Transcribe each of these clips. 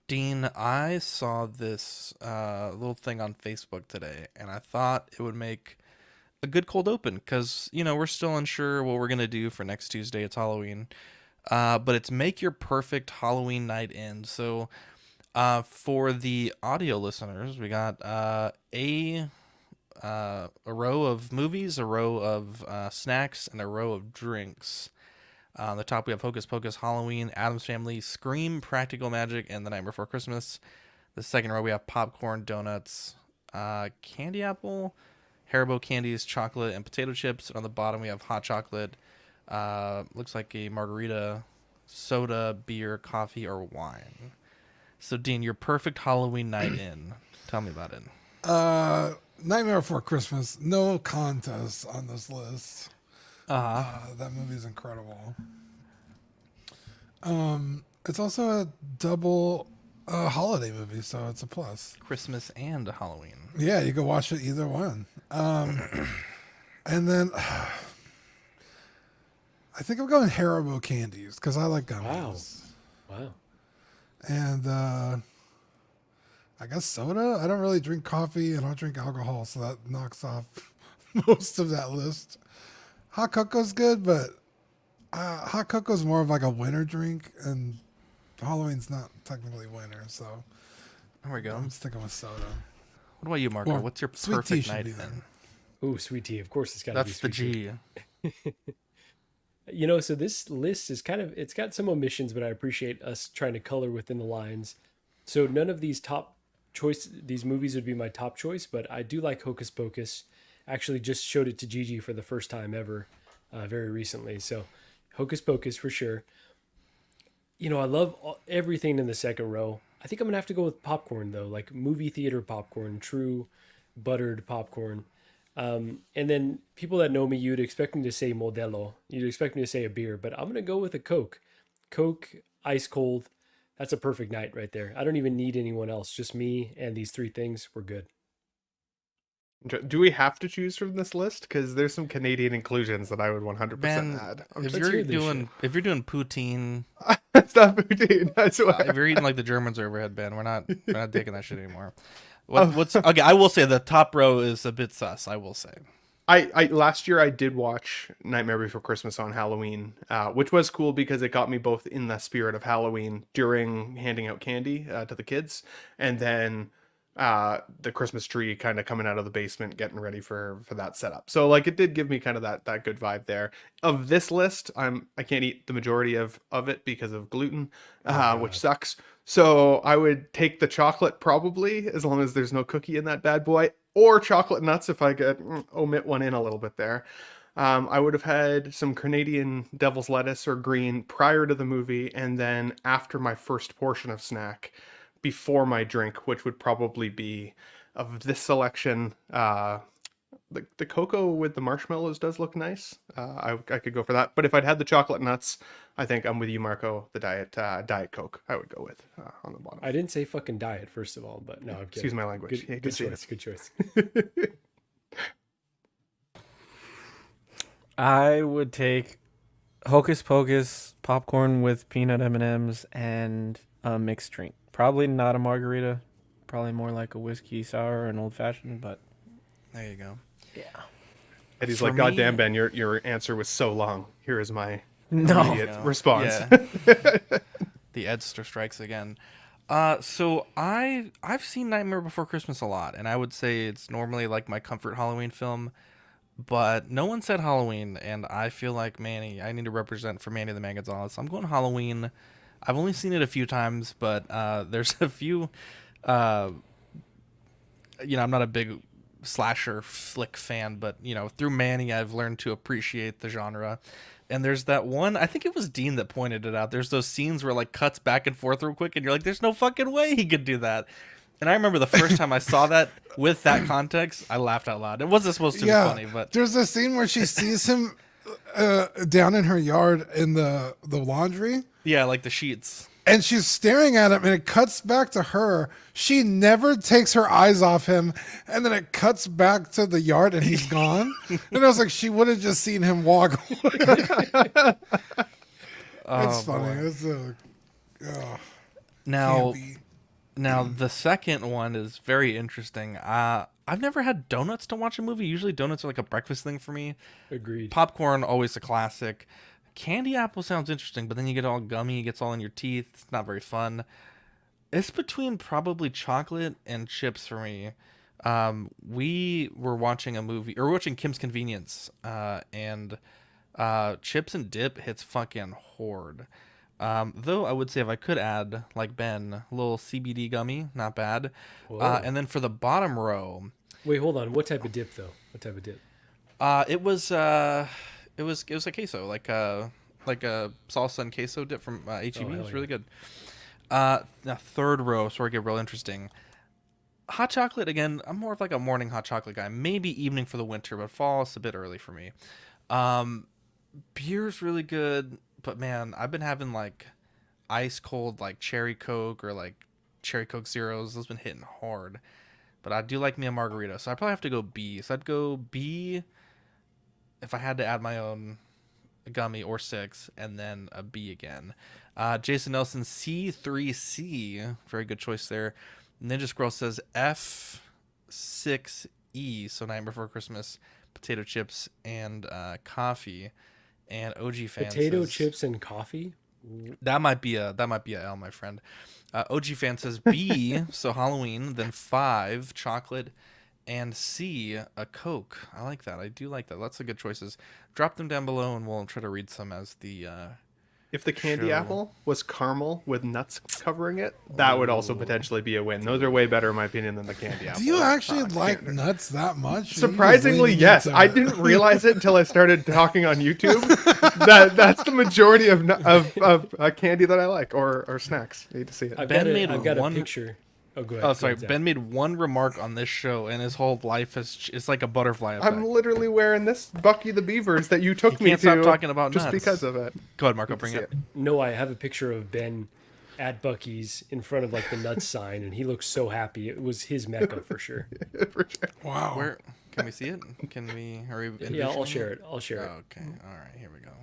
Dean, I saw this little thing on Facebook today, and I thought it would make a good cold open because, we're still unsure what we're going to do for next Tuesday. It's Halloween. But it's make your perfect Halloween night in. So for the audio listeners, we got a row of movies, a row of snacks, and a row of drinks. On the top, we have Hocus Pocus, Halloween, Adam's Family, Scream, Practical Magic, and The Night Before Christmas. The second row, we have popcorn, donuts, candy apple, Haribo candies, chocolate, and potato chips. And on the bottom, we have hot chocolate. Looks like a margarita, soda, beer, coffee, or wine. So, Dean, your perfect Halloween night in. Tell me about it. Nightmare Before Christmas, no contest on this list. Uh huh. That movie's incredible. It's also a double holiday movie, so it's a plus. Christmas and Halloween. Yeah, you can watch it either one. And then I think I'm going Haribo candies because I like gummies. Wow. And I guess soda. I don't really drink coffee and I don't drink alcohol, so that knocks off most of that list. Hot cocoa's good, but hot cocoa's more of like a winter drink, and Halloween's not technically winter, so There we go. I'm sticking with soda. What about you, Marco? Well, What's your sweet tea perfect should night be in? there. Ooh, sweet tea. Of course, it's got to be That's the sweet tea. G. So this list is it's got some omissions, but I appreciate us trying to color within the lines. So none of these movies would be my top choice, but I do like Hocus Pocus. Actually, just showed it to Gigi for the first time ever, very recently. So Hocus Pocus for sure. I love everything in the second row. I think I'm gonna have to go with popcorn though, like movie theater popcorn, true buttered popcorn. And then people that know me, you'd expect me to say Modelo. You'd expect me to say a beer, but I'm going to go with a Coke. Coke, ice cold. That's a perfect night right there. I don't even need anyone else. Just me and these three things. We're good. Do we have to choose from this list? Because there's some Canadian inclusions that I would 100% Ben, add. if Let's you're hear this doing poutine, It's not poutine, I swear. if you're eating like the Germans overhead, Ben, we're not taking that shit anymore. What's okay? I will say the top row is a bit sus. I will say. I last year I did watch Nightmare Before Christmas on Halloween, which was cool because it got me both in the spirit of Halloween during handing out candy to the kids, and then the Christmas tree kind of coming out of the basement, getting ready for that setup. So like it did give me kind of that good vibe there. Of this list, I can't eat the majority of it because of gluten, which sucks. So I would take the chocolate probably, as long as there's no cookie in that bad boy, or chocolate nuts if I could omit one in a little bit there. I would have had some Canadian devil's lettuce or green prior to the movie, and then after my first portion of snack, before my drink, which would probably be of this selection. The cocoa with the marshmallows does look nice. I could go for that. But if I'd had the chocolate nuts, I think I'm with you, Marco. The Diet Coke I would go with on the bottom. I didn't say fucking diet, first of all, but no, I'm kidding. Excuse my language. Good, Yeah, good see choice. Good choice. I would take Hocus Pocus, popcorn with peanut M&Ms, and a mixed drink. Probably not a margarita. Probably more like a whiskey sour or an old fashioned, but There you go. yeah. Eddie's For like, God me- damn, Ben, your answer was so long. Here is my No. immediate Yeah. response. Yeah. The Edster strikes again. So I've seen Nightmare Before Christmas a lot, and I would say it's normally like my comfort Halloween film. But no one said Halloween, and I feel like I need to represent for Manny the Man Gonzalez. So I'm going Halloween. I've only seen it a few times, but there's a few. I'm not a big slasher flick fan, but through Manny, I've learned to appreciate the genre. And there's that one, I think it was Dean that pointed it out. There's those scenes where like cuts back and forth real quick, and you're like, "There's no fucking way he could do that." And I remember the first time I saw that with that context, I laughed out loud. It wasn't supposed to be funny, but There's a scene where she sees him down in her yard in the laundry, yeah, like the sheets. and she's staring at him, and it cuts back to her. She never takes her eyes off him, and then it cuts back to the yard, and he's gone. And I was like, she would have just seen him walk away. It's funny. Boy. It's Now, campy. Now, the second one is very interesting. I've never had donuts to watch a movie. Usually donuts are like a breakfast thing for me. Agreed. Popcorn, always a classic. Candy apple sounds interesting, but then you get all gummy, it gets all in your teeth. It's not very fun. It's between probably chocolate and chips for me. We were watching a movie, or watching Kim's Convenience, and chips and dip hits fucking hard. Though I would say if I could add, like Ben, a little CBD gummy, not bad. Whoa. And then for the bottom row, Wait, hold on. What type of dip though? What type of dip? it was a queso, like a salsa and queso dip from HEB. It was really good. Now third row, so I get real interesting. Hot chocolate again. I'm more of like a morning hot chocolate guy. Maybe evening for the winter, but fall is a bit early for me. Beer's really good, but man, I've been having like ice cold like cherry Coke or like cherry Coke Zeros. Those been hitting hard. But I do like me a margarita, so I probably have to go B. So I'd go B if I had to add my own gummy or six, and then a B again. Jason Nelson C3C, very good choice there. Ninja Squirrel says F6E, so Night Before Christmas, potato chips and coffee. And OG fan Potato says, chips and coffee. that might be a L, my friend. OG fan says B, so Halloween, then 5 chocolate, and C a Coke. I like that. I do like that. Lots of good choices. Drop them down below, and we'll try to read some as the. If the candy Show. apple was caramel with nuts covering it, that would also potentially be a win. Those are way better, in my opinion, than the candy apple. Do you actually I like can't- nuts that much? Are you just Surprisingly, leaning yes. into I it? didn't realize it until I started talking on YouTube. That's the majority of candy that I like, or snacks. I hate to see it. I've Ben got, made I've got one- a picture. Oh, go ahead. Oh, Go sorry. ahead, Zach. Ben made one remark on this show, and his whole life it's like a butterfly effect. I'm literally wearing this Bucky the Beavers that you took You me can't to stop talking about just nuts. because of it. Go ahead, Marco. Bring see it. No, I have a picture of Ben at Bucky's in front of like the nuts sign, and he looks so happy. It was his mecca for sure. For sure. Wow. Where can we see it? Can we? Are we Yeah, I'll envisioning share it. I'll share it. Okay. All right. Here we go.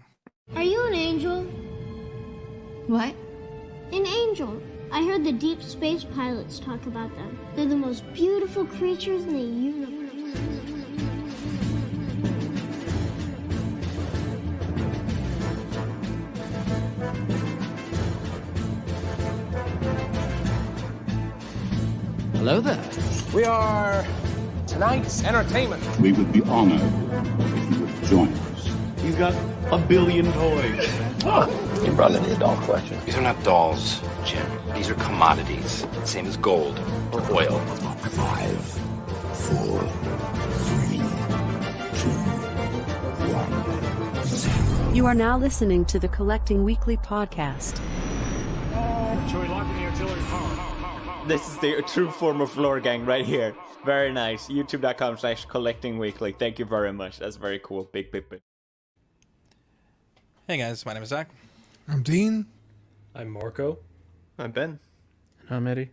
Are you an angel? What? An angel. I heard the deep space pilots talk about them. They're the most beautiful creatures in the universe. Hello there. We are tonight's entertainment. We would be honored if you would join us. He's got a billion toys. You brought in the adult collection. These are not dolls, Jim. These are commodities. Same as gold or oil. 5, 4, 3, 2, 1, 0. You are now listening to the Collecting Weekly podcast. This is the true form of lore gang right here. Very nice. YouTube.com/collectingweekly. Thank you very much. That's very cool. Big. Hey guys, my name is Zach. I'm Dean. I'm Marco. I'm Ben. I'm Eddie.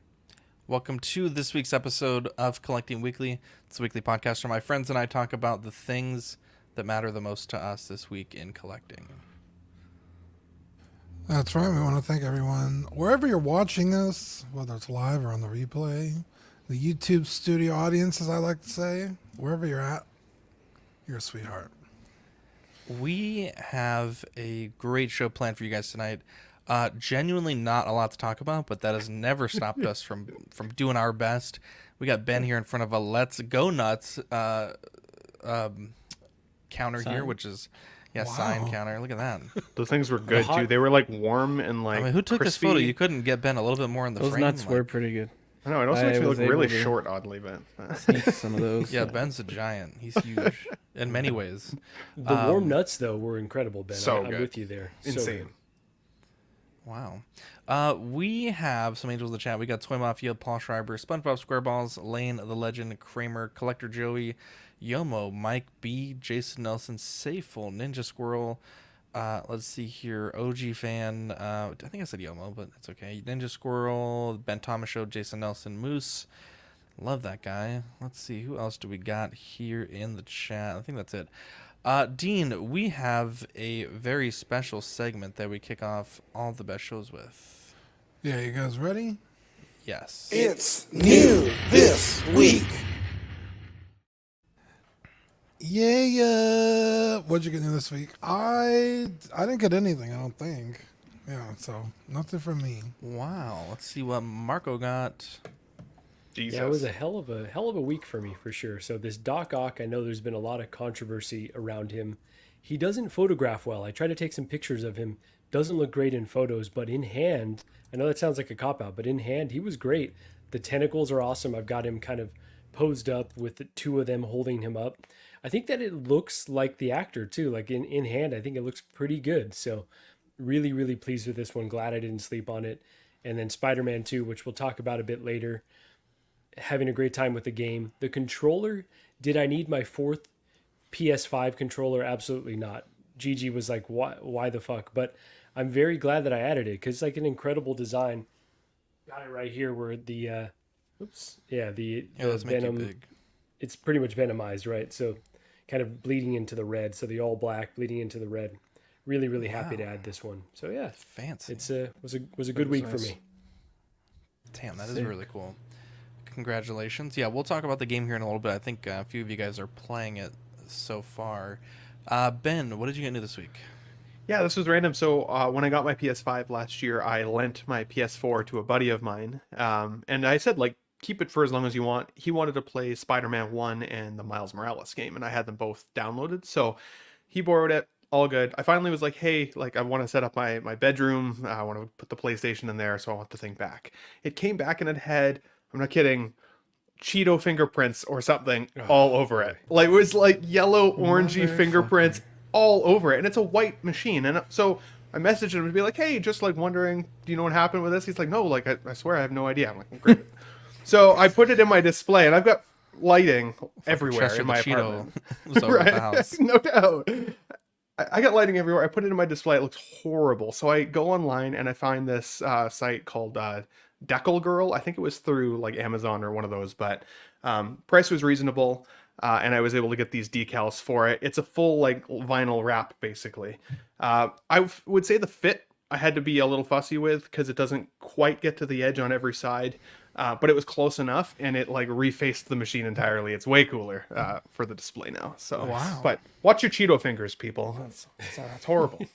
Welcome to this week's episode of Collecting Weekly. It's a weekly podcast where my friends and I talk about the things that matter the most to us this week in collecting. That's right. We want to thank everyone, wherever you're watching us, whether it's live or on the replay, the YouTube studio audience, as I like to say, wherever you're at, you're a sweetheart. We have a great show planned for you guys tonight. Genuinely not a lot to talk about, but that has never stopped us from doing our best. We got Ben here in front of a Let's Go Nuts counter Sign? here, which is Wow. sign counter. Look at that. Those things were good hot- too. They were like warm and like. I mean, who took this crispy. photo? You couldn't get Ben a little bit more in the Those frame. nuts like- were pretty good. I know it also I makes me was look really able to- short, oddly, but Sneak some of those. Yeah, Ben's a giant. He's huge in many ways. The warm nuts though were incredible, Ben. So I'm good. with you there. So insane. good. Wow. We have some angels in the chat. We got Toy Mafia, Paul Schreiber, SpongeBob SquareBalls, Lane the Legend, Kramer, Collector Joey, Yomo, Mike B, Jason Nelson, Sayful, Ninja Squirrel. Let's see here. OG fan. I think I said Yomo, but it's okay. Ninja Squirrel, Ben Thomas Show, Jason Nelson, Moose. Love that guy. Let's see. Who else do we got here in the chat? I think that's it. Dean, we have a very special segment that we kick off all the best shows with. Yeah, you guys ready? Yes. It's new this week. Yeah. What'd you get new this week? I didn't get anything, I don't think. Yeah, so nothing from me. Wow. Let's see what Marco got. Jesus. Yeah, it was a hell of a week for me for sure. So this Doc Ock, I know there's been a lot of controversy around him. He doesn't photograph well. I tried to take some pictures of him. Doesn't look great in photos, but in hand, I know that sounds like a cop out, but in hand, he was great. The tentacles are awesome. I've got him kind of posed up with the two of them holding him up. I think that it looks like the actor too. Like in hand, I think it looks pretty good. So really, really pleased with this one. Glad I didn't sleep on it. And then Spider-Man 2, which we'll talk about a bit later. Having a great time with the game. The controller, did I need my fourth PS5 controller? Absolutely not. Gigi was like, why the fuck? But I'm very glad that I added it because it's like an incredible design. Got it right here where the Let's make it Venom, big. it's pretty much venomized, right? So kind of bleeding into the red. So the all black bleeding into the red. Really, really happy to add this one. So yeah, Fancy. it's was a good week for me. Damn, that is really cool. Congratulations. Yeah, we'll talk about the game here in a little bit. I think a few of you guys are playing it so far. Ben, what did you get into this week? Yeah, this was random. So when I got my PS5 last year, I lent my PS4 to a buddy of mine. And I said, like, keep it for as long as you want. He wanted to play Spider-Man 1 and the Miles Morales game, and I had them both downloaded. So he borrowed it. All good. I finally was like, hey, like, I want to set up my bedroom. I want to put the PlayStation in there, so I want the thing back. It came back and it had, I'm not kidding, Cheeto fingerprints or something all over it. Like, it was like yellow, orangey fingerprints all over it. And it's a white machine. And so I messaged him to be like, hey, just like wondering, do you know what happened with this? He's like, no, like, I swear I have no idea. I'm like, well, great. So I put it in my display, and I've got lighting everywhere in my apartment. Right? The house. No doubt. I got lighting everywhere. I put it in my display. It looks horrible. So I go online and I find this site called Decal Girl. I think it was through like Amazon or one of those, but price was reasonable. And I was able to get these decals for it. It's a full like vinyl wrap, basically. Would say the fit I had to be a little fussy with because it doesn't quite get to the edge on every side. But it was close enough, and it like refaced the machine entirely. It's way cooler for the display now. So, wow. But watch your Cheeto fingers, people. It's horrible.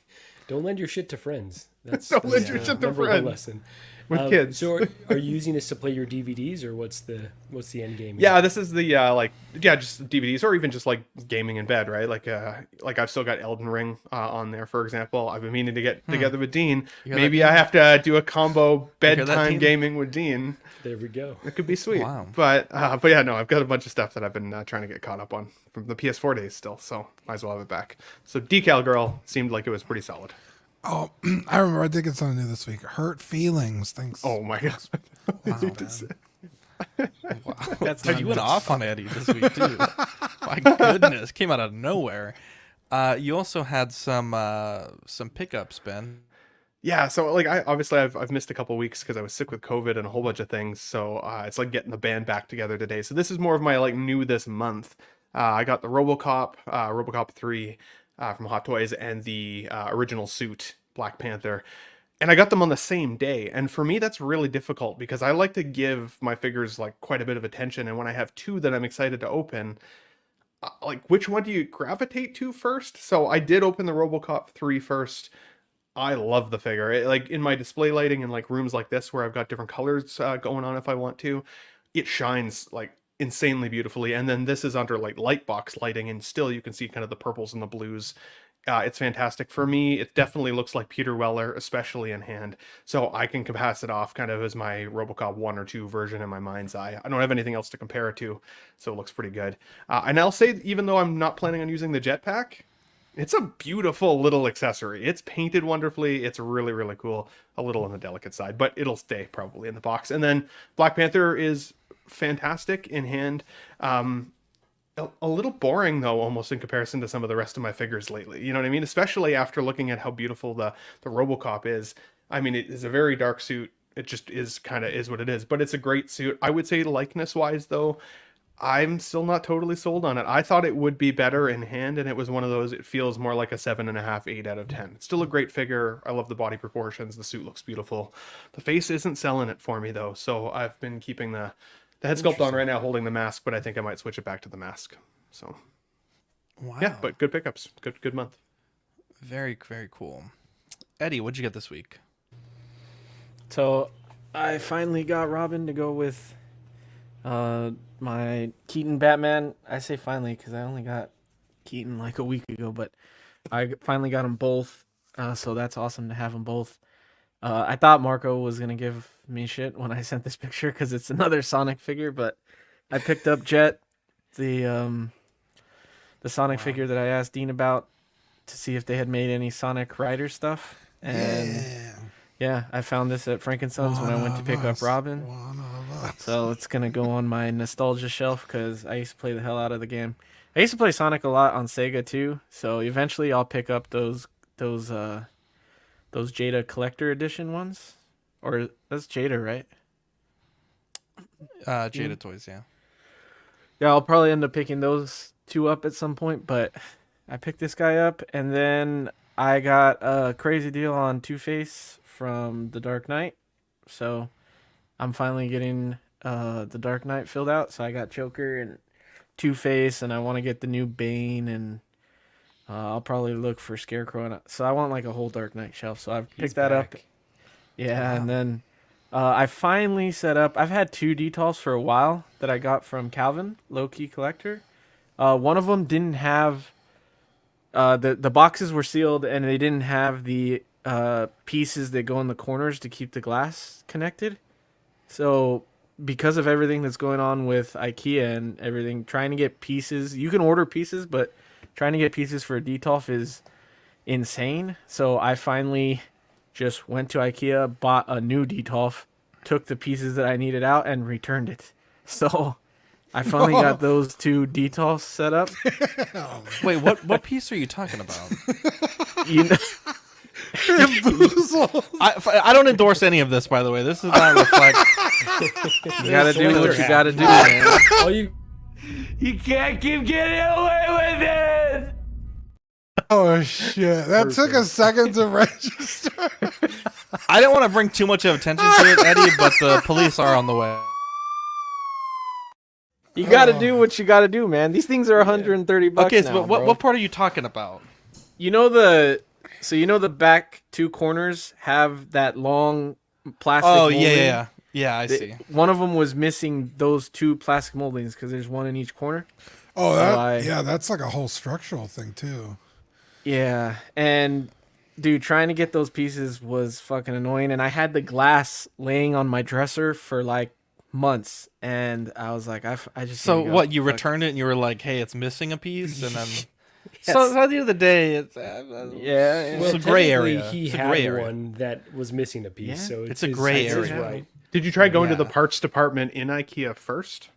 Don't lend your shit to friends. Don't lend your shit to friends. Lesson. With kids. So are you using this to play your DVDs, or what's the end game? Yeah, this is the just DVDs, or even just like gaming in bed, right? Like I've still got Elden Ring on there, for example. I've been meaning to get together with Dean. Maybe I have to do a combo bedtime gaming with Dean. There we go. It could be sweet. Wow. But yeah, no, I've got a bunch of stuff that I've been trying to get caught up on from the PS4 days still, so might as well have it back. So Decal Girl seemed like it was pretty solid. Oh, I remember I did get something new this week. Hurt Feelings. Thanks. Oh my god. Wow. You went off on Eddie this week too. My goodness, came out of nowhere. You also had some pickups, Ben. Yeah, so like I've missed a couple weeks because I was sick with COVID and a whole bunch of things. So it's like getting the band back together today. So this is more of my like new this month. I got the RoboCop 3 from Hot Toys and the original suit Black Panther. And I got them on the same day. And for me, that's really difficult because I like to give my figures like quite a bit of attention. And when I have two that I'm excited to open, like which one do you gravitate to first? So I did open the RoboCop 3 first. I love the figure. Like in my display lighting in like rooms like this where I've got different colors going on if I want to, it shines like insanely beautifully. And then this is under like light box lighting, and still you can see kind of the purples and the blues. It's fantastic. For me, it definitely looks like Peter Weller, especially in hand. So I can pass it off kind of as my RoboCop 1 or 2 version in my mind's eye. I don't have anything else to compare it to, so it looks pretty good. And I'll say, even though I'm not planning on using the jetpack, it's a beautiful little accessory. It's painted wonderfully. It's really, really cool. A little on the delicate side, but it'll stay probably in the box. And then Black Panther is fantastic in hand. A little boring though, almost in comparison to some of the rest of my figures lately. You know what I mean? Especially after looking at how beautiful the RoboCop is. I mean, it is a very dark suit. It just is kind of is what it is, but it's a great suit. I would say likeness wise though, I'm still not totally sold on it. I thought it would be better in hand, and it was one of those, it feels more like a 7.5, 8 out of 10. It's still a great figure. I love the body proportions. The suit looks beautiful. The face isn't selling it for me, though, so I've been keeping the head sculpt on right now, holding the mask, but I think I might switch it back to the mask. So, Wow. yeah, but good pickups. Good month. Very, very cool. Eddie, what'd you get this week? So I finally got Robin to go with my Keaton Batman. I say finally because I only got Keaton like a week ago, but I finally got them both. So that's awesome to have them both. I thought Marco was going to give me shit when I sent this picture because it's another Sonic figure, but I picked up Jet, the Sonic figure that I asked Dean about to see if they had made any Sonic Rider stuff. And yeah, I found this at Frankenson's when I went to pick up Robin. So it's going to go on my nostalgia shelf because I used to play the hell out of the game. I used to play Sonic a lot on Sega too. So eventually I'll pick up those Jada Collector Edition ones. Or that's Jada, right? Jada Toys, yeah. Yeah, I'll probably end up picking those two up at some point, but I picked this guy up, and then I got a crazy deal on Two-Face from The Dark Knight. So I'm finally getting The Dark Knight filled out. So I got Joker and Two-Face, and I want to get the new Bane, and I'll probably look for Scarecrow. So I want like a whole Dark Knight shelf. So I've picked that up. Yeah, and then I finally set up. I've had 2 detals for a while that I got from Calvin, Low Key Collector. One of them didn't have the boxes were sealed, and they didn't have the pieces that go in the corners to keep the glass connected. So because of everything that's going on with IKEA and everything, trying to get pieces, you can order pieces, but trying to get pieces for a detolf is insane. So I finally just went to IKEA, bought a new detolf, took the pieces that I needed out, and returned it. So I finally got those 2 detolfs set up. Wait, what piece are you talking about? You know, I don't endorse any of this, by the way. This does not reflect. You gotta do what you gotta do, man. All you can't keep getting away with it. Oh shit! That took a second to register. I didn't want to bring too much of attention to it, Eddie, but the police are on the way. You gotta do what you gotta do, man. These things are $130 Okay, now, so what part are you talking about? You know the back 2 corners have that long plastic molding? Yeah, I see. One of them was missing those 2 plastic moldings because there's one in each corner. Oh, that's like a whole structural thing too. Yeah, and dude, trying to get those pieces was fucking annoying, and I had the glass laying on my dresser for like months, and I was like, I just. So what? You returned it, and you were like, "Hey, it's missing a piece," and then. Yes. So at the end of the day, it's well, it's a gray area. He it's a had gray area. one that was missing a piece, so it's a gray area. Right. Did you try going to the parts department in IKEA first?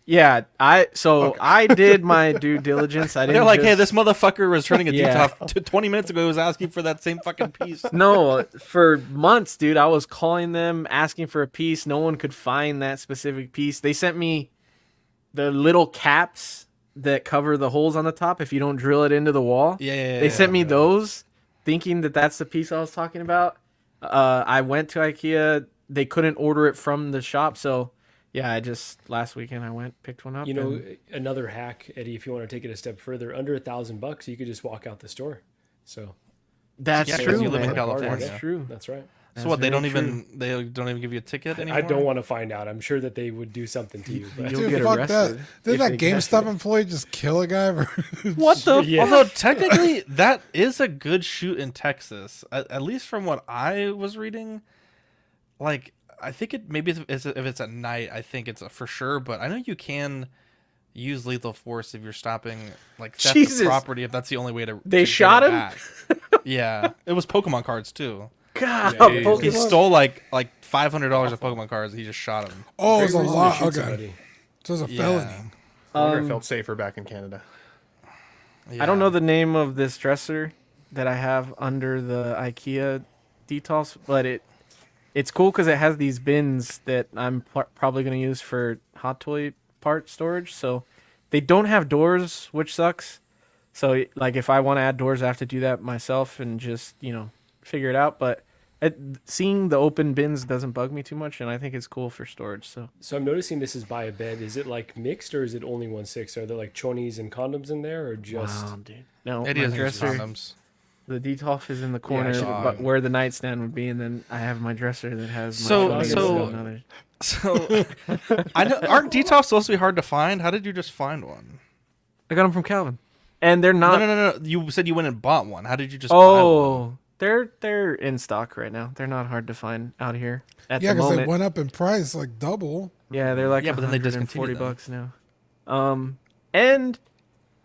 Yeah, I did my due diligence. I didn't. They're like, hey, this motherfucker was turning a detolf 20 minutes ago. He was asking for that same fucking piece. No, for months, dude, I was calling them, asking for a piece. No one could find that specific piece. They sent me the little caps that cover the holes on the top if you don't drill it into the wall. They sent me those, thinking that that's the piece I was talking about. I went to IKEA. They couldn't order it from the shop, so. Yeah, last weekend I picked one up. You know, another hack, Eddie, if you want to take it a step further, under $1,000, you could just walk out the store. So that's true. You live in man. California. That's true. That's right. So what? They don't even give you a ticket anymore. I don't want to find out. I'm sure that they would do something to you. But. You'll get fuck arrested. Did that GameStop employee just kill a guy? What the? Yeah. Although technically that is a good shoot in Texas, at least from what I was reading. Like. I think if it's at night, I think it's for sure. But I know you can use lethal force if you're stopping like theft of property. If that's the only way to. They shot him. Back. Yeah, it was Pokemon cards too. God, he stole like $500 of Pokemon cards. He just shot him. Oh, it's a lot. Okay, so it's a felony. I felt safer back in Canada. I don't know the name of this dresser that I have under the IKEA detolfs, but it's cool because it has these bins that I'm probably going to use for Hot Toy part storage, so they don't have doors, which sucks. So like if I want to add doors, I have to do that myself and just figure it out. But seeing the open bins doesn't bug me too much, and I think it's cool for storage. So I'm noticing this is by a bed. Is it like mixed or is it only 1/6? Are there like chonies and condoms in there or just? wow, dude. No, It my is dresser. condoms. The detolf is in the corner, but where the nightstand would be, and then I have my dresser that has. My So I know, aren't detox supposed to be hard to find? How did you just find one? I got them from Calvin, and they're not. No. You said you went and bought one. How did you just? Buy one? They're in stock right now. They're not hard to find out here at the because moment. they went up in price like double. Yeah, they're like but then they $140 discontinued now. And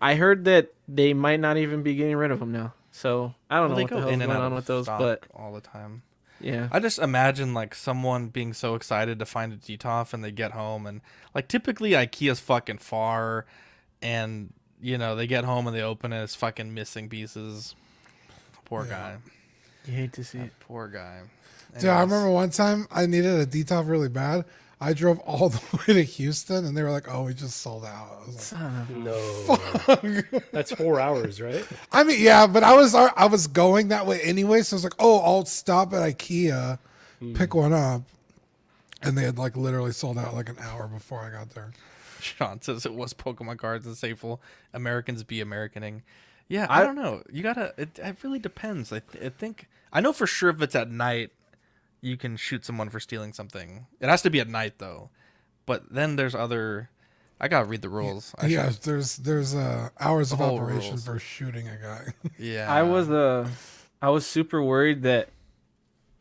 I heard that they might not even be getting rid of them now. So I don't know what the hell's going on with those, but all the time. Yeah, I just imagine like someone being so excited to find a detox and they get home and like typically IKEA's fucking far, and they get home and they open it, it's fucking missing pieces. Poor guy. You hate to see it. Poor guy. Dude, I remember one time I needed a detox really bad. I drove all the way to Houston, and they were like, "Oh, we just sold out." I was like, No, fuck. That's 4 hours, right? I mean, yeah, but I was going that way anyway, so I was like, "Oh, I'll stop at IKEA, pick one up," and they had like literally sold out like an hour before I got there. Sean says it was Pokemon cards and Safel. Americans be Americaning. Yeah, I don't know. You gotta. It really depends. I think I know for sure if it's at night, you can shoot someone for stealing something. It has to be at night though. But then there's other. I gotta read the rules. Yeah, there's hours of operation rules. for shooting a guy. Yeah, I was super worried that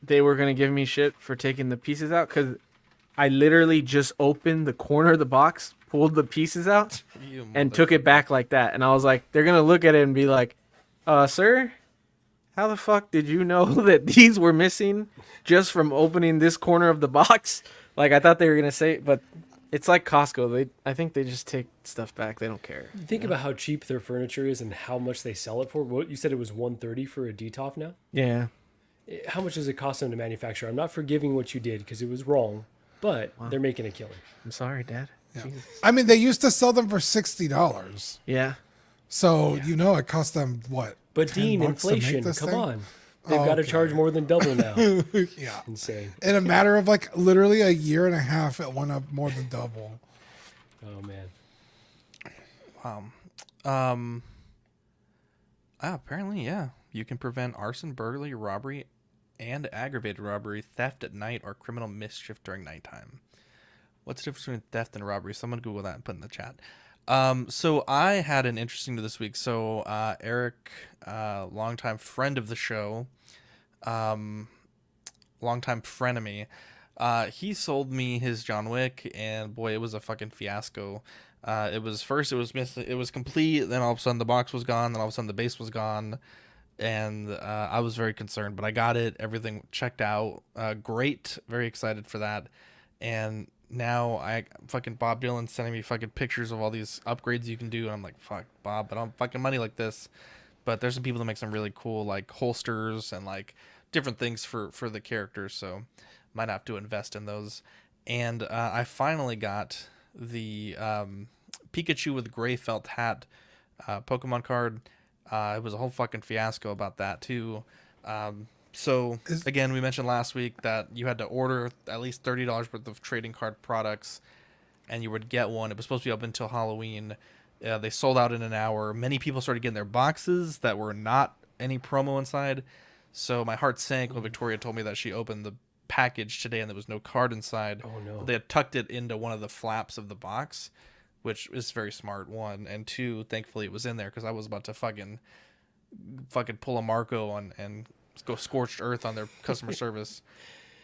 they were gonna give me shit for taking the pieces out because I literally just opened the corner of the box, pulled the pieces out, and took it back like that. And I was like, they're gonna look at it and be like, "Sir, how the fuck did you know that these were missing just from opening this corner of the box?" Like I thought they were gonna say, but it's like Costco. I think they just take stuff back. They don't care. Think about how cheap their furniture is and how much they sell it for. What you said it was $130 for a detox now? Yeah. How much does it cost them to manufacture? I'm not forgiving what you did because it was wrong, but they're making a killing. I'm sorry, Dad. Yeah. I mean, they used to sell them for $60. Yeah. So it cost them what? But Dean, inflation. Come on. They've got to charge more than double now. Yeah. Insane. In a matter of like literally a year and a half, it went up more than double. Oh man. Wow. Apparently, yeah. You can prevent arson, burglary, robbery, and aggravated robbery, theft at night, or criminal mischief during nighttime. What's the difference between theft and robbery? Someone Google that and put in the chat. So I had an interesting to this week. So Eric, longtime friend of the show, longtime frenemy, he sold me his John Wick, and boy, it was a fucking fiasco. It was complete. Then all of a sudden the box was gone. Then all of a sudden the base was gone, and I was very concerned. But I got it. Everything checked out. Great. Very excited for that. And now fucking Bob Dylan sending me fucking pictures of all these upgrades you can do, and I'm like, fuck Bob, but I don't fucking money like this. But there's some people that make some really cool like holsters and like different things for the characters, so might have to invest in those. And I finally got the Pikachu with gray felt hat Pokemon card. It was a whole fucking fiasco about that too. So again, we mentioned last week that you had to order at least $30 worth of trading card products, and you would get one. It was supposed to be up until Halloween. They sold out in an hour. Many people started getting their boxes that were not any promo inside. So my heart sank when Victoria told me that she opened the package today and there was no card inside. Oh no! They had tucked it into one of the flaps of the box, which is very smart. One and two, thankfully it was in there because I was about to fucking pull a Marco and go scorched earth on their customer service.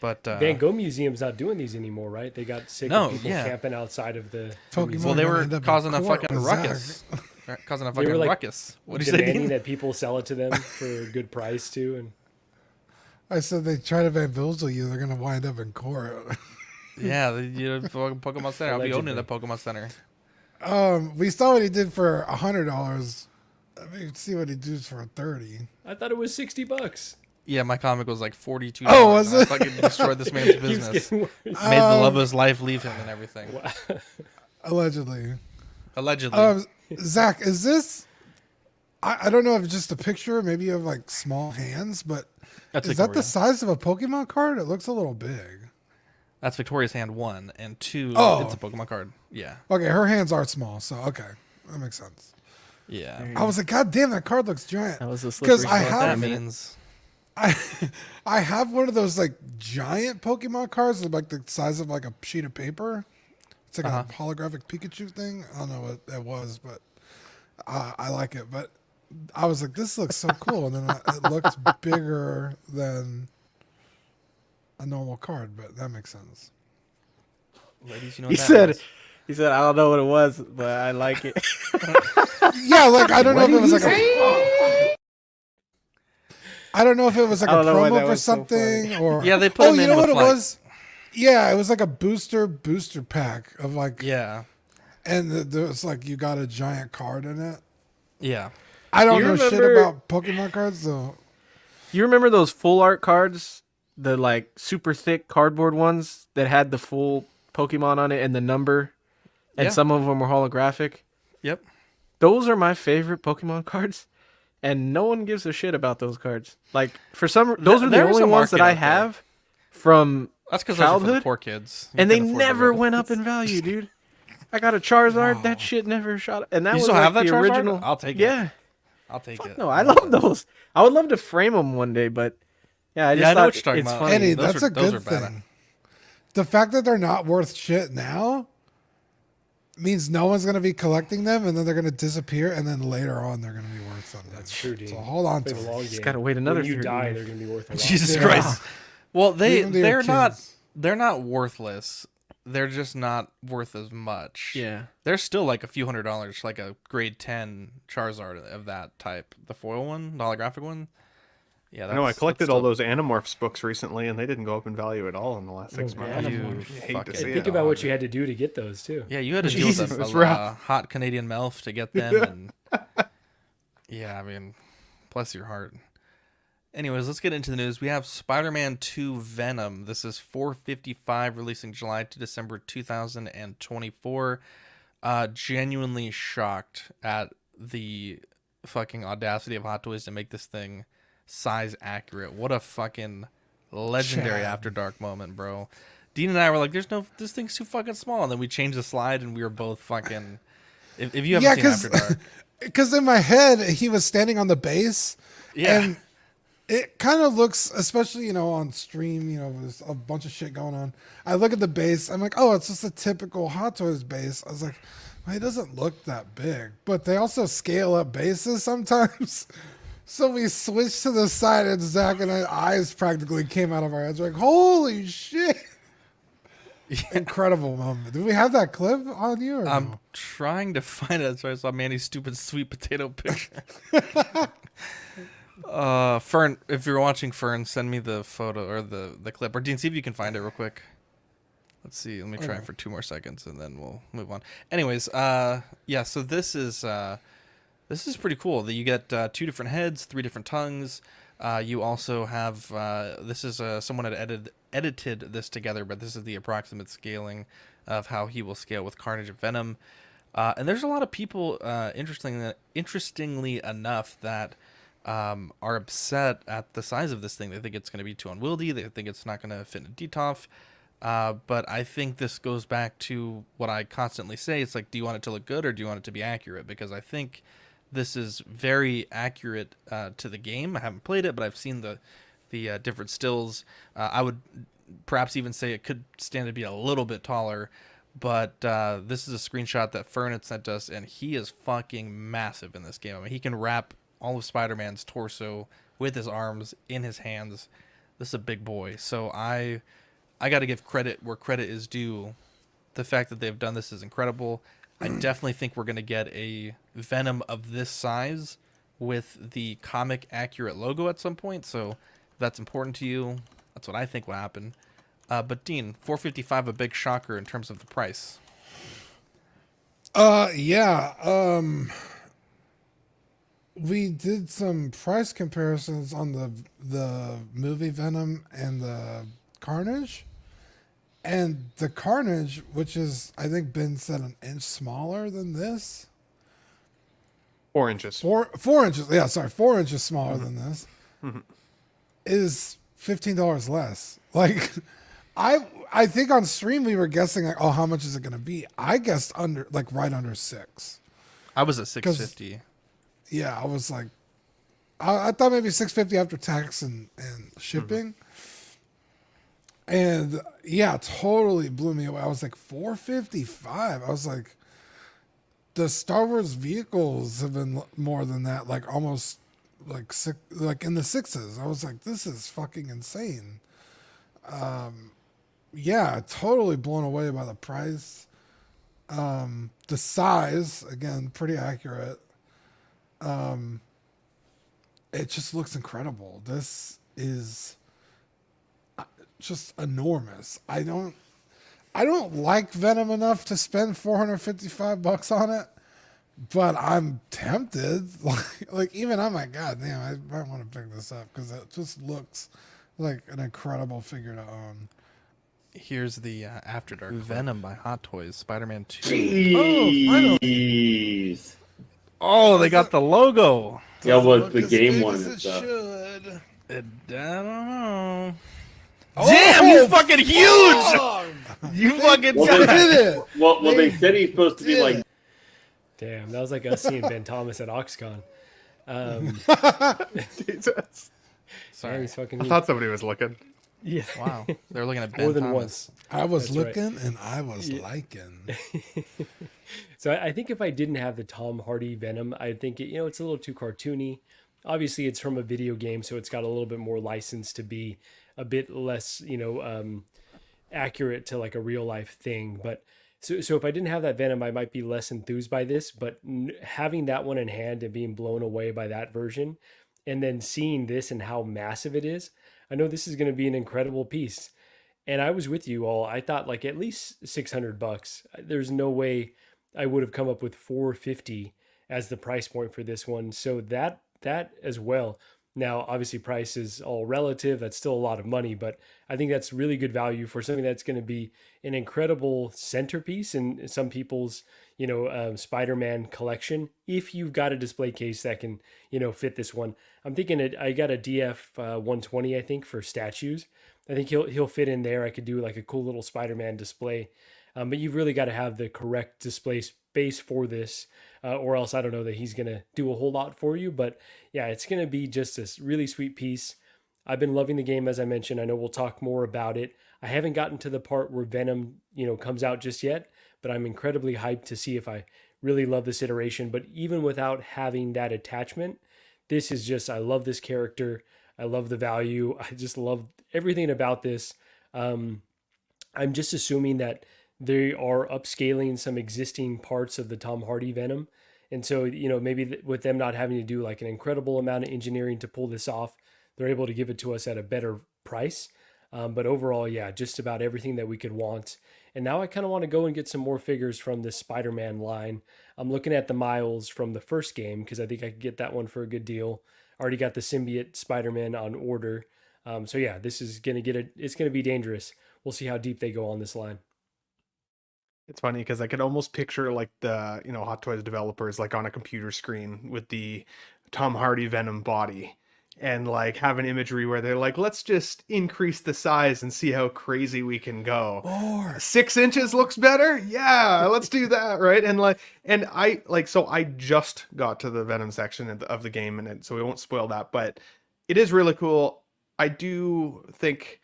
But Van Gogh Museum's not doing these anymore, right? They got sick of people camping outside of the Pokemon. Well, they were causing a fucking ruckus. Causing a fucking ruckus. What are you demanding that people sell it to them for a good price too? And I said they try to bamboozle you, they're gonna wind up in court. Yeah, Pokemon Center. I'll be owning the Pokemon Center. We saw what he did for $100. I mean, see what he does for $30. I thought it was $60. Yeah, my comic was like $42. Oh, was it? I fucking destroyed this man's business. Made the love of his life leave him and everything. Wow. Allegedly. Allegedly. Zach, is this? I don't know if it's just a picture. Maybe you have like small hands, but That's is that the Victoria. size of a Pokemon card? It looks a little big. That's Victoria's hand 1, and 2, Oh. it's a Pokemon card. Yeah. Okay, her hands are small, so okay, that makes sense. Yeah. I was like, God damn, that card looks giant. That was a slippery Because I slope. That have, means I have one of those like giant Pokemon cards, like the size of like a sheet of paper. It's like a holographic Pikachu thing. I don't know what that was, but I like it. But I was like, this looks so cool, and then it looked bigger than a normal card, but that makes sense. ladies, you know He what that said, means. he said, I don't know what it was, but I like it. Yeah, like I don't know if it was like I don't know if it was like I a don't know why promo that for was so something or Yeah, they put oh, them you in know what with, it like- was? Yeah, it was like a booster pack of like Yeah. and there was like you got a giant card in it. Yeah. I don't You know shit remember- about Pokemon cards, so You remember those full art cards? The like super thick cardboard ones that had the full Pokemon on it and the number, and Yeah. some of them were holographic. Yep. Those are my favorite Pokemon cards, and no one gives a shit about those cards. Like for some, those are the There's only a ones that market I out there. have from That's because those are for the childhood, poor kids. You and they can't afford to never go. went up in value, dude. I got a Charizard. That shit never shot. And that You was still like have that the Charizard? original. I'll take it. Yeah. I'll take it. No, I love those. I would love to frame them one day, but yeah, I just Yeah, I know thought what you're talking it's about. funny. Eddie, Those that's are- a those good are better. thing. The fact that they're not worth shit now means no one's gonna be collecting them, and then they're gonna disappear, and then later on they're gonna be worth something. That's true, dude. So hold on Play to the it. long Just game. gotta wait another When you 30 die, years. they're gonna be worth a lot. Jesus Yeah. Christ. Well, Leave them to your kids. they're not worthless. They're just not worth as much. Yeah. They're still like a few $100s, like a grade 10 Charizard of that type. The foil one, the holographic one. Yeah, I know I that's collected all still- those Animorphs books recently, and they didn't go up in value at all in the last 6 Oh, months. you I hate fucking- to see Think it. about what you had to do to get those too. Yeah, you had to deal with Jesus, a it's rough. hot Canadian MILF to get them. And yeah, I mean, bless your heart. Anyways, let's get into the news. We have Spider-Man 2 Venom. This is 455, releasing July to December 2024. Genuinely shocked at the fucking audacity of Hot Toys to make this thing size accurate. What a fucking legendary Chad. After Dark moment, bro. Dean and I were like, this thing's too fucking small. And then we changed the slide and we were both fucking... If you haven't seen After Dark... Because in my head he was standing on the base, Yeah. and it kind of looks, especially on stream, there's a bunch of shit going on. I look at the base, I'm like, oh, it's just a typical Hot Toys base. I was like, well, it doesn't look that big, but they also scale up bases sometimes. So we switched to the side, and Zach and I eyes practically came out of our heads. We're like, holy shit. Incredible moment. Do we have that clip on you? Or I'm no? trying to find it. So I saw Manny's stupid sweet potato picture. Fern, if you're watching, Fern, send me the photo or the clip. Or Dean, see if you can find it real quick. Let's see. Let me try for 2 more seconds, and then we'll move on. Anyways, yeah. So this is pretty cool. That you get 2 different heads, 3 different tongues. You also have this is someone had edited this together, but this is the approximate scaling of how he will scale with Carnage and Venom. And there's a lot of people, interestingly enough, that are upset at the size of this thing. They think it's going to be too unwieldy. They think it's not going to fit in a DTOF. But I think this goes back to what I constantly say. It's like, do you want it to look good or do you want it to be accurate? Because I think this is very accurate to the game. I haven't played it, but I've seen the different stills. I would perhaps even say it could stand to be a little bit taller. But this is a screenshot that Fern had sent us, and he is fucking massive in this game. I mean, he can wrap all of Spider-Man's torso with his arms in his hands. This is a big boy. So I got to give credit where credit is due. The fact that they've done this is incredible. I definitely think we're going to get a Venom of this size with the comic accurate logo at some point. So if that's important to you, that's what I think will happen. But Dean, $455, a big shocker in terms of the price. Yeah. We did some price comparisons on the movie Venom and the Carnage, And the Carnage, which is I think Ben said an inch smaller than this. 4 inches. 4 inches. Yeah, sorry, 4 inches smaller than this. Is $15 less. Like, I think on stream we were guessing like, oh, how much is it going to be? I guessed under right under $6. I was at $6.50. Yeah, I was like, I thought maybe $6.50 after tax and shipping. And yeah, totally blew me away. I was like $4.55. I was like, the Star Wars vehicles have been more than that, like almost like in the sixes. I was like, this is fucking insane. Yeah, totally blown away by the price. The size, again, pretty accurate. It just looks incredible. This is just enormous. I don't like Venom enough to spend $455 on it, but I'm tempted. Like even I'm like, God damn, I might want to pick this up because it just looks like an incredible figure to own. Here's the After Dark Venom by Hot Toys, Spider-Man 2. Jeez. Oh, they got the logo. Yeah, what the game one and stuff. I don't know. Damn, you fucking huge! You fucking did it! Well, they said he's supposed to be like... Damn, that was like us seeing Ben Thomas at OxCon. Jesus. Sorry, he's fucking I thought somebody was looking. Yeah. Wow. They were looking at Ben More than Thomas. once. I was That's looking right. and I was liking. So I think if I didn't have the Tom Hardy Venom, I think it's a little too cartoony. Obviously, it's from a video game, so it's got a little bit more license to be a bit less, accurate to like a real life thing. But so if I didn't have that Venom, I might be less enthused by this. But having that one in hand and being blown away by that version, and then seeing this and how massive it is, I know this is going to be an incredible piece. And I was with you all. I thought like at least $600. There's no way I would have come up with $450 as the price point for this one. So that as well. Now, obviously, price is all relative. That's still a lot of money, but I think that's really good value for something that's going to be an incredible centerpiece in some people's, Spider-Man collection. If you've got a display case that can, fit this one, I'm thinking I got a DF 120, I think, for statues. I think he'll fit in there. I could do like a cool little Spider-Man display, but you've really got to have the correct display space for this, or else I don't know that he's going to do a whole lot for you. But yeah, it's going to be just this really sweet piece. I've been loving the game, as I mentioned. I know we'll talk more about it. I haven't gotten to the part where Venom, comes out just yet, but I'm incredibly hyped to see if I really love this iteration. But even without having that attachment, this is just, I love this character. I love the value. I just love everything about this. I'm just assuming that they are upscaling some existing parts of the Tom Hardy Venom. And so, maybe with them not having to do like an incredible amount of engineering to pull this off, they're able to give it to us at a better price. But overall, yeah, just about everything that we could want. And now I kind of want to go and get some more figures from this Spider-Man line. I'm looking at the Miles from the first game because I think I could get that one for a good deal. Already got the symbiote Spider-Man on order. So yeah, this is going to it's going to be dangerous. We'll see how deep they go on this line. It's funny because I could almost picture like the, Hot Toys developers like on a computer screen with the Tom Hardy Venom body and like have an imagery where they're like, let's just increase the size and see how crazy we can go. Or 6 inches looks better. Yeah, let's do that. Right. So I just got to the Venom section of the game so we won't spoil that, but it is really cool. I do think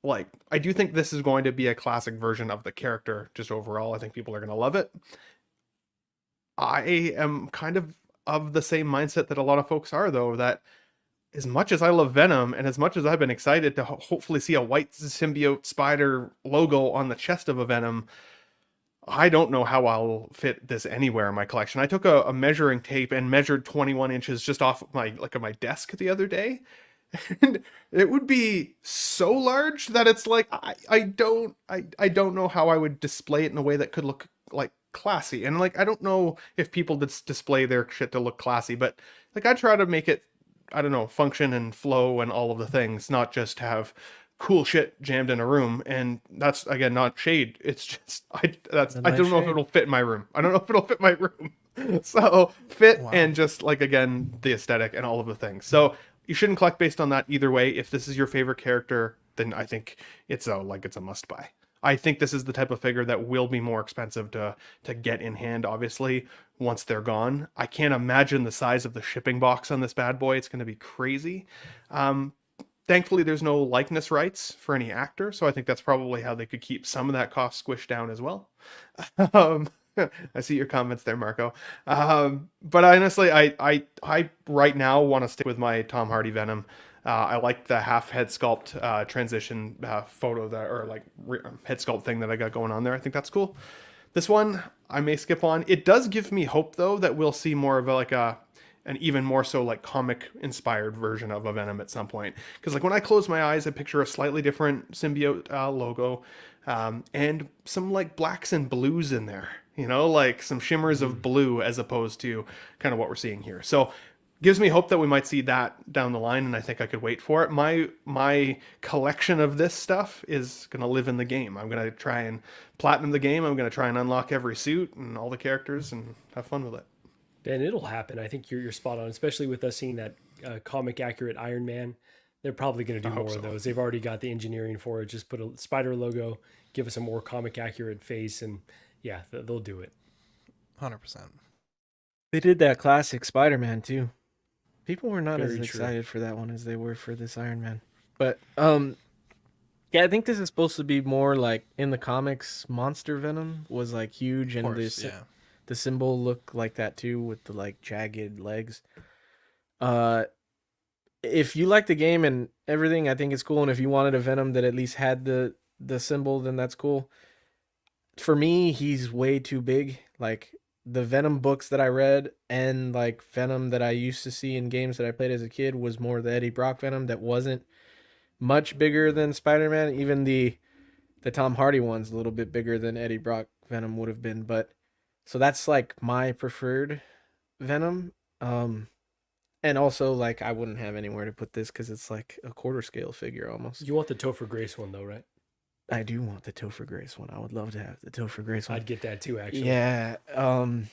this is going to be a classic version of the character just overall. I think people are going to love it. I am kind of the same mindset that a lot of folks are, though, that as much as I love Venom and as much as I've been excited to hopefully see a white symbiote spider logo on the chest of a Venom, I don't know how I'll fit this anywhere in my collection. I took a measuring tape and measured 21 inches just off my desk the other day. And it would be so large that it's like I don't know how I would display it in a way that could look like classy. And like I don't know if people display their shit to look classy, but like I try to make it, I don't know, function and flow and all of the things, not just have cool shit jammed in a room, and that's again not shade. It's just I don't know if it'll fit in my room. I don't know if it'll fit my room. So fit and just like again the aesthetic and all of the things. So you shouldn't collect based on that either way. If this is your favorite character, then I think it's a must buy. I think this is the type of figure that will be more expensive to get in hand, obviously, once they're gone. I can't imagine the size of the shipping box on this bad boy. It's going to be crazy. Thankfully, there's no likeness rights for any actor, so I think that's probably how they could keep some of that cost squished down as well. I see your comments there, Marco. But honestly, I right now want to stick with my Tom Hardy Venom. I like the half head sculpt transition photo that, or like head sculpt thing that I got going on there. I think that's cool. This one I may skip on. It does give me hope though that we'll see more of an even more so like comic inspired version of a Venom at some point. Because like when I close my eyes, I picture a slightly different symbiote logo and some like blacks and blues in there. You know, like some shimmers of blue as opposed to kind of what we're seeing here. So gives me hope that we might see that down the line, and I think I could wait for it. My collection of this stuff is going to live in the game. I'm going to try and platinum the game. I'm going to try and unlock every suit and all the characters and have fun with it. And it'll happen. I think you're spot on, especially with us seeing that comic accurate Iron Man. They're probably going to do more of those. They've already got the engineering for it. Just put a spider logo, give us a more comic accurate face, and yeah, they'll do it. 100%. They did that classic Spider-Man too. People were not Very as true. excited for that one as they were for this Iron Man. But yeah, I think this is supposed to be more like in the comics. Monster Venom was like huge, and the symbol looked like that too with the like jagged legs. If you like the game and everything, I think it's cool. And if you wanted a Venom that at least had the symbol, then that's cool. For me, he's way too big. Like the Venom books that I read and like Venom that I used to see in games that I played as a kid was more the Eddie Brock Venom that wasn't much bigger than Spider-Man. Even the Tom Hardy one's a little bit bigger than Eddie Brock Venom would have been. But so that's like my preferred Venom. And also like I wouldn't have anywhere to put this because it's like a quarter scale figure almost. You want the Topher Grace one though, right? I do want the Topher Grace one. I would love to have the Topher Grace one. I'd get that too, actually. Yeah. But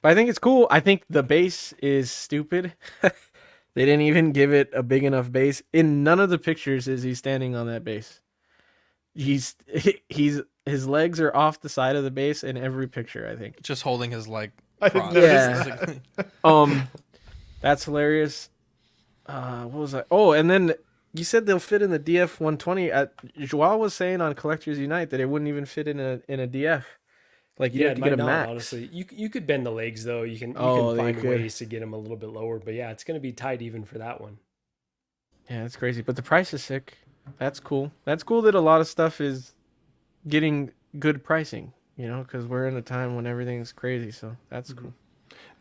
I think it's cool. I think the base is stupid. They didn't even give it a big enough base. In none of the pictures is he standing on that base. His legs are off the side of the base in every picture, I think. Just holding his leg. Yeah. That's hilarious. What was that? Oh, and then you said they'll fit in the DF 120. Joao was saying on Collectors Unite that it wouldn't even fit in a DF. Like you have to get a max. Honestly, you could bend the legs though. You can find ways to get them a little bit lower. But yeah, it's going to be tight even for that one. Yeah, that's crazy. But the price is sick. That's cool. That's cool that a lot of stuff is getting good pricing. You know, because we're in a time when everything's crazy. So that's cool.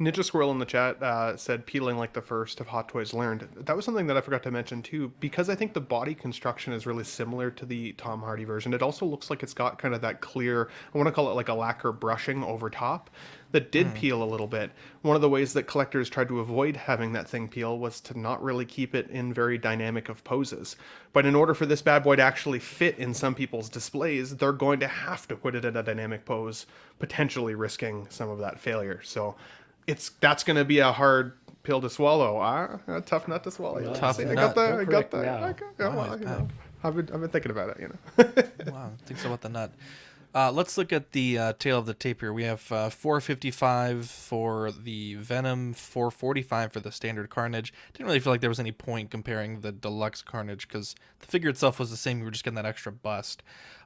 Ninja Squirrel in the chat said peeling like the first of Hot Toys Learned. That was something that I forgot to mention too, because I think the body construction is really similar to the Tom Hardy version. It also looks like it's got kind of that clear, I want to call it like a lacquer brushing over top that did peel a little bit. One of the ways that collectors tried to avoid having that thing peel was to not really keep it in very dynamic of poses. But in order for this bad boy to actually fit in some people's displays, they're going to have to put it in a dynamic pose, potentially risking some of that failure. So that's going to be a hard pill to swallow. A tough nut to swallow. Yeah. Tough nut. I got that. I've been thinking about it. You know. Wow, thinks about the nut. Let's look at the tail of the tape here. We have $455 for the Venom, $445 for the standard Carnage. Didn't really feel like there was any point comparing the deluxe Carnage because the figure itself was the same. We were just getting that extra bust.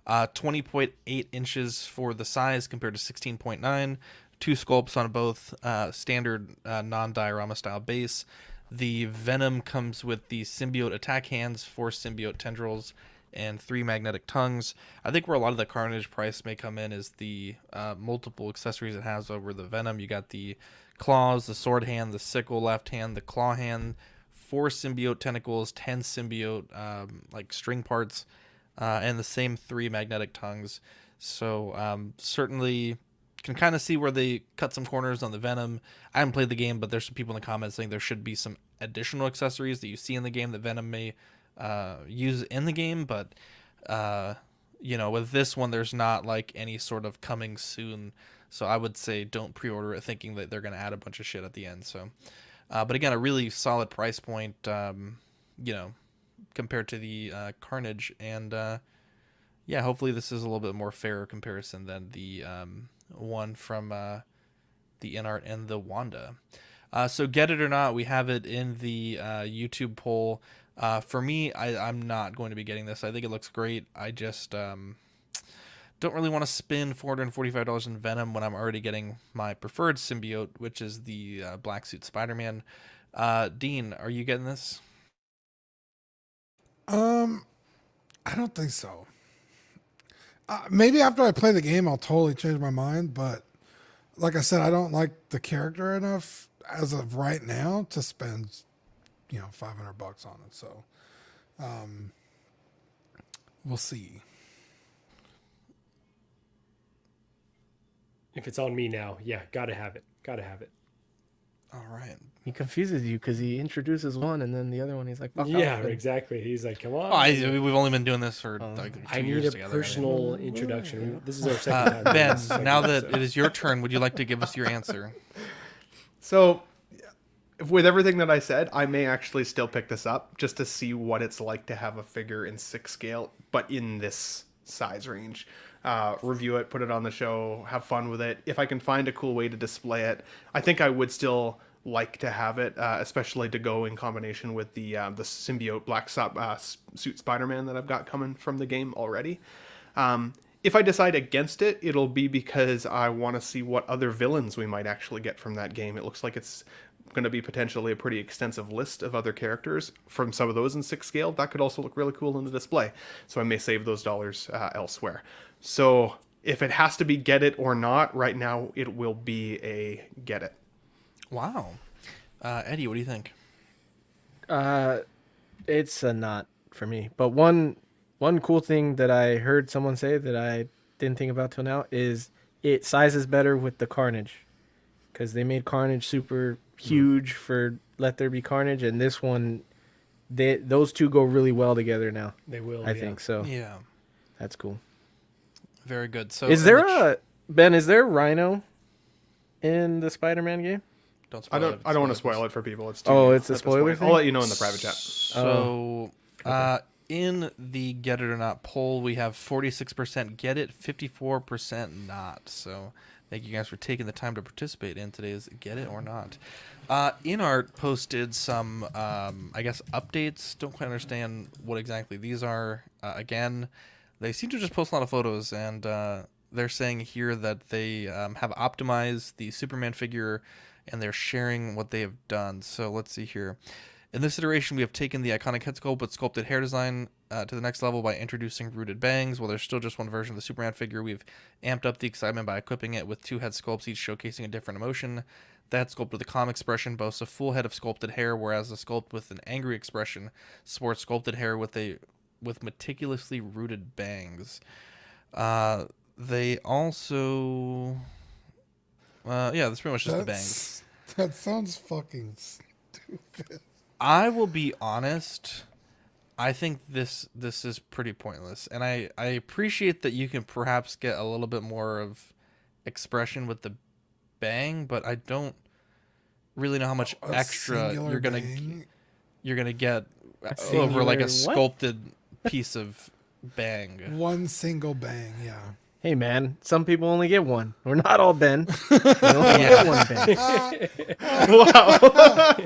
20.8 inches for the size compared to 16.9. Two sculpts on both standard non-diorama style base. The Venom comes with the symbiote attack hands, 4 symbiote tendrils, and 3 magnetic tongues. I think where a lot of the Carnage price may come in is the multiple accessories it has over the Venom. You got the claws, the sword hand, the sickle left hand, the claw hand, 4 symbiote tentacles, 10 symbiote like string parts, and the same 3 magnetic tongues. So certainly can kind of see where they cut some corners on the Venom. I haven't played the game, but there's some people in the comments saying there should be some additional accessories that you see in the game that Venom may use in the game, but with this one, there's not like any sort of coming soon. So I would say don't pre-order it thinking that they're going to add a bunch of shit at the end. So, but again, a really solid price point, compared to the Carnage. And hopefully this is a little bit more fair comparison than the one from the InArt and the Wanda. So get it or not, we have it in the YouTube poll. For me, I'm not going to be getting this. I think it looks great. I just don't really want to spend $445 in Venom when I'm already getting my preferred symbiote, which is the Black Suit Spider-Man. Dean, are you getting this? I don't think so. Maybe after I play the game, I'll totally change my mind. But like I said, I don't like the character enough as of right now to spend, $500 on it. So, we'll see. If it's on me now, yeah, gotta have it. Gotta have it. All right. He confuses you because he introduces one and then the other one he's like, fuck yeah, off. exactly. He's like, come on. We've only been doing this for like 2 years need a together. personal introduction. This is our second time. Ben, now that it is your turn, would you like to give us your answer? So, with everything that I said, I may actually still pick this up just to see what it's like to have a figure in 6 scale, but in this size range. Review it, put it on the show, have fun with it. If I can find a cool way to display it, I think I would still like to have it, especially to go in combination with the symbiote Black Suit Spider-Man that I've got coming from the game already. If I decide against it, it'll be because I want to see what other villains we might actually get from that game. It looks like it's going to be potentially a pretty extensive list of other characters from some of those in 6 scale. That could also look really cool in the display. So I may save those dollars elsewhere. So if it has to be get it or not, right now it will be a get it. Wow. Eddie, what do you think? It's a not for me. But one cool thing that I heard someone say that I didn't think about till now is it sizes better with the Carnage. Because they made Carnage super huge for Let There Be Carnage, and this one, those two go really well together now. They will, I think so. Yeah. That's cool. Very good. So is there is there Rhino in the Spider-Man game? Don't spoil I don't want to spoil it for people. It's it's a spoiler thing? I'll let you know in the private chat. So, in the Get It or Not poll, we have 46% get it, 54% not. So, thank you guys for taking the time to participate in today's Get It or Not. InArt posted some, updates. Don't quite understand what exactly these are. Again, they seem to just post a lot of photos, and they're saying here that they have optimized the Superman figure, and they're sharing what they have done. So let's see here. In this iteration, we have taken the iconic head sculpt but sculpted hair design to the next level by introducing rooted bangs. While there's still just one version of the Superman figure, we've amped up the excitement by equipping it with 2 head sculpts, each showcasing a different emotion. The head sculpt with a calm expression boasts a full head of sculpted hair, whereas the sculpt with an angry expression sports sculpted hair with meticulously rooted bangs. They also... that's pretty much just the bangs. That sounds fucking stupid. I will be honest. I think this is pretty pointless, and I appreciate that you can perhaps get a little bit more of expression with the bang, but I don't really know how much extra you're gonna get over like a sculpted piece of bang. One single bang, yeah. Hey man, some people only get one. We're not all Ben. We only get one Ben. Wow.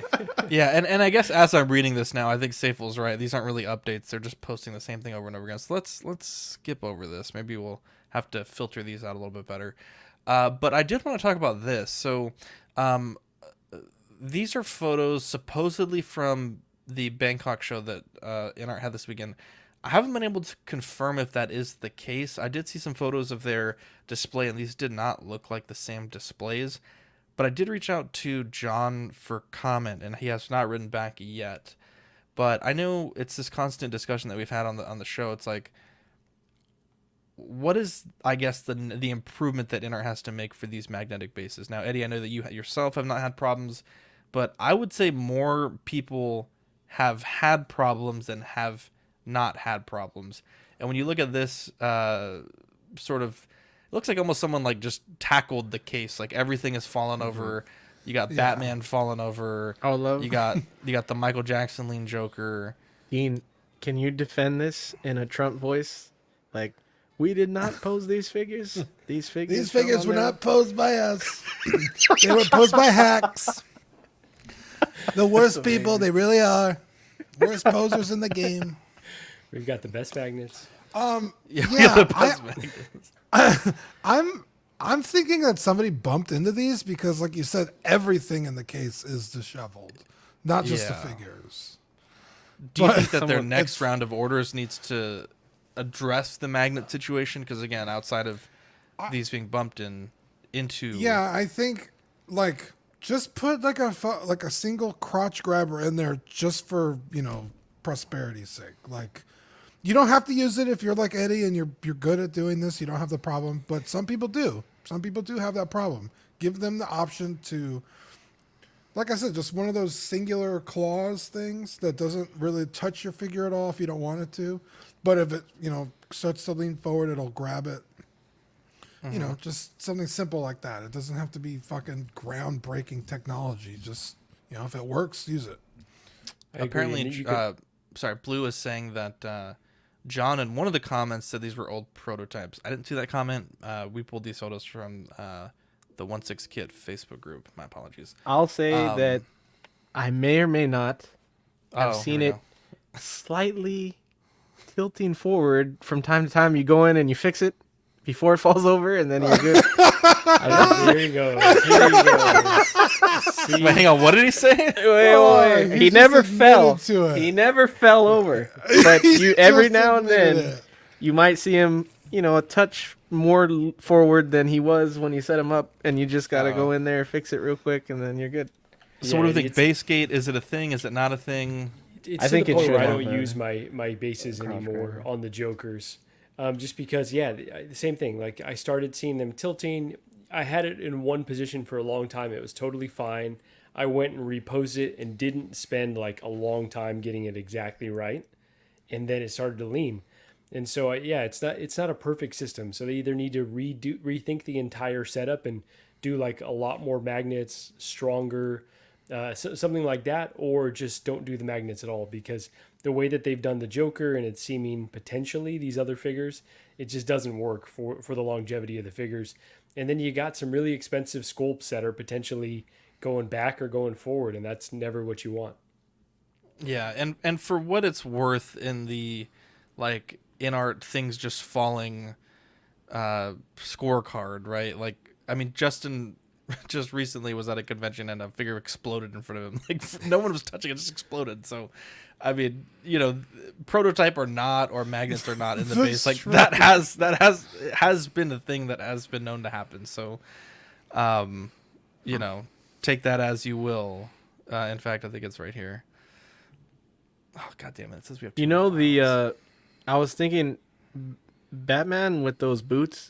Yeah, and I guess as I'm reading this now, I think Safewell's right. These aren't really updates. They're just posting the same thing over and over again. So let's skip over this. Maybe we'll have to filter these out a little bit better. But I did want to talk about this. So these are photos supposedly from the Bangkok show that InArt had this weekend. I haven't been able to confirm if that is the case. I did see some photos of their display, and these did not look like the same displays. But I did reach out to John for comment, and he has not written back yet. But I know it's this constant discussion that we've had on the show. It's like, what is, I guess, the improvement that InArt has to make for these magnetic bases? Now, Eddie, I know that you yourself have not had problems, but I would say more people have had problems and have not had problems. And when you look at this sort of, it looks like almost someone like just tackled the case. Like everything has fallen over. You got Batman falling over. I love. You got the Michael Jackson lean Joker. Dean, can you defend this in a Trump voice? Like, we did not pose these figures. These figures were not posed by us. They were posed by hacks. The worst people, they really are. Worst posers in the game. We've got the best magnets. The best magnets. I'm thinking that somebody bumped into these because, like you said, everything in the case is disheveled, not just the figures. Do you think that their next round of orders needs to address the magnet situation? Because again, outside of these being bumped into, I think like just put like a single crotch grabber in there just for prosperity's sake. Like, you don't have to use it if you're like Eddie and you're good at doing this. You don't have the problem, but some people do. Some people do have that problem. Give them the option to, like I said, just one of those singular claws things that doesn't really touch your figure at all if you don't want it to. But if it, starts to lean forward, it'll grab it. Just something simple like that. It doesn't have to be fucking groundbreaking technology. Just, if it works, use it. Apparently, Blue is saying that John in one of the comments said these were old prototypes. I didn't see that comment. We pulled these photos from the 1/6 Kit Facebook group. My apologies. I'll say that I may or may not have seen it slightly tilting forward from time to time. You go in and you fix it before it falls over, and then you're good. Here you go. Here you go. Wait, hang on. What did he say? Wait. He never fell. He never fell over. But you every now and then you might see him, a touch more forward than he was when you set him up, and you just got to go in there, fix it real quick, and then you're good. So what do you think? Base gate, is it a thing? Is it not a thing? I think it's where I don't use my bases anymore on the Jokers. Just because, the same thing. Like, I started seeing them tilting. I had it in one position for a long time. It was totally fine. I went and reposed it and didn't spend like a long time getting it exactly right. And then it started to lean. And so, it's not a perfect system. So they either need to rethink the entire setup and do like a lot more magnets, stronger, something like that, or just don't do the magnets at all, because the way that they've done the Joker and it's seeming potentially these other figures, it just doesn't work for the longevity of the figures. And then you got some really expensive sculpts that are potentially going back or going forward, and that's never what you want. Yeah, and for what it's worth, in the like in art things just falling scorecard, right? Like, I mean, Justin just recently was at a convention and a figure exploded in front of him. Like, no one was touching it, just exploded. So, I mean, prototype or not, or magnets or not in the base, like right. that has been a thing that has been known to happen. So, take that as you will. In fact, I think it's right here. Oh, God damn it. It says we have I was thinking Batman with those boots,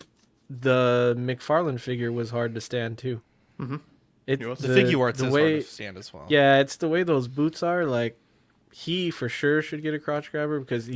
the McFarlane figure was hard to stand too. Mm-hmm. The figure arts is hard to stand as well. Yeah, it's the way those boots are. Like, he for sure should get a crotch grabber, because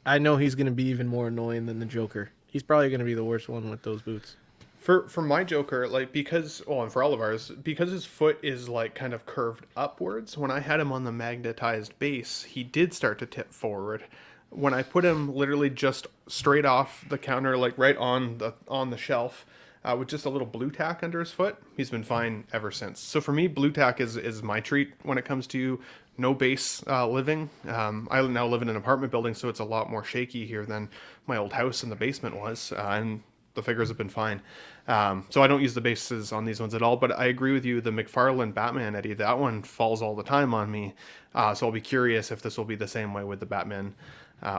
I know he's going to be even more annoying than the Joker. He's probably going to be the worst one with those boots. For my Joker, like, and for all of ours, because his foot is like kind of curved upwards, when I had him on the magnetized base, he did start to tip forward. When I put him literally just straight off the counter, like right on the shelf, with just a little blue tack under his foot, he's been fine ever since. So for me, blue tack is my treat when it comes to no base living. I now live in an apartment building, so it's a lot more shaky here than my old house in the basement was, and the figures have been fine. So I don't use the bases on these ones at all, but I agree with you. The McFarlane Batman, Eddie, that one falls all the time on me. So I'll be curious if this will be the same way with the Batman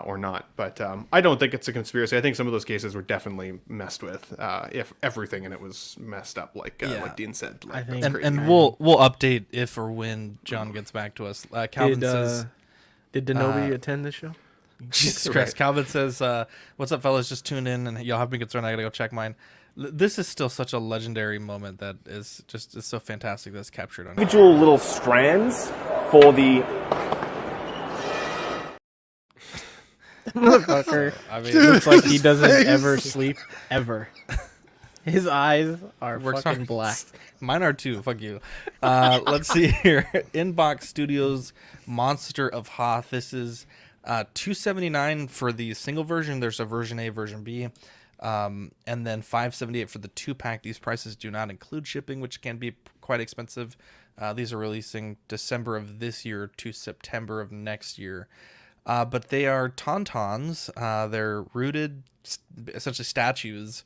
or not. But I don't think it's a conspiracy. I think some of those cases were definitely messed with. If everything in it was messed up, like Dean said. Like, and we'll update if or when John gets back to us. Calvin says, did Denobi attend this show? Jesus Christ. Right. Calvin says, what's up, fellas? Just tune in and y'all have me concerned. I gotta go check mine. This is still such a legendary moment that is so fantastic that's captured on individual little strands for the Motherfucker. I mean, It looks like he his doesn't face. ever sleep ever. His eyes are Works fucking hard. black. Mine are too. Fuck you. Let's see here. Inbox Studios Monster of Hoth. This is $279 for the single version. There's a version A, version B, and then $578 for the 2-pack. These prices do not include shipping, which can be quite expensive. These are releasing December of this year to September of next year. But they are tauntauns. They're rooted, essentially statues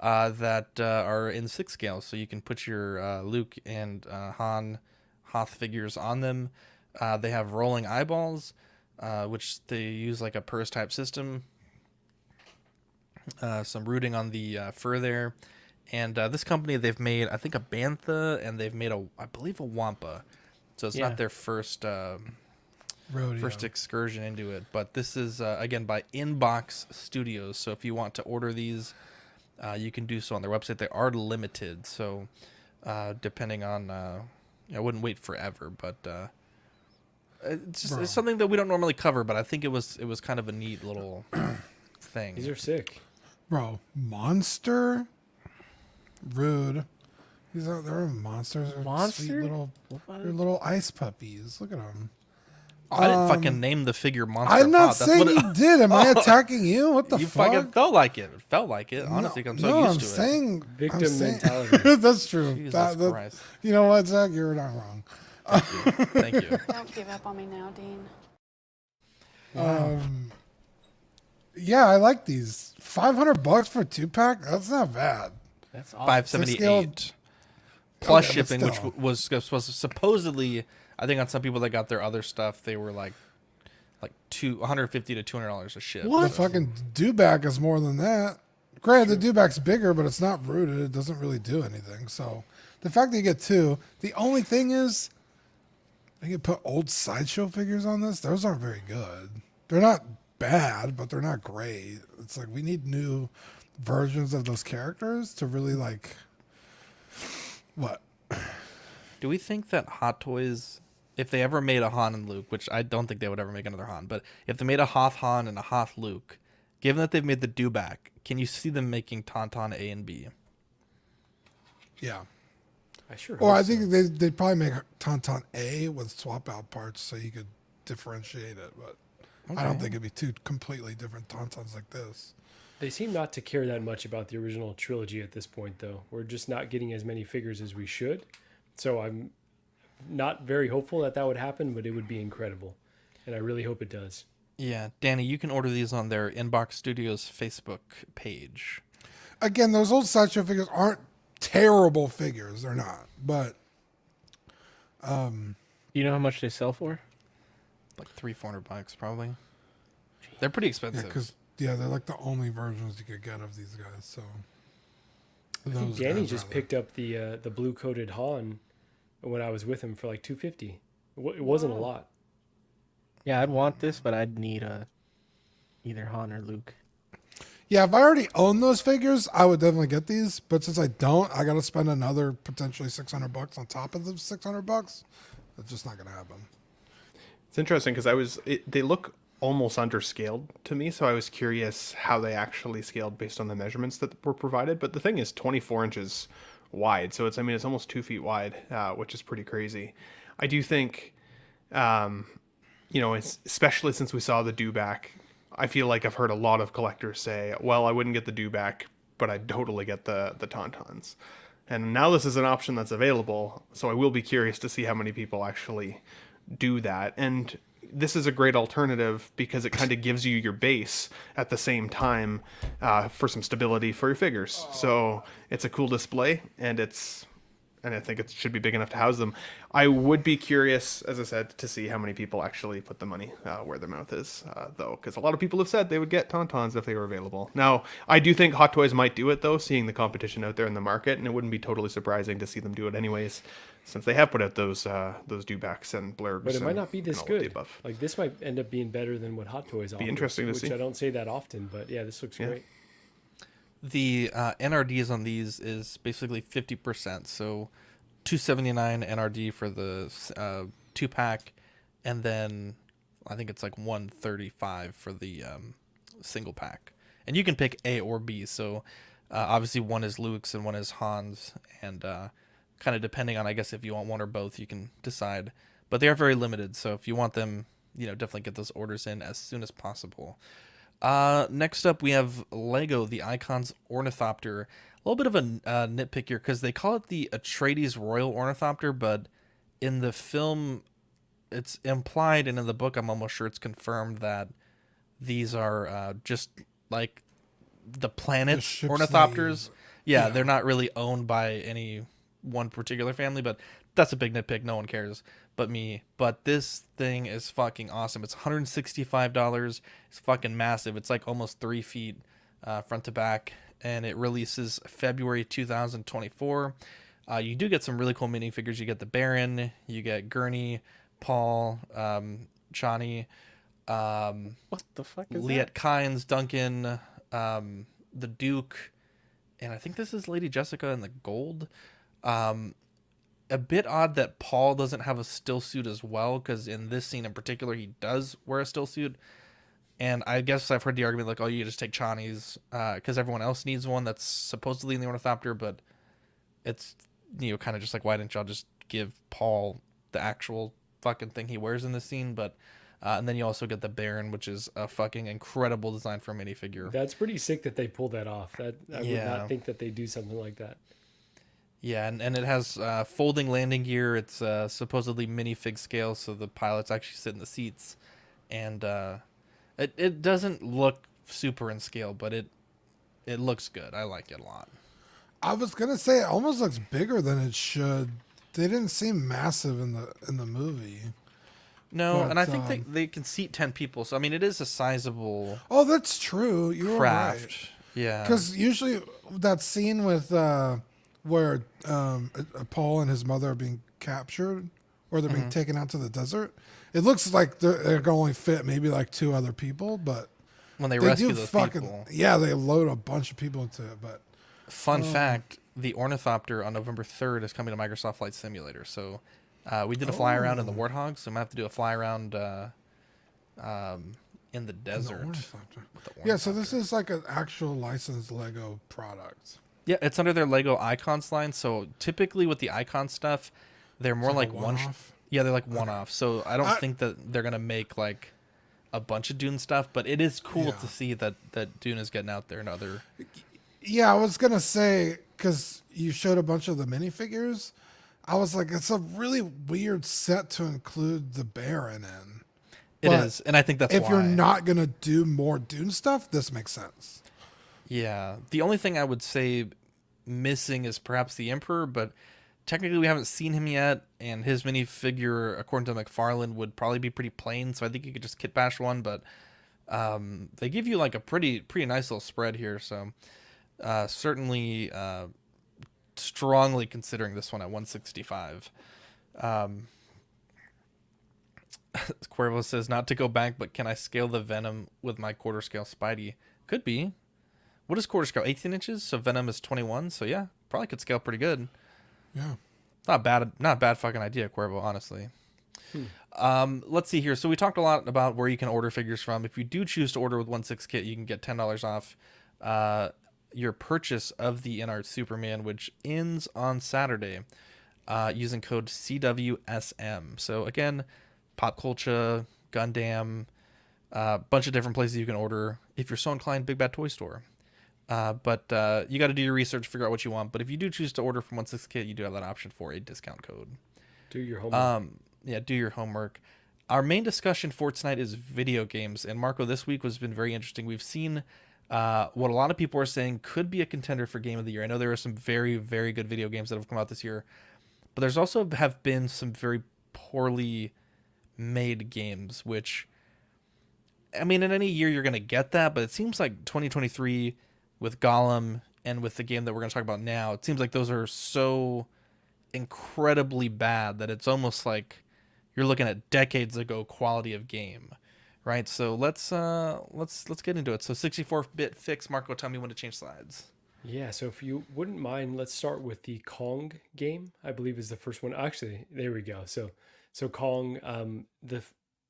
that are in 6 scale. So you can put your Luke and Han Hoth figures on them. They have rolling eyeballs, which they use like a purse type system. Some rooting on the fur there. And this company, they've made, I think, a Bantha, and they've made, I believe, a Wampa. So it's not their first excursion into it. But this is, again, by Inbox Studios. So if you want to order these, you can do so on their website. They are limited. So depending on, I wouldn't wait forever. But it's just it's something that we don't normally cover. But I think it was kind of a neat little thing. These are sick. Bro, monster? Rude. They're monsters. They're Monster? Sweet little ice puppies. Look at them. I didn't fucking name the figure Monster I'm of not Hoth. That's saying what you did. Am I attacking you? What the you fuck? fucking felt like it. It felt like it. Honestly, I'm so used to saying, Victim mentality. That's true. Jesus Christ. You know what, Zach? You're not wrong. Thank you. Don't give up on me now, Dean. Yeah, I like these. $500 for a 2-pack? That's not bad. That's awesome. $578 plus Okay, but shipping, which still. was supposedly, I think on some people that got their other stuff, they were like $150 to $200 a ship. The fucking dewback is more than that. Granted, the dewback's bigger, but it's not rooted. It doesn't really do anything. So the fact that you get 2, the only thing is, they can put old Sideshow figures on this. Those aren't very good. They're not bad, but they're not great. It's like we need new versions of those characters to really like. What? Do we think that Hot Toys, if they ever made a Han and Luke, which I don't think they would ever make another Han, but if they made a Hoth Han and a Hoth Luke, given that they've made the dewback, can you see them making Tauntaun A and B? Yeah. I sure. Or hope I think so. they'd probably make Tauntaun A with swap out parts so you could differentiate it, but I don't think it'd be 2 completely different Tauntauns like this. They seem not to care that much about the original trilogy at this point, though. We're just not getting as many figures as we should. So I'm not very hopeful that would happen, but it would be incredible. And I really hope it does. Yeah, Danny, you can order these on their Inbox Studios Facebook page. Again, those old Sideshow figures aren't terrible figures. They're not. But You know how much they sell for? Like $300-400 probably. They're pretty expensive. they're like the only versions you could get of these guys. So I think Danny just picked up the blue coated Han when I was with him for like $250. It wasn't a lot. Yeah, I'd want this, but I'd need either Han or Luke. Yeah, if I already own those figures, I would definitely get these. But since I don't, I got to spend another potentially $600 on top of the $600. It's just not going to happen. It's interesting because they look almost underscaled to me, so I was curious how they actually scaled based on the measurements that were provided. But the thing is 24 inches wide, so it's almost 2 feet wide, which is pretty crazy. I do think, especially since we saw the dewback, I feel like I've heard a lot of collectors say, well, I wouldn't get the dewback, but I'd totally get the Tauntauns. And now this is an option that's available, so I will be curious to see how many people actually do that. And this is a great alternative because it kind of gives you your base at the same time for some stability for your figures. So it's a cool display, and I think it should be big enough to house them. I would be curious, as I said, to see how many people actually put the money where their mouth is, though, because a lot of people have said they would get Tauntauns if they were available. Now, I do think Hot Toys might do it, though, seeing the competition out there in the market, and it wouldn't be totally surprising to see them do it anyways, since they have put out those dewbacks and blurbs. But it might not be this good. Above. Like, this might end up being better than what Hot Toys offers. Be interesting to which see. I don't say that often, but yeah, this looks great. The NRDs on these is basically 50%, so $279 NRD for the 2-pack, and then I think it's like $135 for the single pack, and you can pick A or B. So obviously one is Luke's and one is Han's, and kind of depending on, I guess, if you want one or both, you can decide. But they are very limited, so if you want them, definitely get those orders in as soon as possible. Next up, we have Lego, the Icons Ornithopter. A little bit of a nitpick here because they call it the Atreides Royal Ornithopter, but in the film, it's implied, and in the book, I'm almost sure it's confirmed that these are just like the planet's ornithopters. Yeah, they're not really owned by any one particular family, but that's a big nitpick. No one cares but me. But this thing is fucking awesome. It's $165. It's fucking massive. It's like almost 3 feet front to back, and it releases February 2024. You do get some really cool minifigures. You get the Baron, you get Gurney, Paul, Chani, what the fuck is Liet that? Kynes, Duncan, the Duke, and I think this is Lady Jessica in the gold. A bit odd that Paul doesn't have a still suit as well, because in this scene in particular, he does wear a still suit. And I guess I've heard the argument like, oh, you just take Chani's because everyone else needs one that's supposedly in the Ornithopter, but it's, kind of just like, why didn't y'all just give Paul the actual fucking thing he wears in this scene? But and then you also get the Baron, which is a fucking incredible design for a minifigure. That's pretty sick that they pulled that off. That I would not think that they do something like that. Yeah, and it has folding landing gear. It's supposedly minifig scale, so the pilots actually sit in the seats. And it doesn't look super in scale, but it looks good. I like it a lot. I was gonna say it almost looks bigger than it should. They didn't seem massive in the movie. No, but, and I think they can seat 10 people. So I mean, it is a sizable. Oh, that's true. You're craft. Right. Yeah. Because usually that scene with where Paul and his mother are being captured, or they're being taken out to the desert, it looks like they're going to only fit maybe like 2 other people, but when they rescue those people, yeah, they load a bunch of people into it. But fun fact: the Ornithopter on November 3rd is coming to Microsoft Flight Simulator. So we did a fly around in the Warthog, so I'm gonna have to do a fly around in the desert. Yeah, so this is like an actual licensed Lego product. Yeah, it's under their Lego Icons line. So typically with the Icon stuff, they're more like one-off. Yeah, they're like one-off. So I don't think that they're gonna make like a bunch of Dune stuff, but it is cool to see that Dune is getting out there and other. Yeah, I was gonna say, because you showed a bunch of the minifigures, I was like, it's a really weird set to include the Baron in. It is, and I think that's if why. You're not gonna do more Dune stuff, this makes sense. Yeah, the only thing I would say missing is perhaps the Emperor, but technically we haven't seen him yet, and his minifigure, according to McFarlane, would probably be pretty plain, so I think you could just kit bash one, but they give you like a pretty nice little spread here, so certainly strongly considering this one at $165. Cuervo says, not to go back, but can I scale the Venom with my quarter scale Spidey? Could be. What is quarter scale? 18 inches? So Venom is 21. So yeah, probably could scale pretty good. Yeah. Not bad fucking idea, Cuervo, honestly. Let's see here. So we talked a lot about where you can order figures from. If you do choose to order with 1/6 kit, you can get $10 off your purchase of the InArt Superman, which ends on Saturday, using code CWSM. So again, Pop Culture, Gundam, a bunch of different places you can order. If you're so inclined, Big Bad Toy Store. But you got to do your research, figure out what you want. But if you do choose to order from 1/6 kit, you do have that option for a discount code. Do your homework. Yeah, do your homework. Our main discussion for tonight is video games. And Marco, this week has been very interesting. We've seen what a lot of people are saying could be a contender for Game of the Year. I know there are some very, very good video games that have come out this year. But there's also have been some very poorly made games, which, I mean, in any year you're going to get that. But it seems like 2023 with Gollum and with the game that we're going to talk about now, it seems like those are so incredibly bad that it's almost like you're looking at decades ago quality of game, right? So let's get into it. So 64-bit fix, Marco, tell me when to change slides. Yeah, so if you wouldn't mind, let's start with the Kong game. I believe is the first one. Actually, there we go. So Kong, the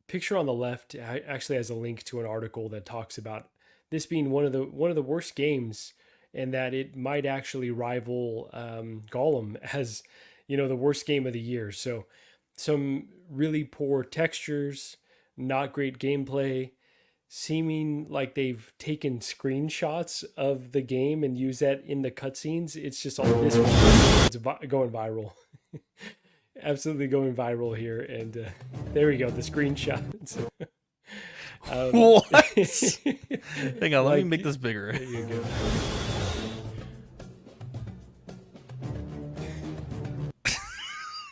picture on the left actually has a link to an article that talks about this being one of the worst games, and that it might actually rival Gollum as, the worst game of the year. So some really poor textures, not great gameplay, seeming like they've taken screenshots of the game and used that in the cutscenes. It's just all this one. It's going viral. Absolutely going viral here. And there we go, the screenshots. What? Hang on, let me make this bigger. There you go.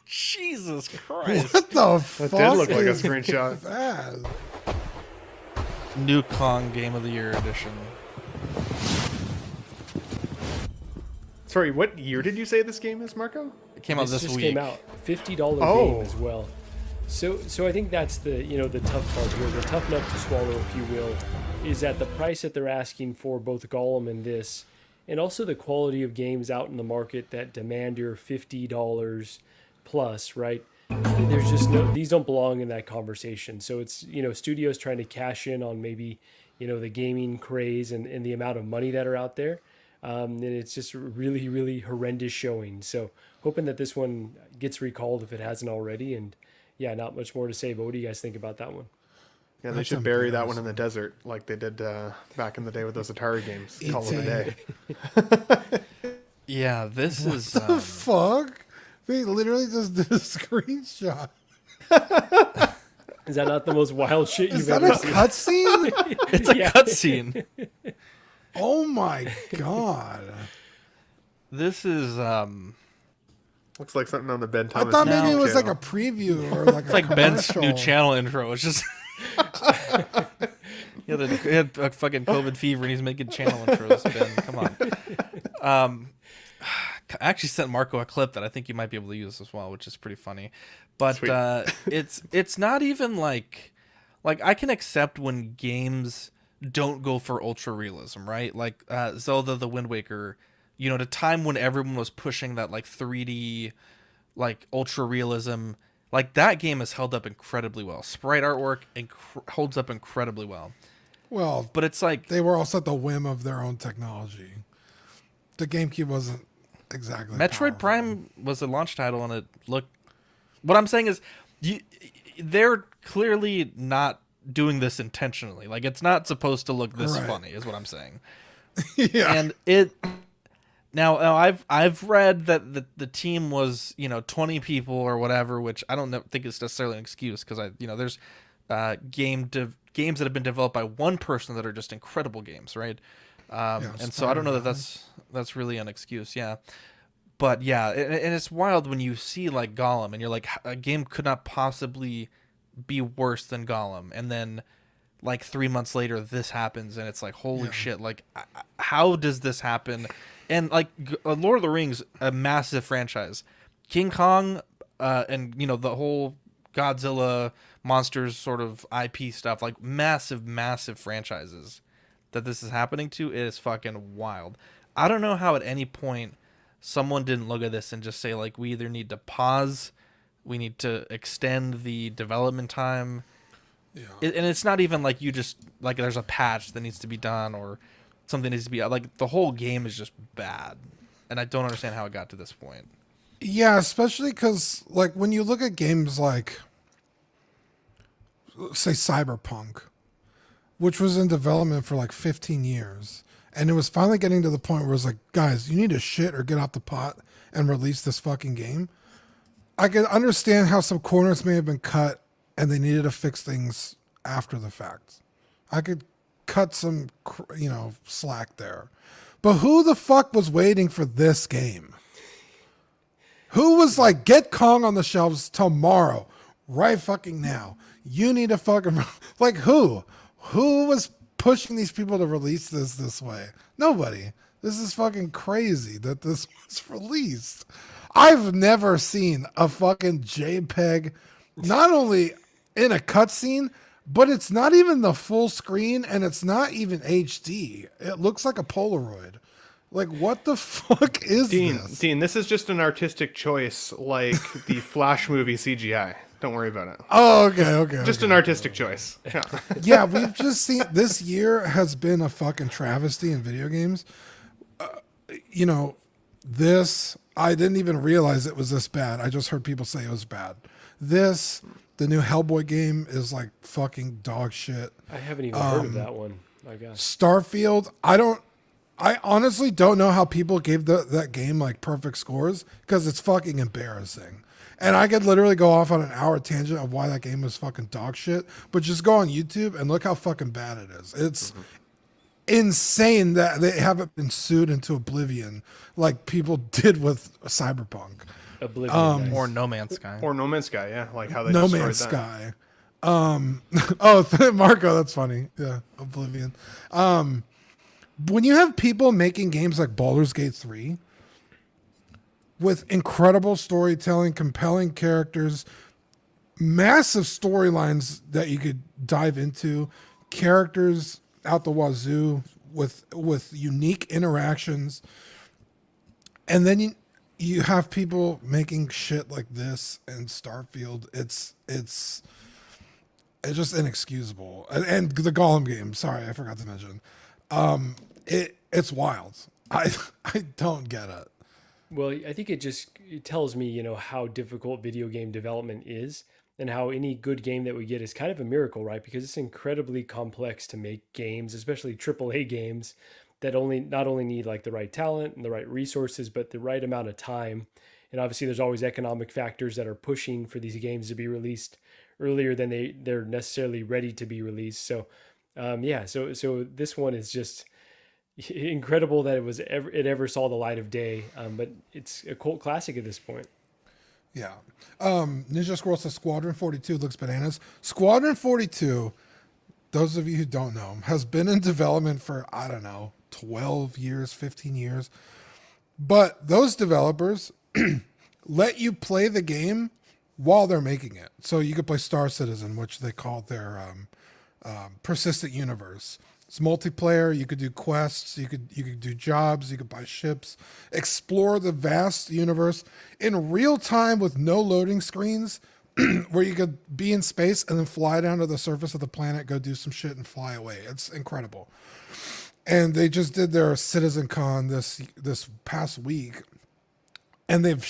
Jesus Christ. What the fuck? That did look like a is screenshot. that? New Kong Game of the Year edition. Sorry, what year did you say this game is, Marco? It came out this just week. Came out $50 Oh. game as well. So I think that's the the tough part here, the tough nut to swallow, if you will, is that the price that they're asking for both Gollum and this, and also the quality of games out in the market that demand your $50 plus, right? There's just these don't belong in that conversation. So it's studios trying to cash in on maybe the gaming craze and the amount of money that are out there. And it's just really, really horrendous showing. So hoping that this one gets recalled if it hasn't already. And yeah, not much more to say, but what do you guys think about that one? Yeah, they should bury that one in the desert like they did back in the day with those Atari games. Call it a day. Yeah, this is... What the fuck? They literally just did a screenshot. Is that not the most wild shit you've Is that ever a seen? cutscene? It's a cutscene. Oh my god. This is... Looks like something on the Ben I Thomas. thought maybe it channel. was like a preview or like It's a like Ben's commercial. new channel intro. It's just... he had a fucking COVID fever and he's making channel intros, Ben. Come on. I actually sent Marco a clip that I think you might be able to use as well, which is pretty funny. But it's not even like I can accept when games don't go for ultra realism, right? Like Zelda the Wind Waker, at a time when everyone was pushing that like 3D like ultra realism, like that game has held up incredibly well. Sprite artwork holds up incredibly well. Well, but it's like they were also at the whim of their own technology. The GameCube wasn't exactly Metroid powerful. Prime was a launch title, and it looked. What I'm saying is, they're clearly not doing this intentionally. Like it's not supposed to look this funny, is what I'm saying. Yeah, and it. Now I've read that the team was 20 people or whatever, which I don't think is necessarily an excuse because there's games that have been developed by one person that are just incredible games, right? And so I don't know that that's really an excuse, yeah. But yeah, and it's wild when you see like Gollum and you're like, a game could not possibly be worse than Gollum, and then like 3 months later this happens and it's like, holy shit, like how does this happen? And like Lord of the Rings, a massive franchise, King Kong, and the whole Godzilla monsters sort of IP stuff, like massive franchises that this is happening to. It is fucking wild. I don't know how at any point someone didn't look at this and just say like, we either need to pause, we need to extend the development time. Yeah. And it's not even like you just like there's a patch that needs to be done or something needs to be like, the whole game is just bad, and I don't understand how it got to this point. Yeah, especially because like when you look at games like, say, Cyberpunk, which was in development for like 15 years, and it was finally getting to the point where it's like, guys, you need to shit or get off the pot and release this fucking game. I could understand how some corners may have been cut and they needed to fix things after the fact. I could cut some, slack there. But who the fuck was waiting for this game? Who was like, get Kong on the shelves tomorrow, right fucking now? You need to fucking, like, who? Who was pushing these people to release this way? Nobody. This is fucking crazy that this was released. I've never seen a fucking JPEG, not only in a cutscene, but it's not even the full screen and it's not even HD. It looks like a Polaroid. Like, what the fuck is this? Dean, this is just an artistic choice like the Flash movie CGI. Don't worry about it. Oh, okay. Just an artistic choice. Yeah. Yeah, we've just seen this year has been a fucking travesty in video games. You know, this I didn't even realize it was this bad. I just heard people say it was bad. The new Hellboy game is like fucking dog shit. I haven't even heard of that one. I guess Starfield. I honestly don't know how people gave that game like perfect scores because it's fucking embarrassing. And I could literally go off on an hour tangent of why that game was fucking dog shit. But just go on YouTube and look how fucking bad it is. It's insane that they haven't been sued into oblivion like people did with Cyberpunk. Oblivion, or No Man's Sky. Or No Man's Sky, yeah. Like how they No destroyed Man's that. Sky. Marco, that's funny. Yeah, Oblivion. When you have people making games like Baldur's Gate 3 with incredible storytelling, compelling characters, massive storylines that you could dive into, characters out the wazoo with unique interactions, and then you have people making shit like this and Starfield. It's just inexcusable. And the Gollum game, sorry, I forgot to mention. It's wild. I don't get it. Well, I think it tells me, you know, how difficult video game development is and how any good game that we get is kind of a miracle, right? Because it's incredibly complex to make games, especially AAA games that not only need like the right talent and the right resources, but the right amount of time. And obviously there's always economic factors that are pushing for these games to be released earlier than they're necessarily ready to be released. So, so this one is just incredible that it ever saw the light of day, but it's a cult classic at this point. Yeah. Ninja Scroll says Squadron 42 looks bananas. Squadron 42, those of you who don't know, has been in development for, I don't know, 12 years, 15 years. But those developers let you play the game while they're making it. So you could play Star Citizen, which they call their persistent universe. It's multiplayer. You could do quests. You could do jobs. You could buy ships, explore the vast universe in real time with no loading screens, where you could be in space and then fly down to the surface of the planet, go do some shit, and fly away. It's incredible. And they just did their Citizen Con this past week, and they've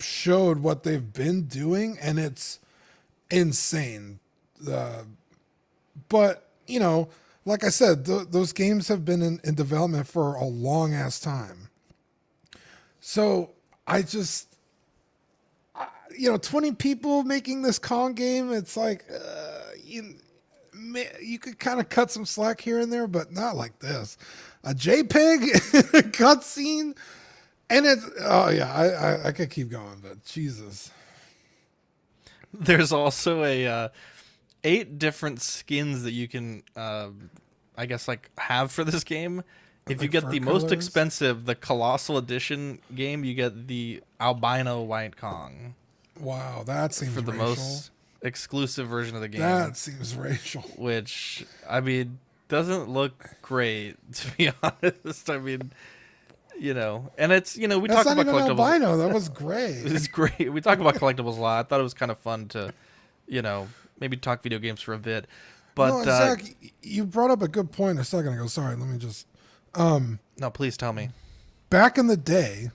showed what they've been doing, and it's insane. But you know. Like I said, those games have been in development for a long ass time. So I just, 20 people making this Kong game, it's like, you could kind of cut some slack here and there, but not like this. A JPEG cutscene, and I could keep going, but Jesus. There's also a 8 different skins that you can, I guess, like have for this game. If you get the most expensive, the Colossal Edition game, you get the albino White Kong. Wow, that seems for the racial. most exclusive version of the game. That seems racial. Which, I mean, doesn't look great, to be honest. I mean, and it's, we That's talk about not even collectibles. albino. That was great. It's great. We talk about collectibles a lot. I thought it was kind of fun to, maybe talk video games for a bit. But no, Zach, you brought up a good point a second ago. Sorry, let me just. No, please tell me. Back in the day,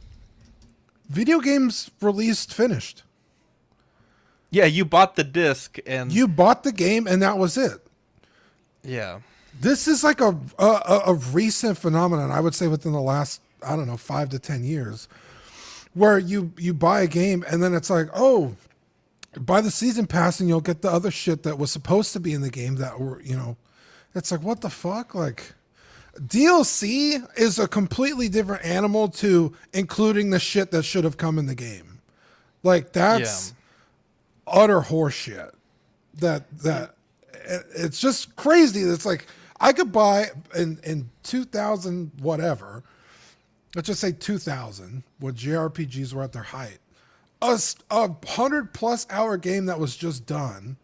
video games released finished. Yeah, you bought the disc and you bought the game, and that was it. Yeah, this is like a recent phenomenon. I would say within the last 5 to 10 years, where you buy a game and then it's like, oh. Buy the season pass and you'll get the other shit that was supposed to be in the game that were, it's like, what the fuck? Like, DLC is a completely different animal to including the shit that should have come in the game. Like, that's utter horseshit. That it's just crazy. It's like, I could buy in 2000 whatever, let's just say 2000, when JRPGs were at their height, a 100+ hour game that was just done,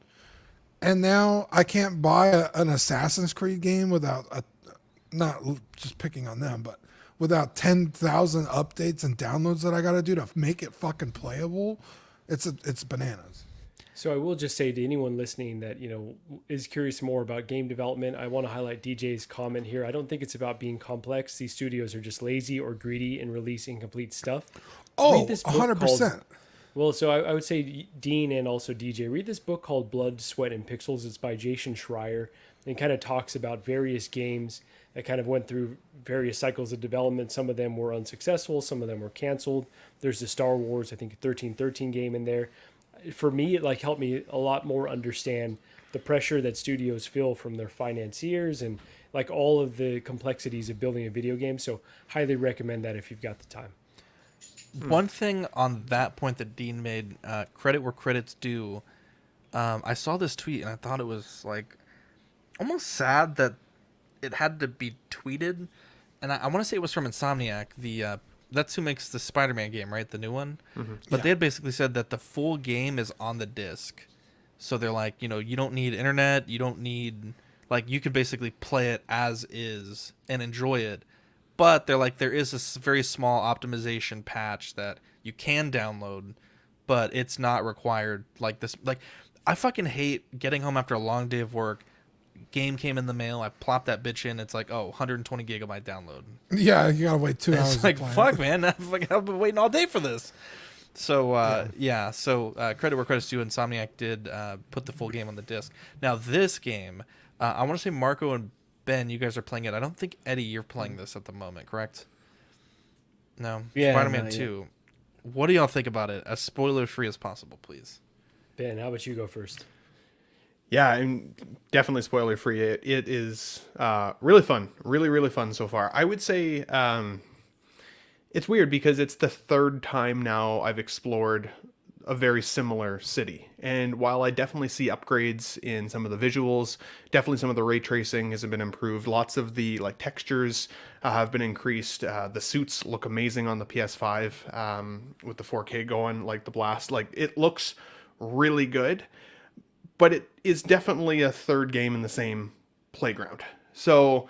and now I can't buy an Assassin's Creed game without not just picking on them, but without 10,000 updates and downloads that I got to do to make it fucking playable. It's bananas. So I will just say to anyone listening that, is curious more about game development, I want to highlight DJ's comment here. I don't think it's about being complex. These studios are just lazy or greedy and release incomplete stuff. Oh, Read this book 100%. Well, so I would say Dean and also DJ, read this book called Blood, Sweat, and Pixels. It's by Jason Schreier and kind of talks about various games that kind of went through various cycles of development. Some of them were unsuccessful. Some of them were canceled. There's the Star Wars, I think, 1313 game in there. For me, it like helped me a lot more understand the pressure that studios feel from their financiers and like all of the complexities of building a video game. So highly recommend that if you've got the time. One thing on that point that Dean made, credit where credit's due. I saw this tweet and I thought it was like almost sad that it had to be tweeted. And I want to say it was from Insomniac. That's who makes the Spider-Man game, right? The new one. Mm-hmm. But they had basically said that the full game is on the disc. So they're like, you don't need internet. You don't need, like, you can basically play it as is and enjoy it. But they're like, there is a very small optimization patch that you can download, but it's not required. Like this, like, I fucking hate getting home after a long day of work. Game came in the mail. I plopped that bitch in. It's like, 120 gigabyte download. Yeah, you gotta wait 2 hours. It's like, fuck, man. I've been waiting all day for this. So, credit where credit's due. Insomniac did put the full game on the disc. Now, this game, I want to say Marco and Ben, you guys are playing it. I don't think, Eddie, you're playing this at the moment, correct? No? Yeah, Spider-Man 2. What do y'all think about it? As spoiler-free as possible, please. Ben, how about you go first? Yeah, I'm definitely spoiler free. It is really fun, really fun so far. I would say it's weird because it's the third time now I've explored a very similar city, and while I definitely see upgrades in some of the visuals, definitely some of the ray tracing has been improved. Lots of the like textures have been increased. The suits look amazing on the PS5 with the 4K going, like the blast. Like it looks really good. But it is definitely a third game in the same playground. So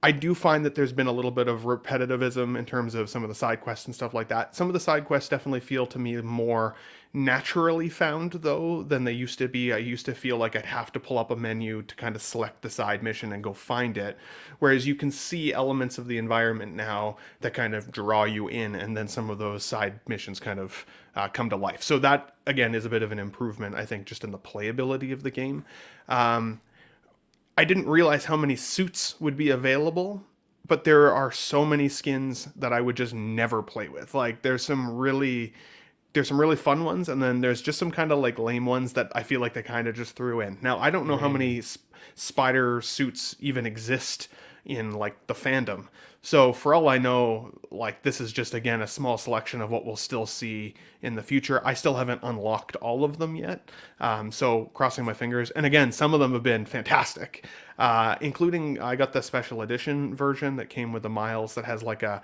I do find that there's been a little bit of repetitivism in terms of some of the side quests and stuff like that. Some of the side quests definitely feel to me more naturally found, though, than they used to be. I used to feel like I'd have to pull up a menu to kind of select the side mission and go find it. Whereas you can see elements of the environment now that kind of draw you in, and then some of those side missions kind of come to life. So that, again, is a bit of an improvement, I think, just in the playability of the game. I didn't realize how many suits would be available, but there are so many skins that I would just never play with. Like there's some really fun ones, and then there's just some kind of like lame ones that I feel like they kind of just threw in. Now, I don't know how many spider suits even exist in like the fandom. So for all I know, like this is just, again, a small selection of what we'll still see in the future. I still haven't unlocked all of them yet. So crossing my fingers. And again, some of them have been fantastic, including I got the special edition version that came with the Miles that has like a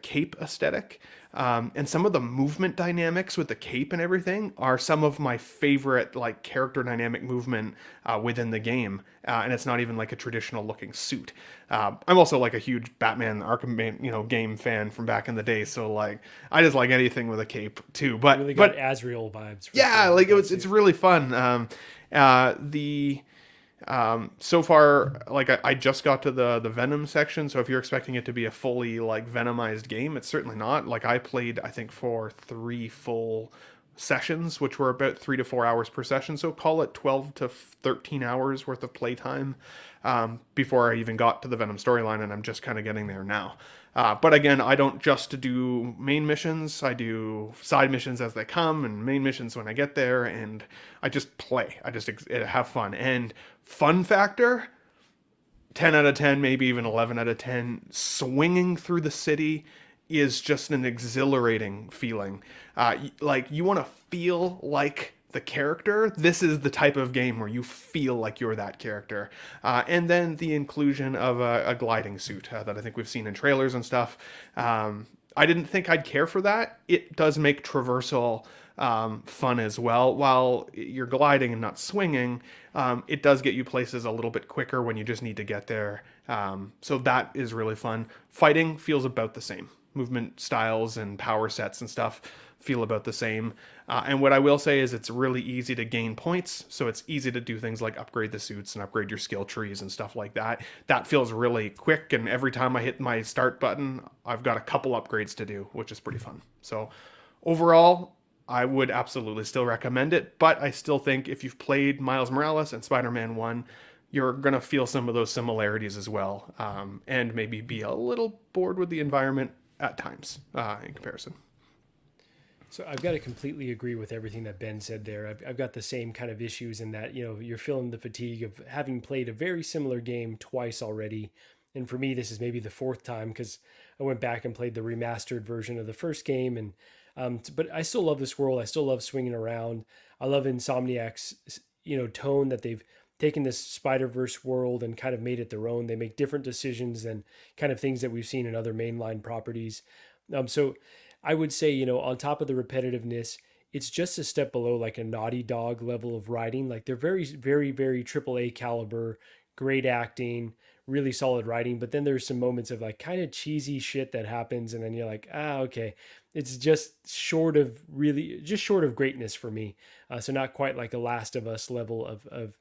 cape aesthetic. And some of the movement dynamics with the cape and everything are some of my favorite like character dynamic movement within the game. And it's not even like a traditional looking suit. I'm also like a huge Batman Arkham game fan from back in the day. So like I just like anything with a cape too. But really got Azrael vibes. Yeah, like it's really fun. So far, like I just got to the Venom section, so if you're expecting it to be a fully like Venomized game, it's certainly not. Like I played, I think, for 3 full sessions, which were about 3 to 4 hours per session, so call it 12 to 13 hours worth of playtime before I even got to the Venom storyline, and I'm just kind of getting there now. But again, I don't just do main missions. I do side missions as they come and main missions when I get there, and I just play. I just have fun. And fun factor, 10 out of 10, maybe even 11 out of 10, swinging through the city is just an exhilarating feeling. Like you want to feel like the character. This is the type of game where you feel like you're that character. And then the inclusion of a gliding suit that I think we've seen in trailers and stuff. I didn't think I'd care for that. It does make traversal fun as well. While you're gliding and not swinging, it does get you places a little bit quicker when you just need to get there. So that is really fun. Fighting feels about the same. movement styles and power sets and stuff feel about the same. And what I will say is it's really easy to gain points. So it's easy to do things like upgrade the suits and upgrade your skill trees and stuff like that. That feels really quick. And every time I hit my start button, I've got a couple upgrades to do, which is pretty fun. So overall, I would absolutely still recommend it. But I still think if you've played Miles Morales and Spider-Man 1, you're going to feel some of those similarities as well. And maybe be a little bored with the environment at times in comparison. So I've got to completely agree with everything that Ben said there. I've got the same kind of issues in that, you're feeling the fatigue of having played a very similar game twice already. And for me, this is maybe the fourth time because I went back and played the remastered version of the first game. And but I still love this world. I still love swinging around. I love Insomniac's, tone that they've taken this Spider-Verse world and kind of made it their own. They make different decisions than kind of things that we've seen in other mainline properties. So I would say, on top of the repetitiveness, it's just a step below like a Naughty Dog level of writing. Like they're very, very, very AAA caliber, great acting, really solid writing. But then there's some moments of like kind of cheesy shit that happens. And then you're like, okay, it's just short of greatness for me. So not quite like a Last of Us level of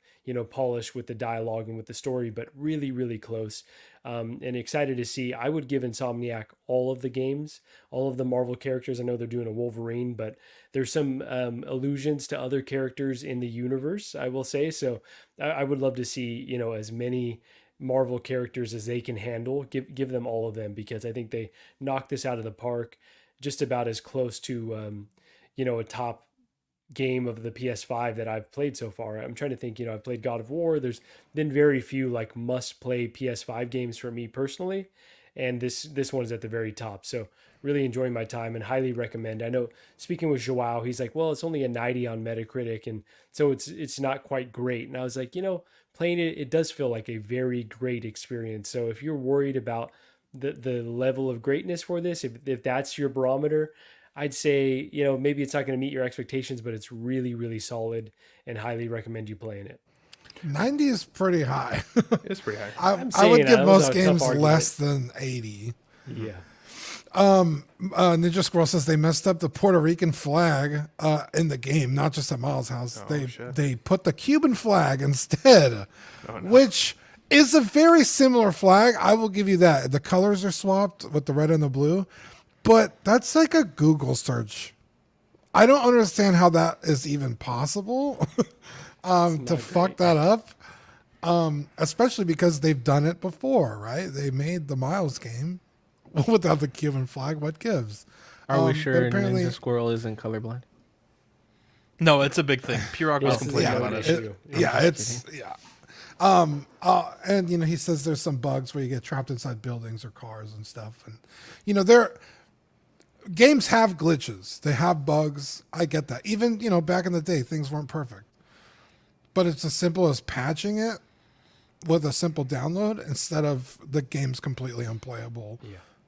polish with the dialogue and with the story, but really, really close. And excited to see. I would give Insomniac all of the games, all of the Marvel characters. I know they're doing a Wolverine, but there's some allusions to other characters in the universe, I will say. So I would love to see, as many Marvel characters as they can handle, give them all of them, because I think they knocked this out of the park, just about as close to, a top game of the PS5 that I've played so far. I'm trying to think, I've played God of War. There's been very few like must play PS5 games for me personally. And this one is at the very top. So really enjoying my time and highly recommend. I know speaking with Joao, he's like, well, it's only a 90 on Metacritic. And so it's not quite great. And I was like, playing it does feel like a very great experience. So if you're worried about the level of greatness for this, if that's your barometer, I'd say, maybe it's not going to meet your expectations, but it's really, really solid and highly recommend you playing it. 90 is pretty high. It's pretty high. I would give most games less than 80. Yeah. Ninja Squirrel says they messed up the Puerto Rican flag in the game, not just at Miles' house. They put the Cuban flag instead, which is a very similar flag. I will give you that. The colors are swapped with the red and the blue. But that's like a Google search. I don't understand how that is even possible to fuck that up. Especially because they've done it before, right? They made the Miles game without the Cuban flag. What gives? Are we sure Ninja Squirrel isn't colorblind? No, it's a big thing. P-Rock was complaining about it. And he says there's some bugs where you get trapped inside buildings or cars and stuff. And games have glitches. They have bugs. I get that. Even, back in the day, things weren't perfect. But it's as simple as patching it with a simple download instead of the game's completely unplayable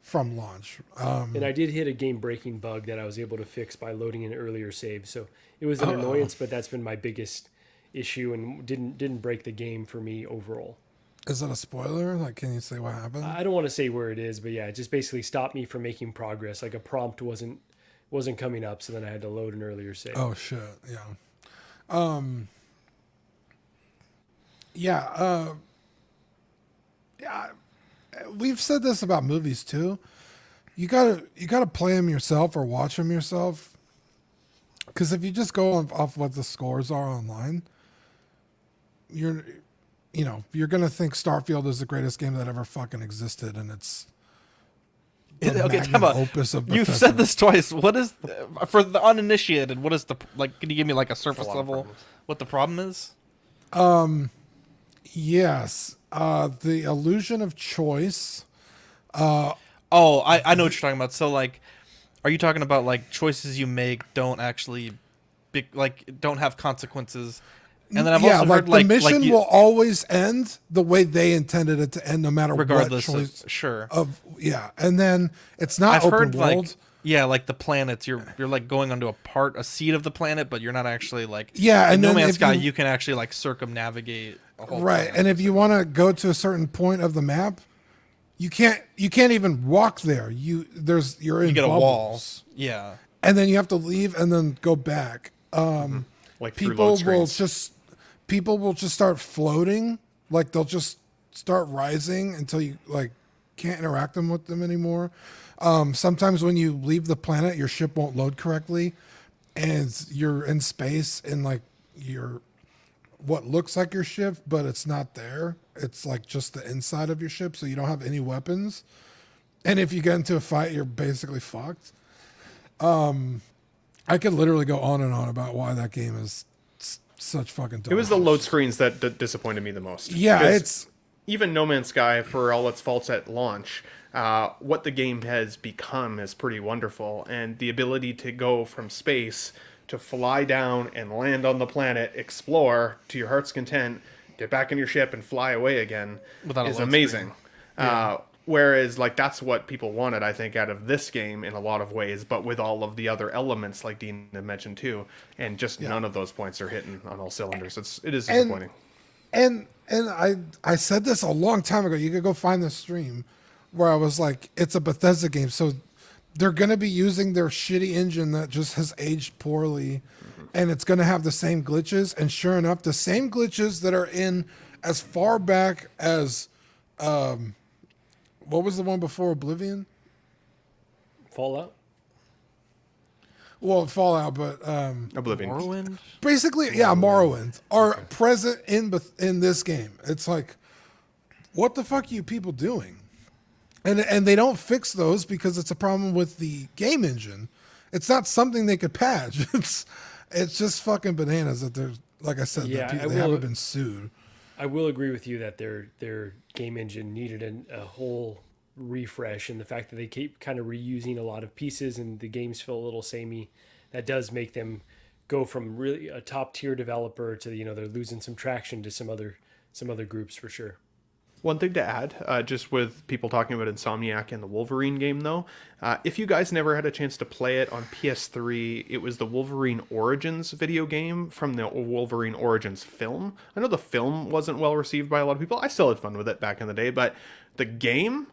from launch. And I did hit a game-breaking bug that I was able to fix by loading an earlier save. So it was an annoyance, but that's been my biggest issue and didn't break the game for me overall. Is that a spoiler? Like, can you say what happened? I don't want to say where it is, but yeah, it just basically stopped me from making progress. Like a prompt wasn't coming up, so then I had to load an earlier save. Oh shit, yeah. Yeah, we've said this about movies too. You gotta play them yourself or watch them yourself. Because if you just go off what the scores are online, you're gonna think Starfield is the greatest game that ever fucking existed, and it's okay. Time out. You've said this twice. What is for the uninitiated? What is the Can you give me like a surface level? What the problem is? Yes. The illusion of choice. I know what you're talking about. So are you talking about like choices you make don't actually don't have consequences? And then I've also heard the mission will always end the way they intended it to end, no matter regardless what choice. Sure. And then it's not open world. Like the planets, you're like going onto a seat of the planet, but you're not actually and No Man's Sky, you can actually like circumnavigate a whole right. planet. And if you want to go to a certain point of the map, you can't even walk there. You're in You get a wall. bubbles. Yeah. And then you have to leave and then go back. Like through load People will just start floating. Like they'll just start rising until you like can't interact with them anymore. Sometimes when you leave the planet, your ship won't load correctly, and you're in space in like what looks like your ship, but it's not there. It's like just the inside of your ship, so you don't have any weapons. And if you get into a fight, you're basically fucked. I could literally go on and on about why that game is such fucking dog It was the shit. load screens that disappointed me the most. Yeah, 'Cause it's even No Man's Sky, for all its faults at launch, what the game has become is pretty wonderful, and the ability to go from space to fly down and land on the planet, explore to your heart's content, get back in your ship and fly away again Without a is load amazing. screen. Whereas, like, that's what people wanted, I think, out of this game in a lot of ways, but with all of the other elements, like Dean had mentioned too, and just none of those points are hitting on all cylinders. It is disappointing. And I said this a long time ago. You could go find the stream where I was like, it's a Bethesda game, so they're going to be using their shitty engine that just has aged poorly, and it's going to have the same glitches. And sure enough, the same glitches that are in as far back as what was the one before Oblivion? Fallout. Well, Fallout, but Oblivion. Morrowind? basically, yeah, Morrowind are present in this game. It's like, what the fuck are you people doing? And they don't fix those because it's a problem with the game engine. It's not something they could patch. It's just fucking bananas that they're, like I said, Yeah, they haven't been sued. I will agree with you that their game engine needed a whole refresh, and the fact that they keep kind of reusing a lot of pieces and the games feel a little samey, that does make them go from really a top tier developer to, you know, they're losing some traction to some other groups for sure. One thing to add, just with people talking about Insomniac and the Wolverine game, though, if you guys never had a chance to play it on PS3, it was the Wolverine Origins video game from the Wolverine Origins film. I know the film wasn't well received by a lot of people. I still had fun with it back in the day, but the game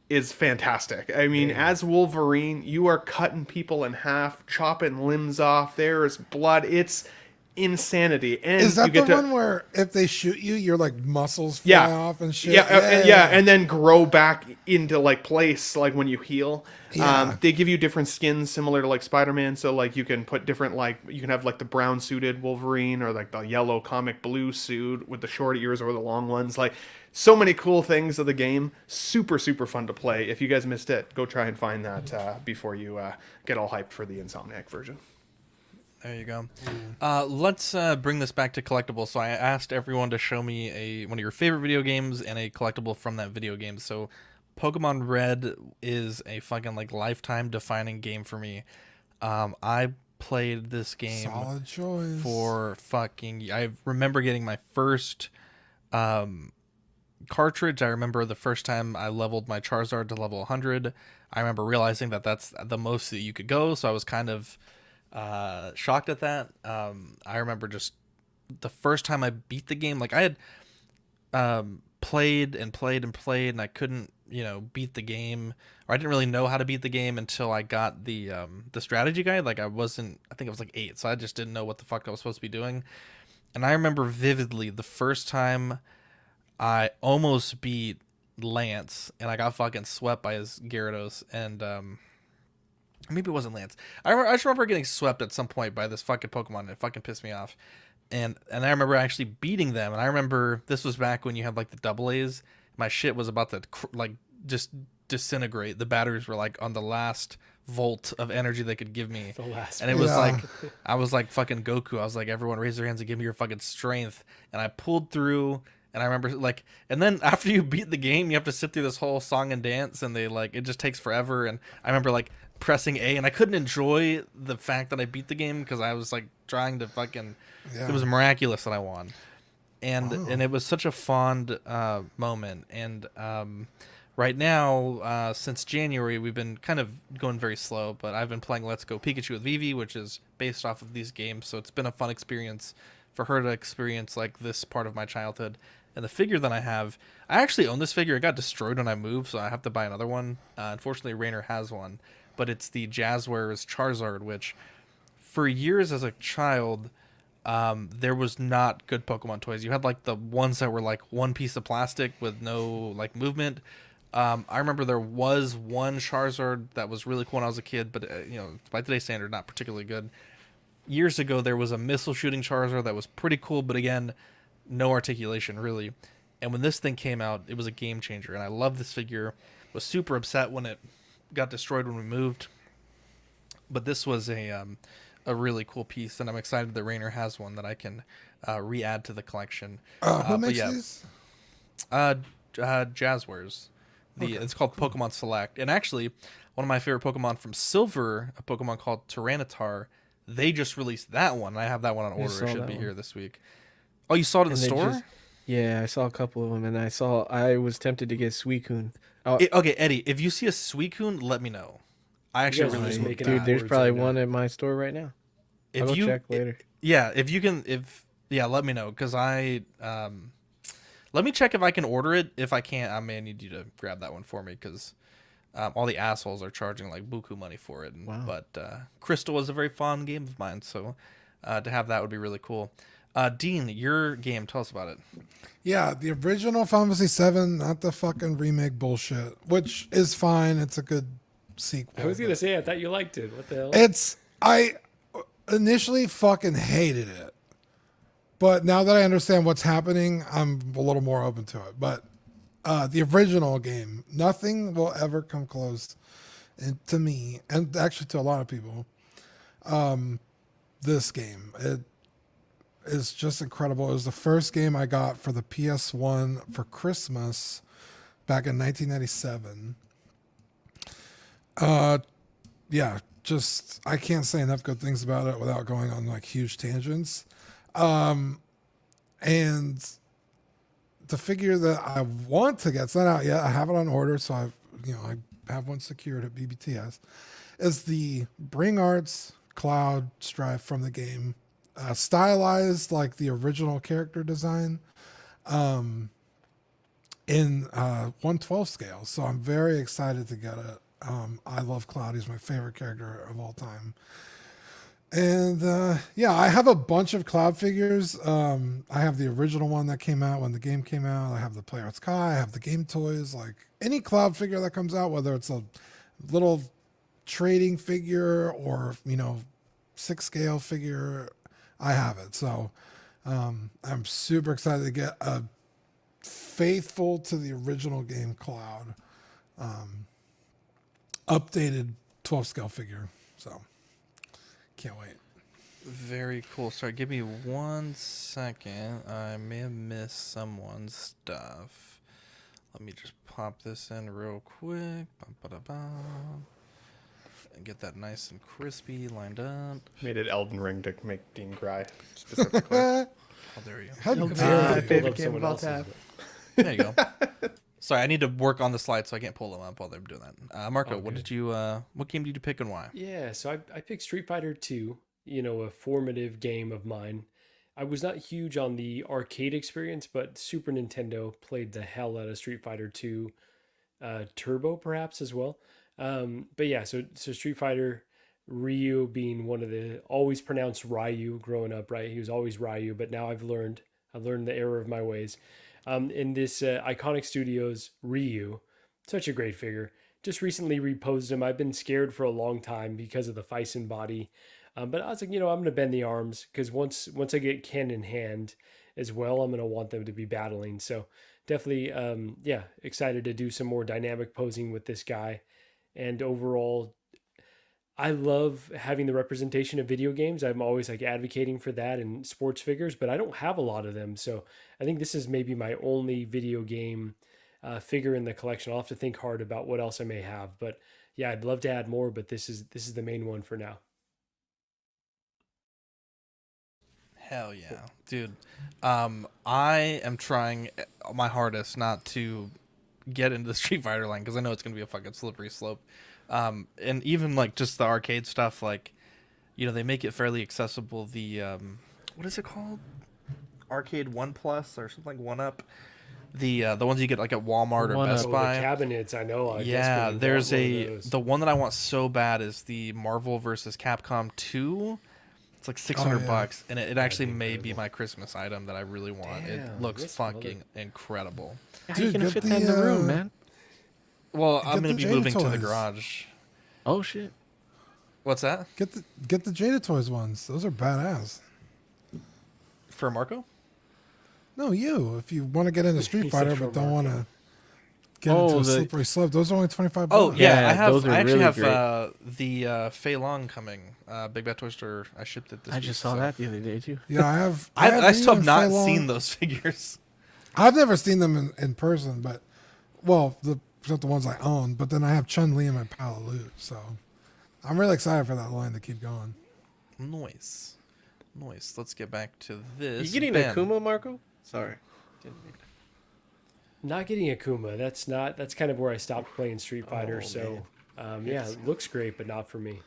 is fantastic. I mean, as Wolverine, you are cutting people in half, chopping limbs off. There is blood. It's insanity. And Is that you get the one where if they shoot you, your like muscles fly off and shit? Yeah, and then grow back into like place, like when you heal. Yeah. They give you different skins similar to like Spider-Man, so like you can put different, like you can have like the brown suited Wolverine or like the yellow comic blue suit with the short ears or the long ones. Like so many cool things of the game. Super fun to play. If you guys missed it, go try and find that before you get all hyped for the Insomniac version. There you go. Let's bring this back to collectibles. So I asked everyone to show me one of your favorite video games and a collectible from that video game. So Pokemon Red is a fucking like lifetime defining game for me. I played this game Solid choice. for fucking. I remember getting my first cartridge. I remember the first time I leveled my Charizard to level 100. I remember realizing that that's the most that you could go. So I was kind of shocked at that. I remember just the first time I beat the game, like I had played and I couldn't, beat the game, or I didn't really know how to beat the game until I got the strategy guide. Like I think I was like 8, so I just didn't know what the fuck I was supposed to be doing. And I remember vividly the first time I almost beat Lance and I got fucking swept by his Gyarados, and maybe it wasn't Lance. I just remember getting swept at some point by this fucking Pokemon, and it fucking pissed me off. And I remember actually beating them, and I remember this was back when you had like the double A's. My shit was about to like just disintegrate. The batteries were like on the last volt of energy they could give me. And it was like, I was like fucking Goku. I was like, everyone raise their hands and give me your fucking strength. And I pulled through. And I remember like, and then after you beat the game, you have to sit through this whole song and dance, and it just takes forever. And I remember like pressing A, and I couldn't enjoy the fact that I beat the game because I was like trying to fucking, it was miraculous that I won. And it was such a fond moment. And right now, since January, we've been kind of going very slow, but I've been playing Let's Go Pikachu with Vivi, which is based off of these games. So it's been a fun experience for her to experience like this part of my childhood. And the figure that I actually own this figure. It got destroyed when I moved, so I have to buy another one. Unfortunately, Rainer has one, but it's the Jazzwares Charizard, which for years as a child, there was not good Pokemon toys. You had like the ones that were like one piece of plastic with no like movement. I remember there was one Charizard that was really cool when I was a kid, but by today's standard, not particularly good. Years ago, there was a missile shooting Charizard that was pretty cool, but again, no articulation really. And when this thing came out, it was a game changer, and I love this figure. Was super upset when it got destroyed when we moved, but this was a really cool piece, and I'm excited that Rainer has one that I can re-add to the collection. Who makes these? Jazzwares. It's called Pokemon Select, and actually, one of my favorite Pokemon from Silver, a Pokemon called Tyranitar. They just released that one. I have that one on order. It should be here this week. Oh, you saw it in the store? Yeah, I saw a couple of them, and I was tempted to get Suicune. Okay, Eddie, if you see a Suicune, let me know. I actually really want dude. There's probably one at my store right now. I'll go check later. If you can, let me know, because let me check if I can order it. If I can't, I may need you to grab that one for me, because all the assholes are charging like buku money for it. Wow. But Crystal was a very fond game of mine, so to have that would be really cool. Dean, your game, tell us about it. Yeah, the original Final Fantasy VII, not the fucking remake bullshit, which is fine. It's a good sequel. I was gonna say, I thought you liked it. What the hell? I initially fucking hated it, but now that I understand what's happening, I'm a little more open to it. But the original game, nothing will ever come close, and to me, and actually to a lot of people, this game, it is just incredible. It was the first game I got for the PS1 for Christmas back in 1997. Yeah, just I can't say enough good things about it without going on like huge tangents. And the figure that I want to get, it's not out yet. I have it on order, so I have one secured at BBTS. Is the Bring Arts Cloud Strife from the game, stylized like the original character design, in 1/12 scale. So I'm very excited to get it. I love Cloud. He's my favorite character of all time. And I have a bunch of Cloud figures. I have the original one that came out when the game came out. I have the Play Arts Kai. I have the Game Toys. Like any Cloud figure that comes out, whether it's a little trading figure or 6 scale figure, I have it. So I'm super excited to get a faithful to the original game Cloud, updated 12 scale figure. So can't wait. Very cool. Sorry, give me 1 second. I may have missed someone's stuff. Let me just pop this in real quick. Bum, and get that nice and crispy lined up. Made it Elden Ring to make Dean cry specifically. Oh, there you go. How dare you? Favorite game of all time. There you go. Sorry, I need to work on the slides, so I can't pull them up while they're doing that. Marco, what game did you pick and why? Yeah, so I picked Street Fighter 2, a formative game of mine. I was not huge on the arcade experience, but Super Nintendo played the hell out of Street Fighter 2 Turbo, perhaps, as well. But yeah, so Street Fighter, Ryu being one of the, always pronounced Ryu growing up, right? He was always Ryu, but now I've learned the error of my ways. In this Iconic Studios Ryu, such a great figure. Just recently reposed him. I've been scared for a long time because of the Fison body. But I was like, I'm going to bend the arms, because once I get Ken in hand as well, I'm going to want them to be battling. So definitely, excited to do some more dynamic posing with this guy. And overall, I love having the representation of video games. I'm always like advocating for that in sports figures, but I don't have a lot of them. So I think this is maybe my only video game figure in the collection. I'll have to think hard about what else I may have. But yeah, I'd love to add more, but this is the main one for now. Hell yeah, dude. I am trying my hardest not to get into the Street Fighter line, because I know it's going to be a fucking slippery slope. And even like just the arcade stuff, like, they make it fairly accessible. The, what is it called? Arcade One Plus or something like One Up. The ones you get like at Walmart or One Best Up. Buy. The cabinets, I know. I Yeah, desperately there's want one of those. the one that I want so bad is the Marvel versus Capcom 2. It's like $600, and it actually may be my Christmas item that I really want. It Damn, looks that's fucking incredible. How you gonna fit that in the room, man? Well, I'm get gonna the be Jada moving to the toys. garage. Oh shit. What's that? Get the Jada Toys ones. Those are badass. For Marco? No, you. If you want to get into Street He said Fighter for but don't want Marco. to get into a the- slippery slope, those are only $25. Oh yeah, Yeah, I have. those are I actually really have great. the Fei Long coming. Big Bad Toy Store. I shipped it this I week. just saw so- that the other day too. Yeah, I have. I still have Ryu not and Fei Long. seen those figures. I've never seen them in person, but except the ones I own. But then I have Chun Li in my pallet loot, so I'm really excited for that line to keep going. Noise. Let's get back to this. You getting Ben. Akuma, Marco? Sorry. Not getting Akuma. That's kind of where I stopped playing Street Fighter. Yeah, it looks great, but not for me.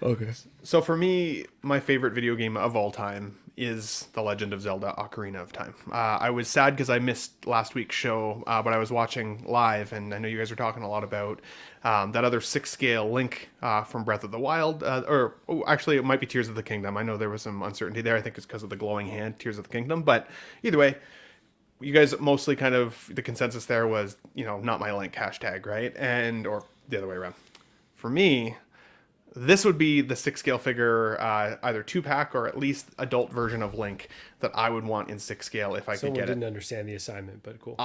Okay. So for me, my favorite video game of all time is The Legend of Zelda: Ocarina of Time. I was sad because I missed last week's show, but I was watching live, and I know you guys were talking a lot about that other 6-scale Link from Breath of the Wild, actually it might be Tears of the Kingdom. I know there was some uncertainty there. I think it's because of the glowing hand, Tears of the Kingdom. But either way, you guys mostly kind of, the consensus there was, not my Link hashtag, right? Or the other way around. For me, this would be the 6-scale figure, either 2-pack or at least adult version of Link that I would want in 6-scale if I could get it. Didn't understand the assignment, but cool.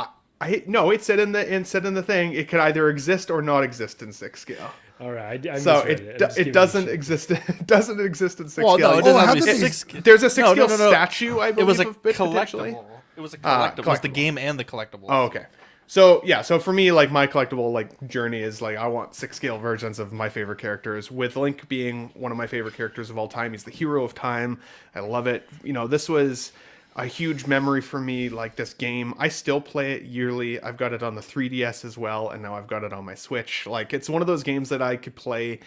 No, it said in the thing it could either exist or not exist in 6-scale. All right, I So misread it. I'm just giving it doesn't you shit. exist. It doesn't exist in 6-scale. Well, no, it doesn't have to be six. There's a 6-scale No. statue. I believe It was a of it, potentially. collectible. It was a collectible. It was the Collectible. game and the collectible. Oh, okay. So yeah, so for me, like, my collectible journey is I want 6-scale versions of my favorite characters. With Link being one of my favorite characters of all time, he's the hero of time. I love it. This was a huge memory for me. This game, I still play it yearly. I've got it on the 3DS as well, and now I've got it on my Switch. It's one of those games that I could play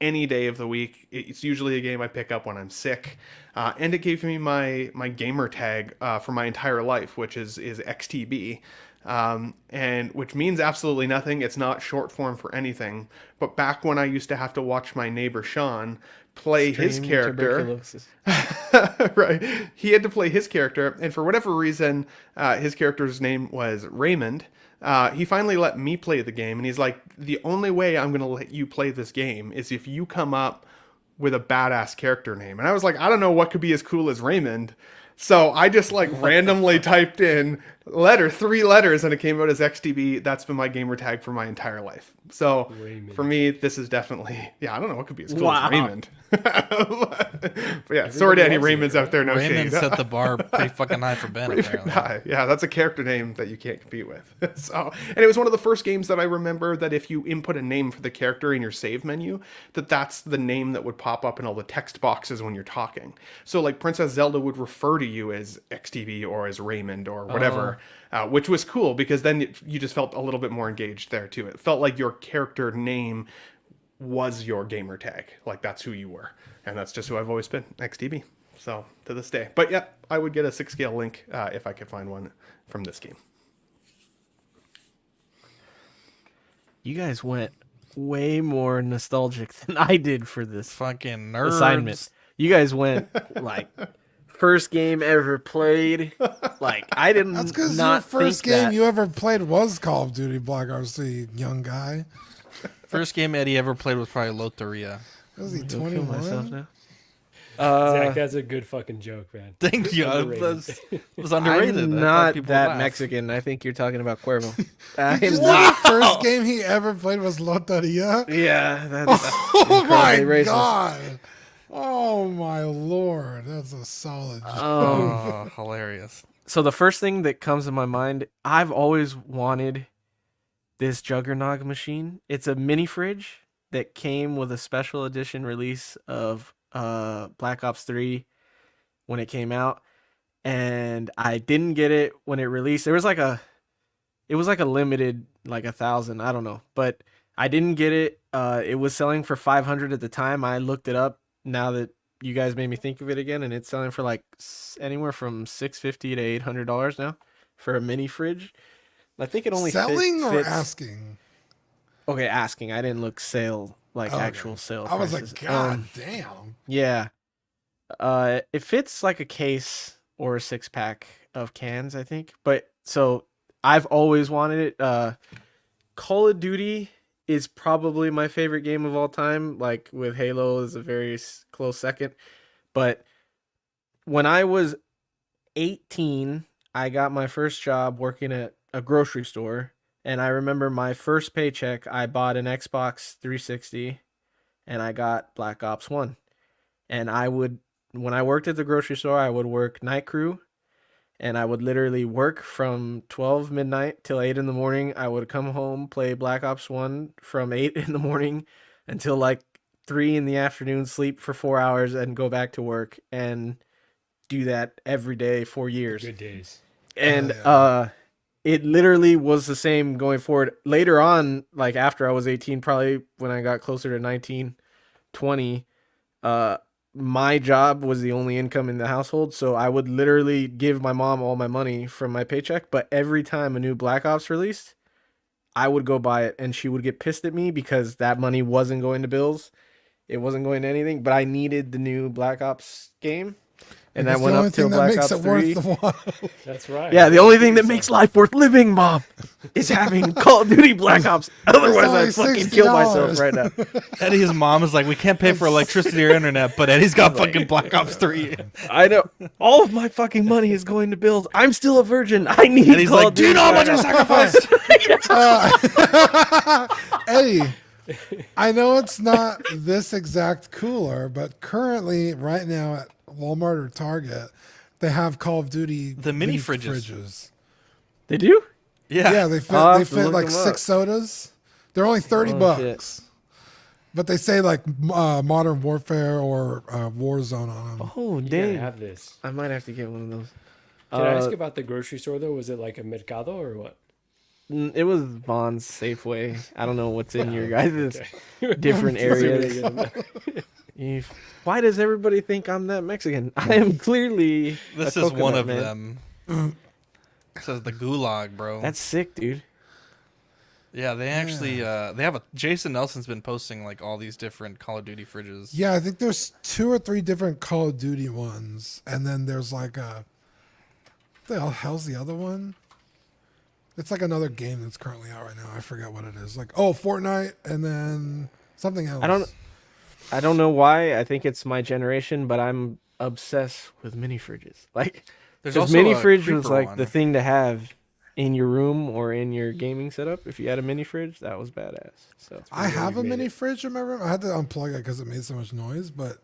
any day of the week. It's usually a game I pick up when I'm sick, and it gave me my gamer tag for my entire life, which is XTB. And which means absolutely nothing. It's not short form for anything. But back when I used to have to watch my neighbor Sean play his character, right? He had to play his character, and for whatever reason, his character's name was Raymond. He finally let me play the game, and he's like, the only way I'm going to let you play this game is if you come up with a badass character name. And I was like, I don't know what could be as cool as Raymond. So I just randomly typed in 3 letters, and it came out as XTB. That's been my gamer tag for my entire life. So Raymond. For me, this is definitely, I don't know what could be as cool Wow. as Raymond. But yeah, sorry to any Raymonds out there. No Raymond shade. set the bar pretty fucking high for Ben. Apparently. Yeah, that's a character name that you can't compete with. And it was one of the first games that I remember that if you input a name for the character in your save menu, that's the name that would pop up in all the text boxes when you're talking. So Princess Zelda would refer to you as XTV or as Raymond or whatever, which was cool because then you just felt a little bit more engaged there too. It felt like your character name was your gamer tag. That's who you were. And that's just who I've always been, XTB. So to this day. But yeah, I would get a 6-scale Link if I could find one from this game. You guys went way more nostalgic than I did for this Fucking nerds. assignment. You guys went first game ever played. I didn't. That's because your not first think game that. you ever played was Call of Duty Black Ops 3, young guy. First game Eddie ever played was probably Loteria. Was he I'll kill myself 21? now. Zach, that's a good fucking joke, man. Thank you. Underrated. It was underrated. I I'm thought not people that laughed. Mexican. I think you're talking about Cuervo. I'm The not. first game he ever played was Loteria? Yeah, that's Oh my incredibly racist. god. Oh my lord. That's a solid joke. Oh, hilarious. So the first thing that comes to my mind, I've always wanted this Juggernog machine. It's a mini fridge that came with a special edition release of Black Ops 3 when it came out, and I didn't get it when it released. It was like a limited, 1,000, I don't know, but I didn't get it. It was selling for 500 at the time. I looked it up now that you guys made me think of it again, and it's selling for like anywhere from $650 to $800 now for a mini fridge. I think it only selling or fits... asking. Okay, asking. I didn't look sale like actual sale. I was prices. like, God damn. Yeah. It fits like a case or a 6-pack of cans, I think. But so I've always wanted it. Call of Duty is probably my favorite game of all time. Like with Halo is a very close second. But when I was 18, I got my first job working at a grocery store. And I remember my first paycheck, I bought an Xbox 360 and I got Black Ops 1. And when I worked at the grocery store, I would work night crew. And I would literally work from 12 midnight till 8 in the morning. I would come home, play Black Ops 1 from 8 in the morning until like 3 in the afternoon, sleep for 4 hours, and go back to work and do that every day for years. Good days. And it literally was the same going forward. Later on, like after I was 18, probably when I got closer to 19, 20, my job was the only income in the household, so I would literally give my mom all my money from my paycheck, but every time a new Black Ops released, I would go buy it, and she would get pissed at me because that money wasn't going to bills. It wasn't going to anything, but I needed the new Black Ops game, and that went up till Black Ops 3. That's right. Yeah, the only thing that makes life worth living, Mom, is having Call of Duty Black Ops. Otherwise, I'd fucking kill myself right now. Eddie's mom is like, we can't pay for electricity or internet, but Eddie's got fucking Black Ops 3. I know. All of my fucking money is going to bills. I'm still a virgin. I need Eddie's Call like, of do Duty you know how much I sacrificed? Eddie, I know it's not this exact cooler, but currently, right now at Walmart or Target, they have Call of Duty the mini fridges. They do? Yeah, they fit like 6 sodas. They're only $30, but they say like Modern Warfare or Warzone on them. Oh, You dang! gotta have this. I might have to get one of those. Can I ask about the grocery store though? Was it like a Mercado or what? It was Vaughn's, Safeway. I don't know what's in your guys' different areas. Why does everybody think I'm that Mexican? I am clearly. This is one of them. It says the Gulag, bro. That's sick, dude. Yeah, they actually they have a Jason Nelson's been posting like all these different Call of Duty fridges. Yeah, I think there's 2 or 3 different Call of Duty ones, and then there's like what the hell's the other one? It's like another game that's currently out right now. I forget what it is. Like Fortnite, and then something else. I don't know why. I think it's my generation, but I'm obsessed with mini fridges. Like, there's because also mini a fridge was creeper like one. the thing to have in your room or in your gaming setup. If you had a mini fridge, that was badass. So I have a mini fridge in my room. I had to unplug it because it made so much noise, but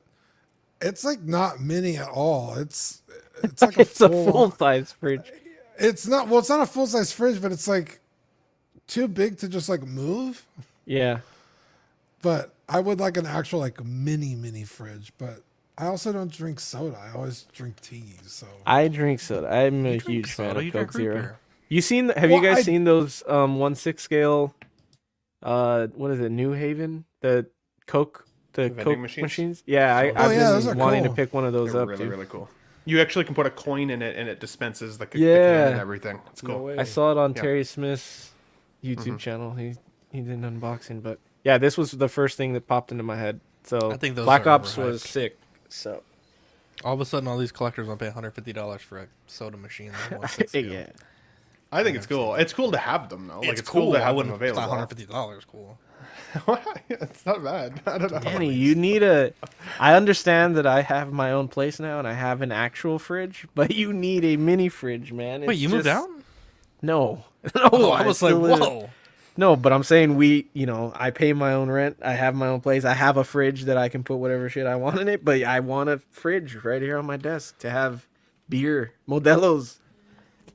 it's like not mini at all. It's like it's a full size fridge. It's not. Well, it's not a full size fridge, but it's like too big to just like move. Yeah. But I would like an actual like mini fridge. But I also don't drink soda. I always drink tea. So I drink soda. I'm a huge fan of You Coke drink root Zero. beer. You seen? Have you guys seen those 1/6 scale? What is it? New Haven, the Coke vending Coke machines? Yeah, I've been those are wanting cool. to pick one of those They're up. really, Dude. really cool. You actually can put a coin in it and it dispenses the can and everything. It's cool. No way. I saw it on Yeah. Terry Smith's YouTube channel. He did an unboxing, but yeah, this was the first thing that popped into my head. So I think those Black are Ops overhyped. was sick. So All of a sudden, all these collectors want to pay $150 for a soda machine. yeah, I think it's cool. It's cool to have them though. Like It's it's cool to I have them wouldn't. It's available. not $150 cool. It's not bad. I don't know. Danny, you need I understand that I have my own place now and I have an actual fridge, but you need a mini fridge, man. Wait, It's you moved just- out? No, Oh, I was like, still live- whoa. No, but I'm saying I pay my own rent. I have my own place. I have a fridge that I can put whatever shit I want in it, but I want a fridge right here on my desk to have beer, Modelo's,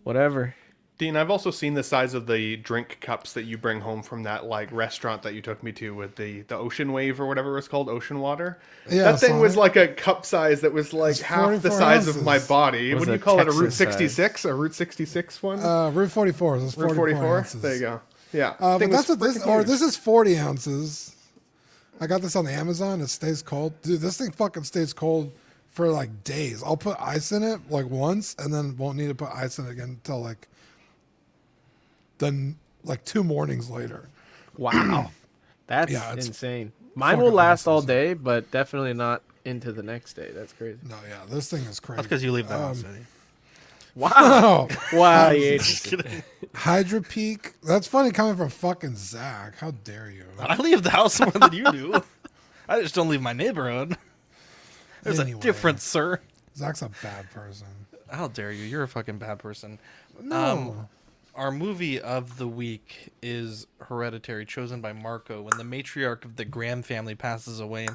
whatever. Dean, I've also seen the size of the drink cups that you bring home from that like restaurant that you took me to with the Ocean Wave or whatever it was called, Ocean Water. Yeah, that thing was Sonic. like a cup size that was like It's half the 44 size of ounces. my body. It was What do you a call it? A Route Texas size. 66? A Route 66 one? Route 44 is Route 44 ounces. There you go. Yeah. But Thing that's was what this, freaking or huge. this is 40 ounces. I got this on Amazon. It stays cold. Dude, this thing fucking stays cold for like days. I'll put ice in it like once and then won't need to put ice in it again until like 2 mornings later. Wow. That's Yeah, it's insane. Mine fucking will last all awesome. day, but definitely not into the next day. That's crazy. No, yeah, this thing is crazy. That's because you leave the house. Wow. Wow. Just kidding. Hydra Peak. That's funny coming from fucking Zach. How dare you? I leave the house more than you do. I just don't leave my neighborhood. There's Anyway. a difference, sir. Zach's a bad person. How dare you? You're a fucking bad person. No. Our movie of the week is Hereditary, chosen by Marco. When the matriarch of the Graham family passes away,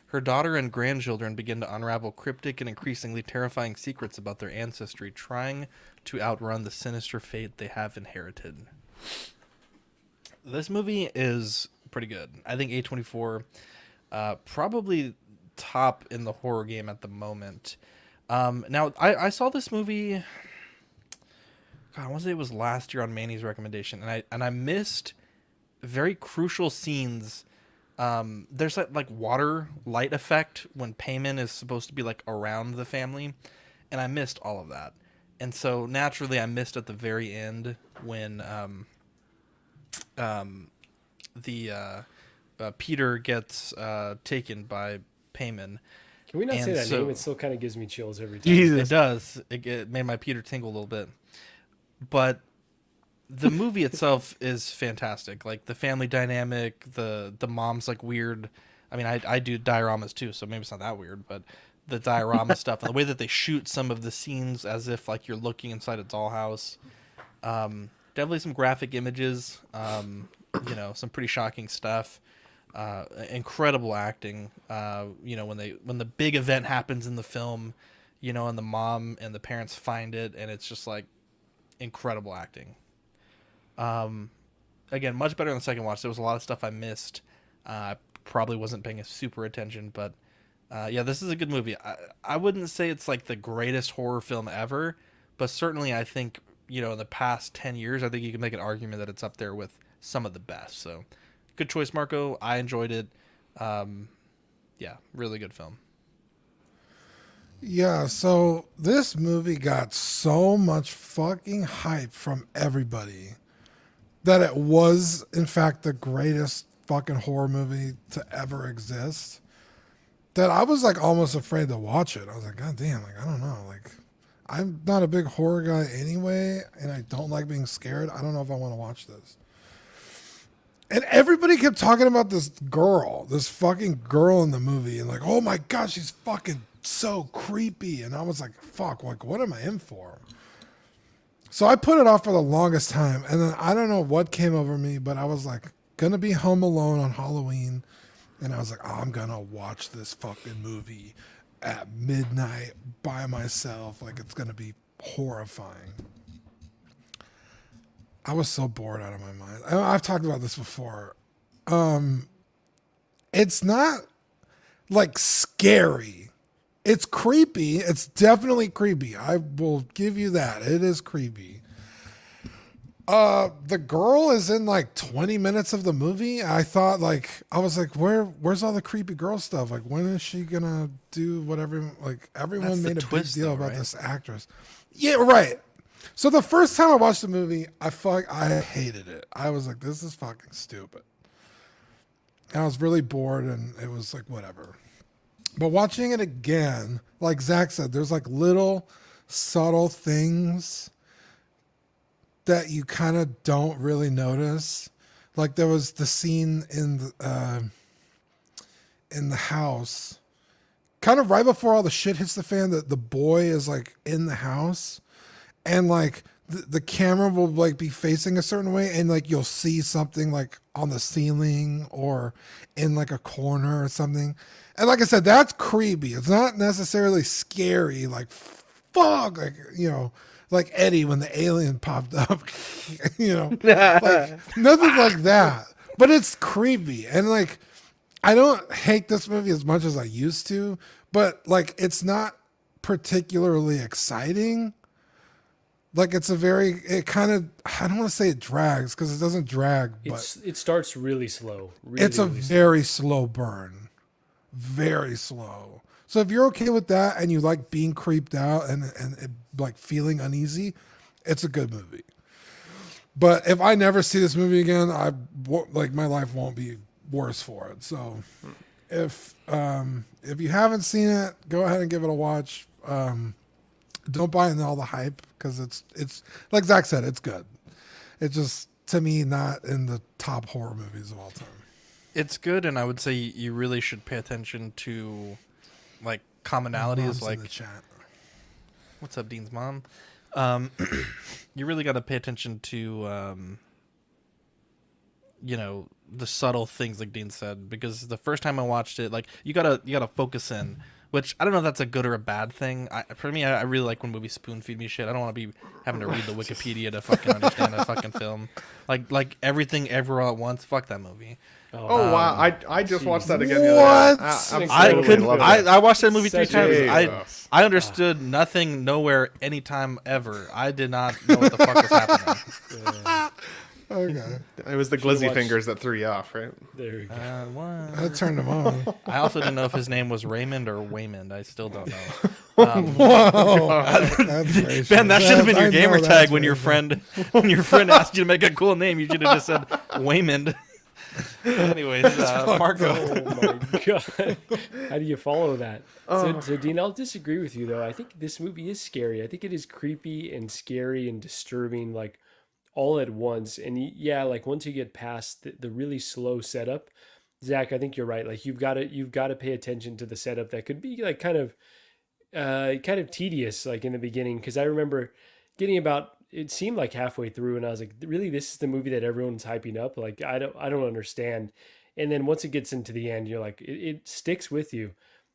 her daughter and grandchildren begin to unravel cryptic and increasingly terrifying secrets about their ancestry, trying to outrun the sinister fate they have inherited. This movie is pretty good. I think A24 probably top in the horror game at the moment. Now, I saw this movie... God, I want to say it was last year on Manny's recommendation, and I missed very crucial scenes. There's that like water light effect when Payman is supposed to be like around the family, and I missed all of that. And so naturally, I missed at the very end when Peter gets taken by Payman. Can we not say And that so- name? It still kind of gives me chills every time. Jesus. It does. It made my Peter tingle a little bit. But the movie itself is fantastic. Like the family dynamic, the mom's like weird. I mean, I do dioramas too, so maybe it's not that weird, but the diorama stuff and the way that they shoot some of the scenes as if like you're looking inside a dollhouse. Definitely some graphic images, some pretty shocking stuff. Incredible acting. When the big event happens in the film, and the mom and the parents find it, and it's just like incredible acting. Again, much better than the second watch. There was a lot of stuff I missed. I probably wasn't paying super attention, but this is a good movie. I wouldn't say it's like the greatest horror film ever, but certainly I think, in the past 10 years, I think you can make an argument that it's up there with some of the best. So good choice, Marco. I enjoyed it. Really good film. Yeah, so this movie got so much fucking hype from everybody that it was, in fact, the greatest fucking horror movie to ever exist, that I was like almost afraid to watch it. I was like, God damn, like, I don't know. Like, I'm not a big horror guy anyway, and I don't like being scared. I don't know if I want to watch this. And everybody kept talking about this fucking girl in the movie, and like, oh my God, she's fucking so creepy. And I was like, fuck, like, what am I in for? So I put it off for the longest time, and then I don't know what came over me, but I was like, gonna be home alone on Halloween, and I was like, oh, I'm gonna watch this fucking movie at midnight by myself. Like, it's gonna be horrifying. I was so bored out of my mind. I've talked about this before. It's not like scary. It's creepy. It's definitely creepy. I will give you that. It is creepy. The girl is in like 20 minutes of the movie. I was like, where's all the creepy girl stuff? Like, when is she gonna do whatever? Like, everyone That's the made a big twist, deal though, about right? this actress. Yeah, right. So the first time I watched the movie, I hated it. I was like, this is fucking stupid. And I was really bored, and it was like, whatever. But watching it again, like Zach said, there's like little subtle things that you kind of don't really notice. Like there was the scene in the house, kind of right before all the shit hits the fan, that the boy is like in the house, and like the camera will like be facing a certain way, and like you'll see something like on the ceiling or in like a corner or something. And like I said, that's creepy. It's not necessarily scary, like fuck, like, like Eddie when the alien popped up, like nothing like that. But it's creepy. And like, I don't hate this movie as much as I used to, but like, it's not particularly exciting. Like it kind of, I don't want to say it drags because it doesn't drag, but it starts really slow. Really, it's a really very slow burn. Very slow. So if you're okay with that and you like being creeped out and like feeling uneasy, it's a good movie. But if I never see this movie again, like my life won't be worse for it. So if you haven't seen it, go ahead and give it a watch. Don't buy into all the hype because it's like Zach said, it's good. It's just, to me, not in the top horror movies of all time. It's good, and I would say you really should pay attention to like commonalities. Like, in the chat. What's up, Dean's mom? You really got to pay attention to the subtle things, like Dean said, because the first time I watched it, like you gotta focus in. Which I don't know if that's a good or a bad thing. For me, I really like when movies spoon feed me shit. I don't want to be having to read the Wikipedia to fucking understand a fucking film. Like Everything Everywhere at Once. Fuck that movie. Oh wow! I just watched that again the other day. I watched that movie 3 times. Jesus. I understood nothing, nowhere, anytime, ever. I did not know what the fuck was happening. Okay. It was the glizzy fingers that threw you off, right? There you go. I turned him on. I also didn't know if his name was Raymond or Waymond. I still don't know. Whoa! Ben, that should have been your gamer tag when your friend asked you to make a cool name. You should have just said Waymond. Anyways, Marco. Oh my god! How do you follow that? So Dean, I'll disagree with you though. I think this movie is scary. I think it is creepy and scary and disturbing, like all at once. And yeah, like once you get past the really slow setup, Zach, I think you're right. Like you've got to pay attention to the setup that could be like kind of tedious, like in the beginning. Because I remember getting about, it seemed like halfway through, and I was like, really, this is the movie that everyone's hyping up? Like I don't understand. And then once it gets into the end, you're like, it sticks with you.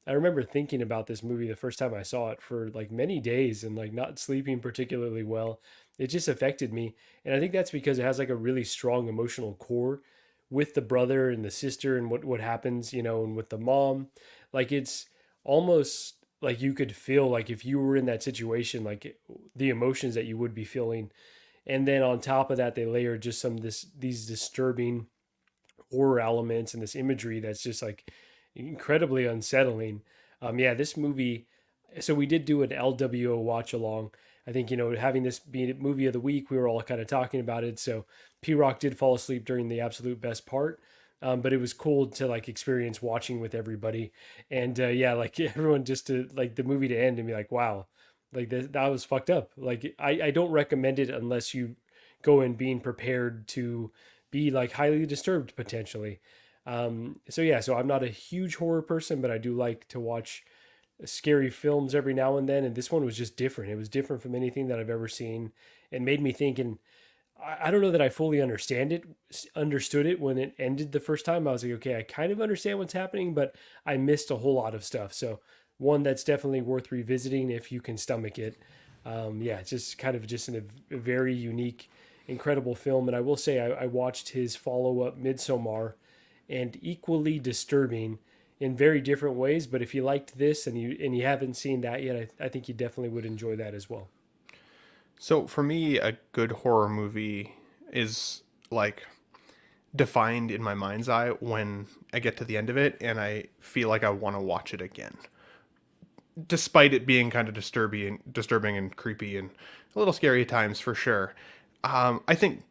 I remember thinking about this movie the first time I saw it for like many days and like not sleeping particularly well. It just affected me. And I think that's because it has like a really strong emotional core with the brother and the sister and what happens, and with the mom. Like it's almost like you could feel like if you were in that situation, like the emotions that you would be feeling. And then on top of that, they layer just these disturbing horror elements and this imagery that's just like incredibly unsettling. This movie, so we did do an LWO watch along. I think, having this be movie of the week, we were all kind of talking about it. So P-Rock did fall asleep during the absolute best part. But it was cool to like experience watching with everybody. And like everyone just to like the movie to end and be like, wow, like that was fucked up. Like I don't recommend it unless you go in being prepared to be like highly disturbed potentially. So I'm not a huge horror person, but I do like to watch scary films every now and then, and this one was just different. It was different from anything that I've ever seen, and made me think. And I don't know that I fully understood it when it ended the first time. I was like, okay, I kind of understand what's happening, but I missed a whole lot of stuff. So one that's definitely worth revisiting if you can stomach it. It's just kind of just a very unique, incredible film. And I will say I watched his follow-up Midsommar, and equally disturbing in very different ways. But if you liked this and you haven't seen that yet, I think you definitely would enjoy that as well. So for me, a good horror movie is like defined in my mind's eye when I get to the end of it and I feel like I want to watch it again, despite it being kind of disturbing and creepy and a little scary at times for sure. I think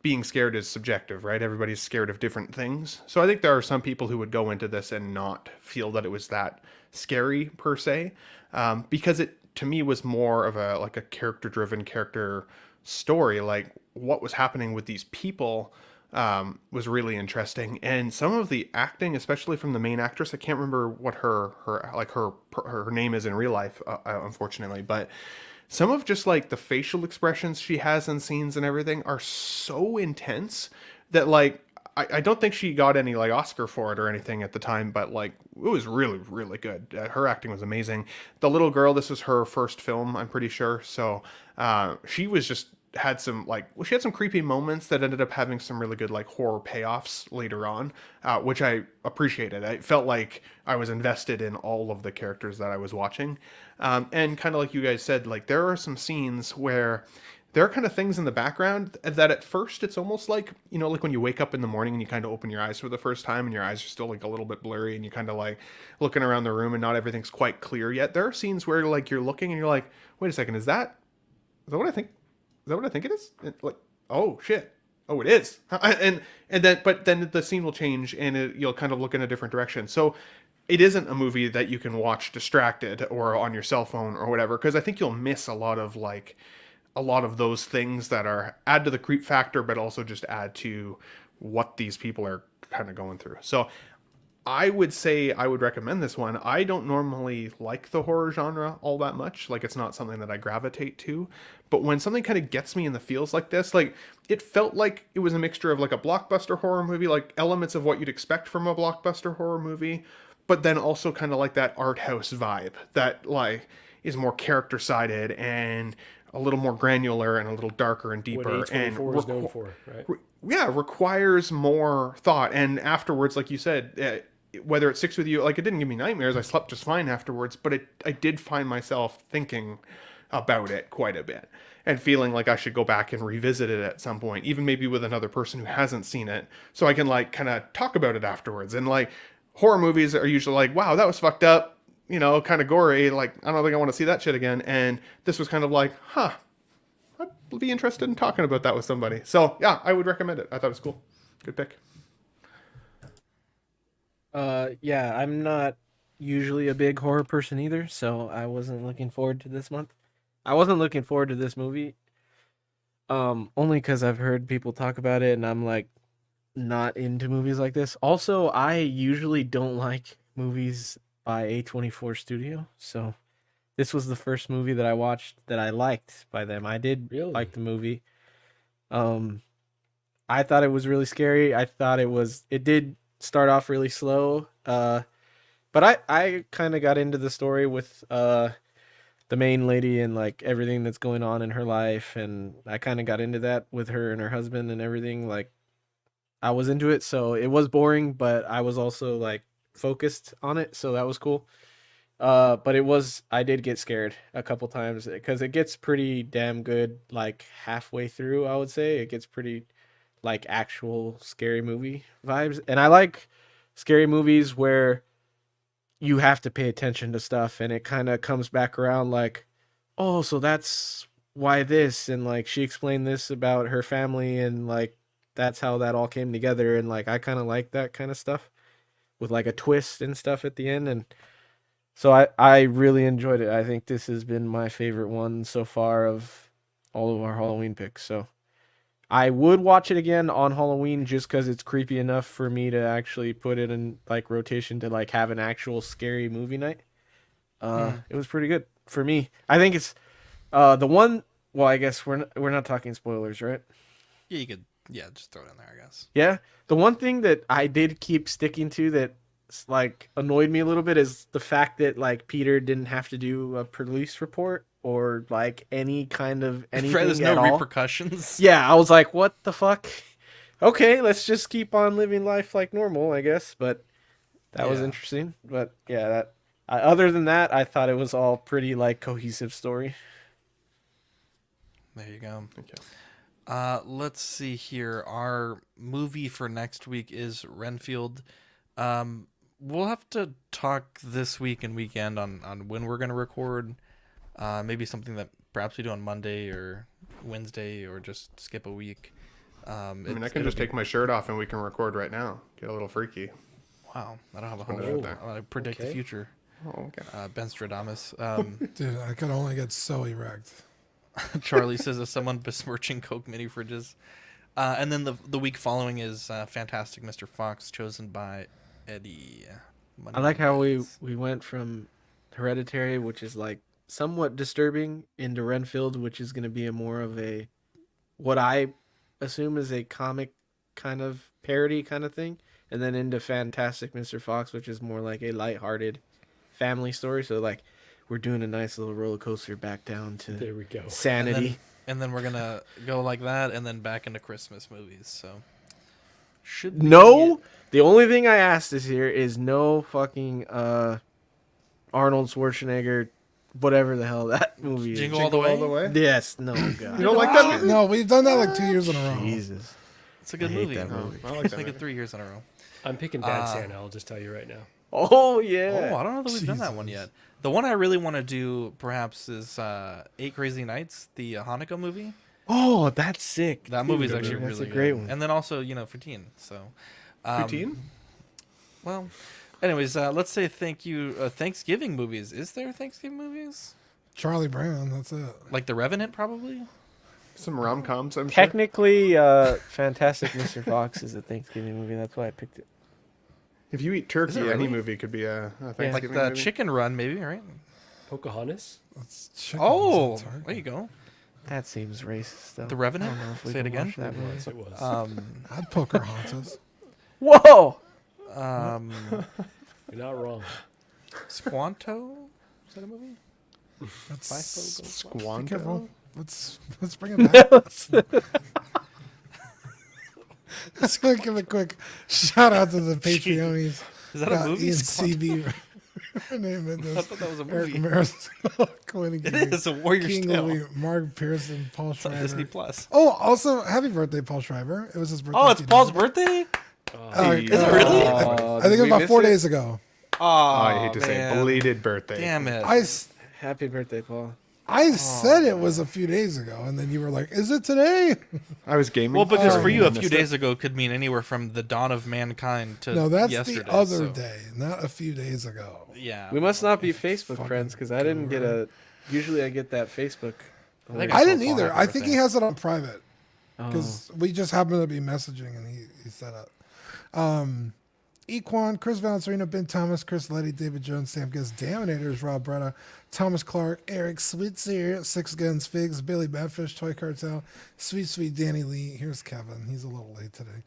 being scared is subjective, right? Everybody's scared of different things. So I think there are some people who would go into this and not feel that it was that scary per se, because it, to me, was more of a character-driven character story. Like what was happening with these people was really interesting, and some of the acting, especially from the main actress, I can't remember what her name is in real life, unfortunately, but some of just like the facial expressions she has in scenes and everything are so intense that like I don't think she got any like Oscar for it or anything at the time, but like it was really, really good. Her acting was amazing. The little girl, this was her first film, I'm pretty sure. So she was just had some she had some creepy moments that ended up having some really good like horror payoffs later on, which I appreciated. I felt like I was invested in all of the characters that I was watching, and kind of like you guys said, like there are some scenes where there are kind of things in the background that at first it's almost like, you know, like when you wake up in the morning and you kind of open your eyes for the first time and your eyes are still like a little bit blurry and you kind of like looking around the room and not everything's quite clear yet. There are scenes where like you're looking and you're like, wait a second, is that what I think? Is that what I think it is? And like, oh shit. Oh, it is. And then the scene will change and you'll kind of look in a different direction. So it isn't a movie that you can watch distracted or on your cell phone or whatever, because I think you'll miss a lot of those things that are add to the creep factor, but also just add to what these people are kind of going through. So I would say I would recommend this one. I don't normally like the horror genre all that much. Like it's not something that I gravitate to, but when something kind of gets me in the feels like this, like it felt like it was a mixture of like a blockbuster horror movie, like elements of what you'd expect from a blockbuster horror movie, but then also kind of like that art house vibe that like is more character sided and a little more granular and a little darker and deeper, what and A24 is known for, right? requires more thought. And afterwards, like you said, whether it sticks with you, like it didn't give me nightmares. I slept just fine afterwards, but I did find myself thinking about it quite a bit and feeling like I should go back and revisit it at some point, even maybe with another person who hasn't seen it, so I can like kind of talk about it afterwards. And like horror movies are usually like, wow, that was fucked up, you know, kind of gory. Like, I don't think I want to see that shit again. And this was kind of like, I'd be interested in talking about that with somebody. So yeah, I would recommend it. I thought it was cool. Good pick. Yeah, I'm not usually a big horror person either, so I wasn't looking forward to this month. I wasn't looking forward to this movie. Only because I've heard people talk about it and I'm like not into movies like this. Also, I usually don't like movies by A24 Studio, so this was the first movie that I watched that I liked by them. I did like the movie. I thought it was really scary. I thought it did start off really slow. But I kind of got into the story with the main lady and like everything that's going on in her life, and I kind of got into that with her and her husband and everything. Like I was into it, so it was boring, but I was also like focused on it, so that was cool. But I did get scared a couple times because it gets pretty damn good like halfway through. I would say it gets pretty like actual scary movie vibes, and I like scary movies where you have to pay attention to stuff and it kind of comes back around like, oh, so that's why this, and like she explained this about her family and like that's how that all came together, and like I kind of like that kind of stuff with like a twist and stuff at the end. And so I really enjoyed it. I think this has been my favorite one so far of all of our Halloween picks. So I would watch it again on Halloween just because it's creepy enough for me to actually put it in like rotation to like have an actual scary movie night. It was pretty good for me. I think it's the one. Well, I guess we're not talking spoilers, right? Yeah, you could. Yeah, just throw it in there, I guess. Yeah, the one thing that I did keep sticking to that like annoyed me a little bit is the fact that like Peter didn't have to do a police report or like any kind of anything There's at no all. repercussions. Yeah, I was like, what the fuck? Okay, let's just keep on living life like normal, I guess. But that was interesting. But yeah, that other than that, I thought it was all pretty like cohesive story. There you go. Okay. Let's see here. Our movie for next week is Renfield. We'll have to talk this week and weekend on when we're going to record. Maybe something that perhaps we do on Monday or Wednesday, or just skip a week. I mean, I can just take my shirt off and we can record right now. Get a little freaky. Wow, I don't have a whole. I predict the future. Oh, okay. Ben Stradamus. Dude, I could only get so erect. Charlie says of someone besmirching Coke mini fridges. And then the week following is Fantastic Mr. Fox, chosen by Eddie. I like how we went from Hereditary, which is like somewhat disturbing, into Renfield, which is going to be a more of a what I assume is a comic kind of parody kind of thing, and then into Fantastic Mr. Fox, which is more like a lighthearted family story. So like we're doing a nice little roller coaster back down to there we go sanity. and then we're gonna go like that, and then back into Christmas movies. So should be No, the only thing I asked this year is no fucking Arnold Schwarzenegger, whatever the hell that movie is. Jingle All the Way? Yes, no, God. You don't like that movie? No, we've done that like 2 years in a row. Jesus. It's a good I hate movie. that movie. I like It's that like movie. it 3 years in a row. I'm picking Bad Santa. I'll just tell you right now. Oh, yeah. Oh, I don't know that we've done that one yet. The one I really want to do, perhaps, is 8 Crazy Nights, the Hanukkah movie. Oh, that's sick. That movie's Dude, actually that's really a great good. one. And then also, for teen. So, For teen? Well, anyways, let's say thank you. Thanksgiving movies. Is there Thanksgiving movies? Charlie Brown, that's it. Like The Revenant, probably. Some rom-coms, I'm sure. Technically, Fantastic Mr. Fox is a Thanksgiving movie. That's why I picked it. If you eat turkey, really? any movie could be a Thanksgiving Like the movie. Chicken Run, maybe, right? Pocahontas? That's chicken. Oh, there you go. That seems racist, though. The Revenant? I don't know if we Say it can again? watch that movie. It was. I'd Pocahontas. Whoa! You're not wrong. Squanto? Is that a movie? That's Be Squanto? careful. Let's bring it back. Let's give a quick shout out to the Patreonies. Is that a movie? Ian Squanto? CB. Name it. I thought that was a Eric movie. Maris, Quinn It is a Warrior's King Tale. Louis, Mark Pearson, Paul It's on Schreiber. Disney Plus. Oh, also happy birthday, Paul Schreiber. It was his birthday. Oh, it's 2 days Paul's ago. birthday? Is it really? I think it was about 4 days ago. Oh, I hate to say man. belated birthday. Damn it. Happy birthday, Paul. I said it was a few days ago, and then you were like, "Is it today?" I was gaming. Well, because for you, a I few missed days it. ago could mean anywhere from the dawn of mankind to No, that's yesterday. the other so- day, not a few days ago. Yeah. We must not be Facebook friends because I didn't get a. Usually I get that Facebook. think I told didn't Paul either. happy I think he birthday. has it on private Oh. because we just happened to be messaging, and he set up. Equan, Chris Valencerino, Ben Thomas, Chris Letty, David Jones, Sam Guest, Daminators, Rob Bretta, Thomas Clark, Eric Switzer, Six Guns Figs, Billy Badfish, Toy Cartel, Sweet Danny Lee. Here's Kevin. He's a little late today.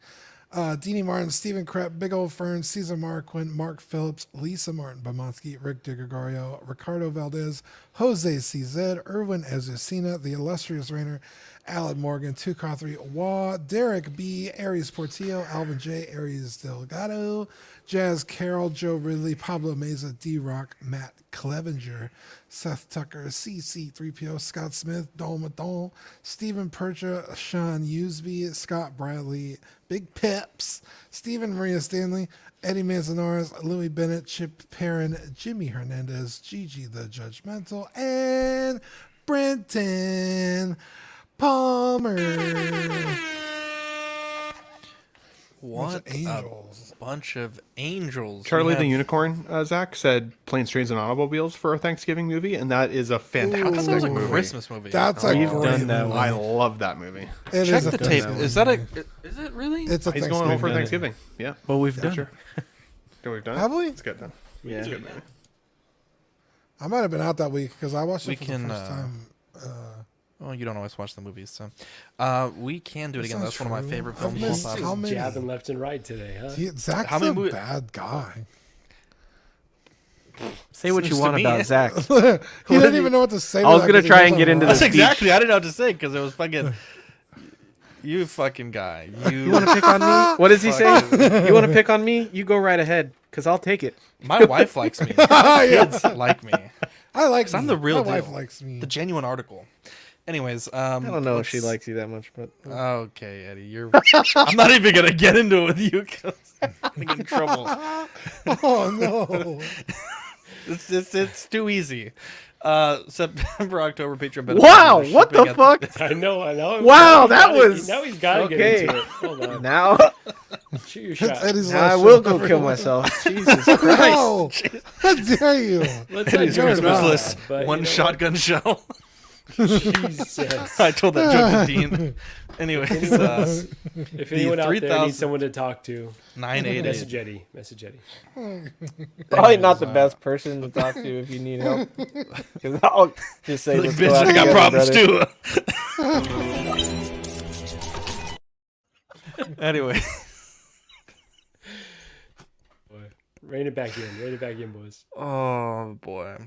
Deanie Martin, Stephen Krepp, Big Old Fern, Cesar Marquin, Mark Phillips, Lisa Martin Bomonsky, Rick DiGregorio, Ricardo Valdez, Jose CZ, Erwin Ezusina, The Illustrious Rainer, Alan Morgan, Tukathri Wah, Derek B, Aries Portillo, Alvin J, Aries Delgado, Jazz Carroll, Joe Ridley, Pablo Meza, D-Rock, Matt Clevenger, Seth Tucker, CC3PO, Scott Smith, Dol Madon, Stephen Percha, Sean Usby, Scott Bradley, Big Pips, Stephen Maria Stanley, Eddie Manzanares, Louis Bennett, Chip Perrin, Jimmy Hernandez, Gigi the Judgmental, and Brenton Palmer. What angels. a bunch of angels. Charlie We the have- Unicorn, Zach, said Planes, Trains, and Automobiles for a Thanksgiving movie, and that is a fantastic that was a movie. Christmas movie. That's a We've great done that movie. one. I love that movie. It Check is a the good tape. movie. Is that is it really? It's a He's going home for Thanksgiving. Thanksgiving. Yeah. Well, we've done Sure. No, we've done it? Have we? It's good, though. Yeah. It's a good movie. I might have been out that week because I watched We it for can, the first time. Well, you don't always watch the movies, so we can do it That's again. not That's one of my true. favorite I've films of all missed time. how many? Jabbing left and right today, huh? Zach's How many a mo- bad guy. Say what you Seems to want me. about Zach. He didn't even know what to say. I was to that gonna 'cause he try was and on get into the That's the road. speech. exactly. I didn't know what to say because it was fucking. You fucking guy. You want to pick on me? What does he say? You want to pick on me? You go right ahead, cause I'll take it. My wife likes me. Kids like me. I like. 'Cause I'm me. the real My wife deal. likes me. The genuine article. Anyways, I don't know if she let's- likes you that much, but Okay, Eddie, you're. I'm not even gonna get into it with you because I'm gonna get in trouble. Oh no! It's too easy. September, October, Patreon benefits. wow, Shipping what the at- fuck? I know. Wow, Now that he's gotta- was Now he's got to okay. get into it. Hold on. Now, Shoot your It's shot. Eddie's now I last will show. go kill myself. Jesus Christ! No! How dare you? Let's Eddie's not joke Christmas about list. that, but One you know shotgun shell. what? Jesus. I told that joke to Dean. Anyways, If anyone out there 3,000 needs someone to talk to, 988. message Eddie. Message Eddie. Probably not the best person to talk to if you need help. Because I'll just say, Like, let's go bitch, out I got together, problems brother. too. Anyway, Boy. Rein it back in. Rein it back in, boys. oh boy,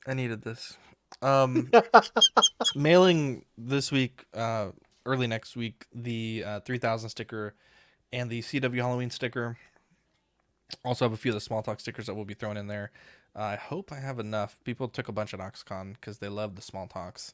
I needed this. Mailing this week, early next week, the 3000 sticker and the CW Halloween sticker. Also have a few of the small talk stickers that will be thrown in there. I hope I have enough. People took a bunch at OxCon because they love the small talks.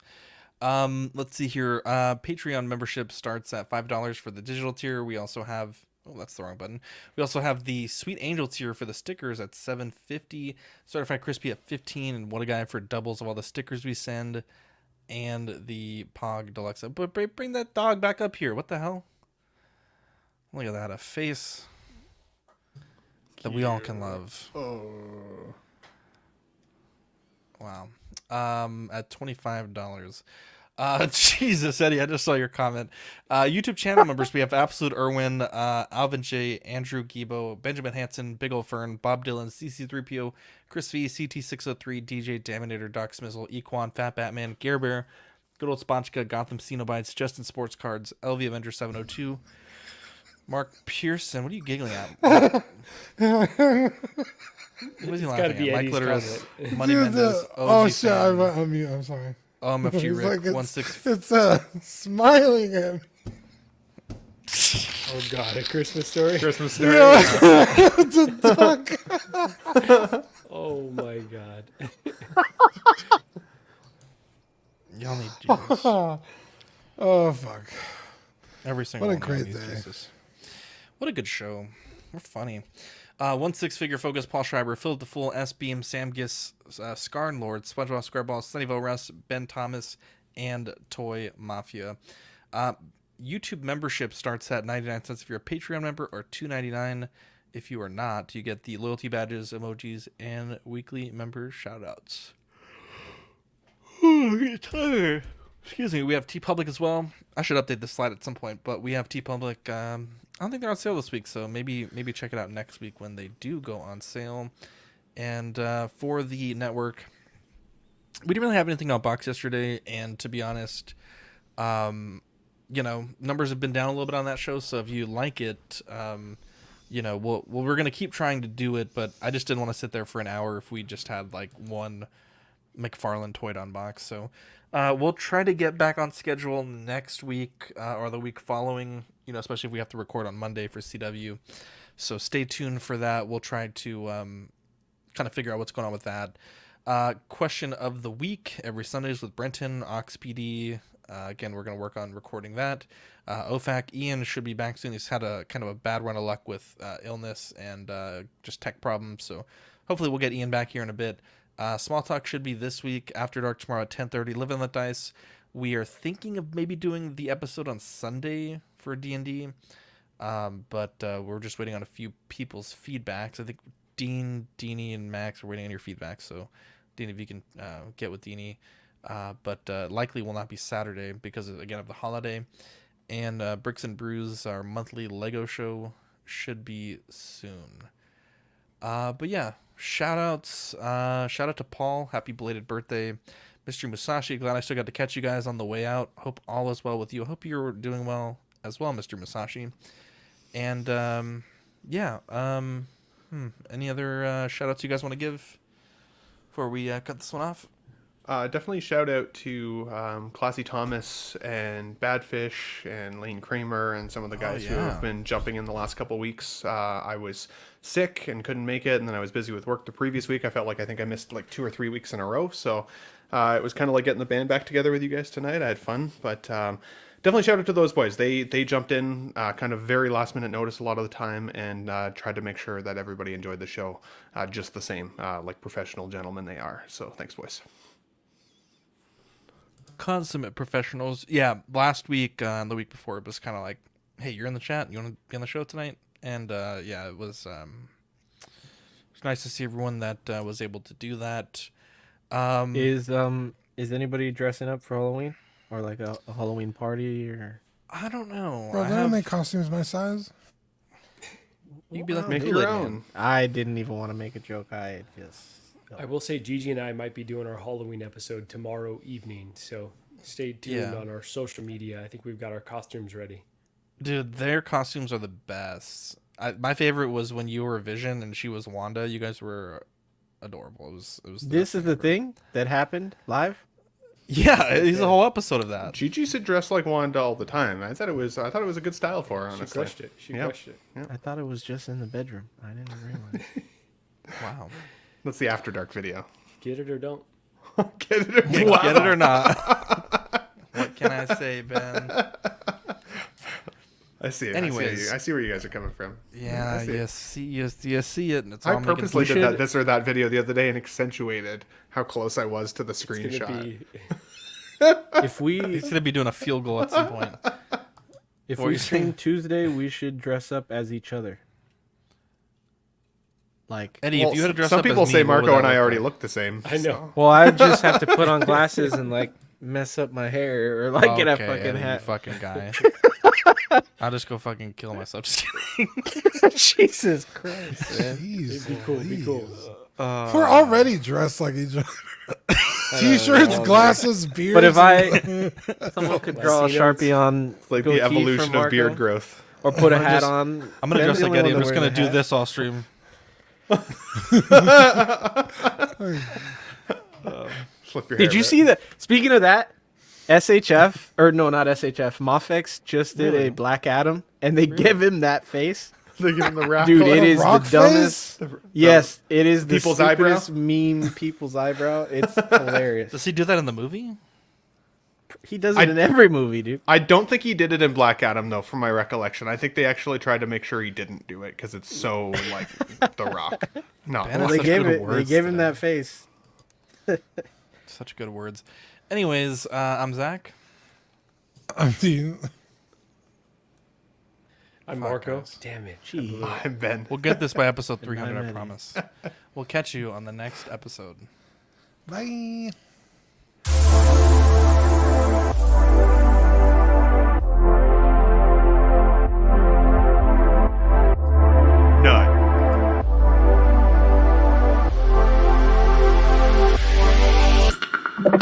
Let's see here. Patreon membership starts at $5 for the digital tier. We also have, oh, that's the wrong button. We also have the Sweet Angel tier for the stickers at $7.50. Certified Crispy at $15, and What a Guy for doubles of all the stickers we send, and the Pog Deluxe. But bring that dog back up here. What the hell? Look at that, a face that we all can love. Oh. Wow. At $25. Jesus, Eddie, I just saw your comment. YouTube channel members, we have Absolute Irwin, Alvin J, Andrew Gibo, Benjamin Hansen, Big Ol' Fern, Bob Dylan, CC3PO, Chris V, CT603, DJ Daminator, Doc Smizzle, Equan, Fat Batman, Gare Bear, Good Old Sponchka, Gotham Cenobites, Justin Sports Cards, LV Avenger 702, Mark Pearson. What are you giggling at? What is he laughing at? Mike Litteris, Money Mendez, oh OG shit! Fan, I'm mute. I'm sorry. MFG It's Rick, like 16. it's smiling at me. Oh God, A Christmas Story. Christmas Story. Yeah. It's a duck. Oh my God. Y'all need Jesus. Oh fuck! Every single What a one of y'all great needs day. Jesus. What a good show. We're funny. 1 6-figure focus, Paul Schreiber, Philip the Fool, S Beam, Sam Giss, Scarn Lord, SpongeBob SquareBall, Sunnyvale Russ, Ben Thomas, and Toy Mafia. YouTube membership starts at 99 cents if you're a Patreon member, or $2.99 if you are not. You get the loyalty badges, emojis, and weekly member shoutouts. Oh, I'm getting tired. Excuse me. We have TeePublic as well. I should update this slide at some point, but we have TeePublic. I don't think they're on sale this week, so maybe check it out next week when they do go on sale. And for the network, we didn't really have anything on box yesterday, and to be honest, numbers have been down a little bit on that show. So if you like it, we're gonna keep trying to do it, but I just didn't want to sit there for an hour if we just had like one McFarlane toy on box. So we'll try to get back on schedule next week or the week following, especially if we have to record on Monday for CW. So stay tuned for that. We'll try to kind of figure out what's going on with that. Question of the week every Sundays with Brenton, Ox PD. Again, we're going to work on recording that. OFAC, Ian should be back soon. He's had a kind of a bad run of luck with illness and just tech problems. So hopefully we'll get Ian back here in a bit. Small Talk should be this week, After Dark tomorrow at 10:30. Live and Let Dice. We are thinking of maybe doing the episode on Sunday for D&D, but we're just waiting on a few people's feedbacks. I think Dean, Deanie, and Max are waiting on your feedback. So, Dean, if you can get with Deanie. But likely will not be Saturday because, again, of the holiday. And Bricks and Brews, our monthly Lego show, should be soon. But yeah, shout outs. Shout out to Paul. Happy belated birthday. Mr. Musashi, glad I still got to catch you guys on the way out. Hope all is well with you. Hope you're doing well as well, Mr. Musashi. And any other shout outs you guys want to give before we cut this one off? Definitely shout out to Classy Thomas and Badfish and Lane Kramer and some of the guys who have been jumping in the last couple weeks. I was sick and couldn't make it, and then I was busy with work the previous week. I felt like I think I missed like 2 or 3 weeks in a row, so it was kind of like getting the band back together with you guys tonight. I had fun, but definitely shout out to those boys. They jumped in kind of very last minute notice a lot of the time and tried to make sure that everybody enjoyed the show just the same, like professional gentlemen they are. So thanks, boys. Consummate professionals. Yeah, last week and the week before it was kind of like, hey, you're in the chat, you want to be on the show tonight? And it was nice to see everyone that was able to do that. Is anybody dressing up for Halloween or like a Halloween party? Or I don't know. Bro, they don't make costumes my size. You'd be like, make your own. I didn't even want to make a joke. I will say Gigi and I might be doing our Halloween episode tomorrow evening, so stay tuned on our social media. I think we've got our costumes ready. Dude, their costumes are the best. My favorite was when you were Vision and she was Wanda. You guys were adorable. It was. This is the thing that happened live. Yeah, he's a whole episode of that. Gigi should dress like Wanda all the time. I thought it was a good style for her. Honestly, She crushed it. She crushed it. Yep. I thought it was just in the bedroom. I didn't realize. Wow. That's the After Dark video. Get it or don't. Get it or Get it or not. What can I say, Ben? I see it. Anyways, I see where you guys are coming from. Yeah, you see it. And it's I all making purposely sense. did this or that video the other day and accentuated how close I was to the screenshot. If we, He's gonna be doing a field goal at some point. if What we you saying? sing Tuesday, we should dress up as each other. Like, Eddie, if you had to dress some up as people me, say what would Marco that and I look already like? look the same. I know. well, I just have to put on glasses and like mess up my hair or like get a Okay, fucking Eddie, you hat. fucking guy. I'll just go fucking kill myself. Just kidding. Jesus Christ, man. Jeez, It'd be cool. Be cool. We're already dressed like each other. T-shirts, glasses, beards. But if someone could draw a Sharpie on It's like goatee the for evolution of Marco, beard growth. or put a I'm hat just- on. I'm gonna Ben's dress the like only Eddie. one I'm just that gonna wears do a hat. this all stream. Flip your hair. Did you see that? Speaking of that, SHF or no, not SHF. Mofex just did a Black Adam, and they give him that face. They give him the rap. Dude, on it him? is the rock dumbest. face? Yes, it is the People's eyebrow? stupidest meme. People's eyebrow. It's hilarious. Does he do that in the movie? He does it in every movie, dude. I don't think he did it in Black Adam though, from my recollection. I think they actually tried to make sure he didn't do it because it's so like The Rock. No, Ben, Well, that's they such gave good it. They words gave him today. that face. Such good words. Anyways, I'm Zach. I mean, I'm Fuck, Marco. guys. Damn it. Gee. I'm Ben. We'll get this by episode And 300, I'm I Eddie. promise. We'll catch you on the next episode. bye.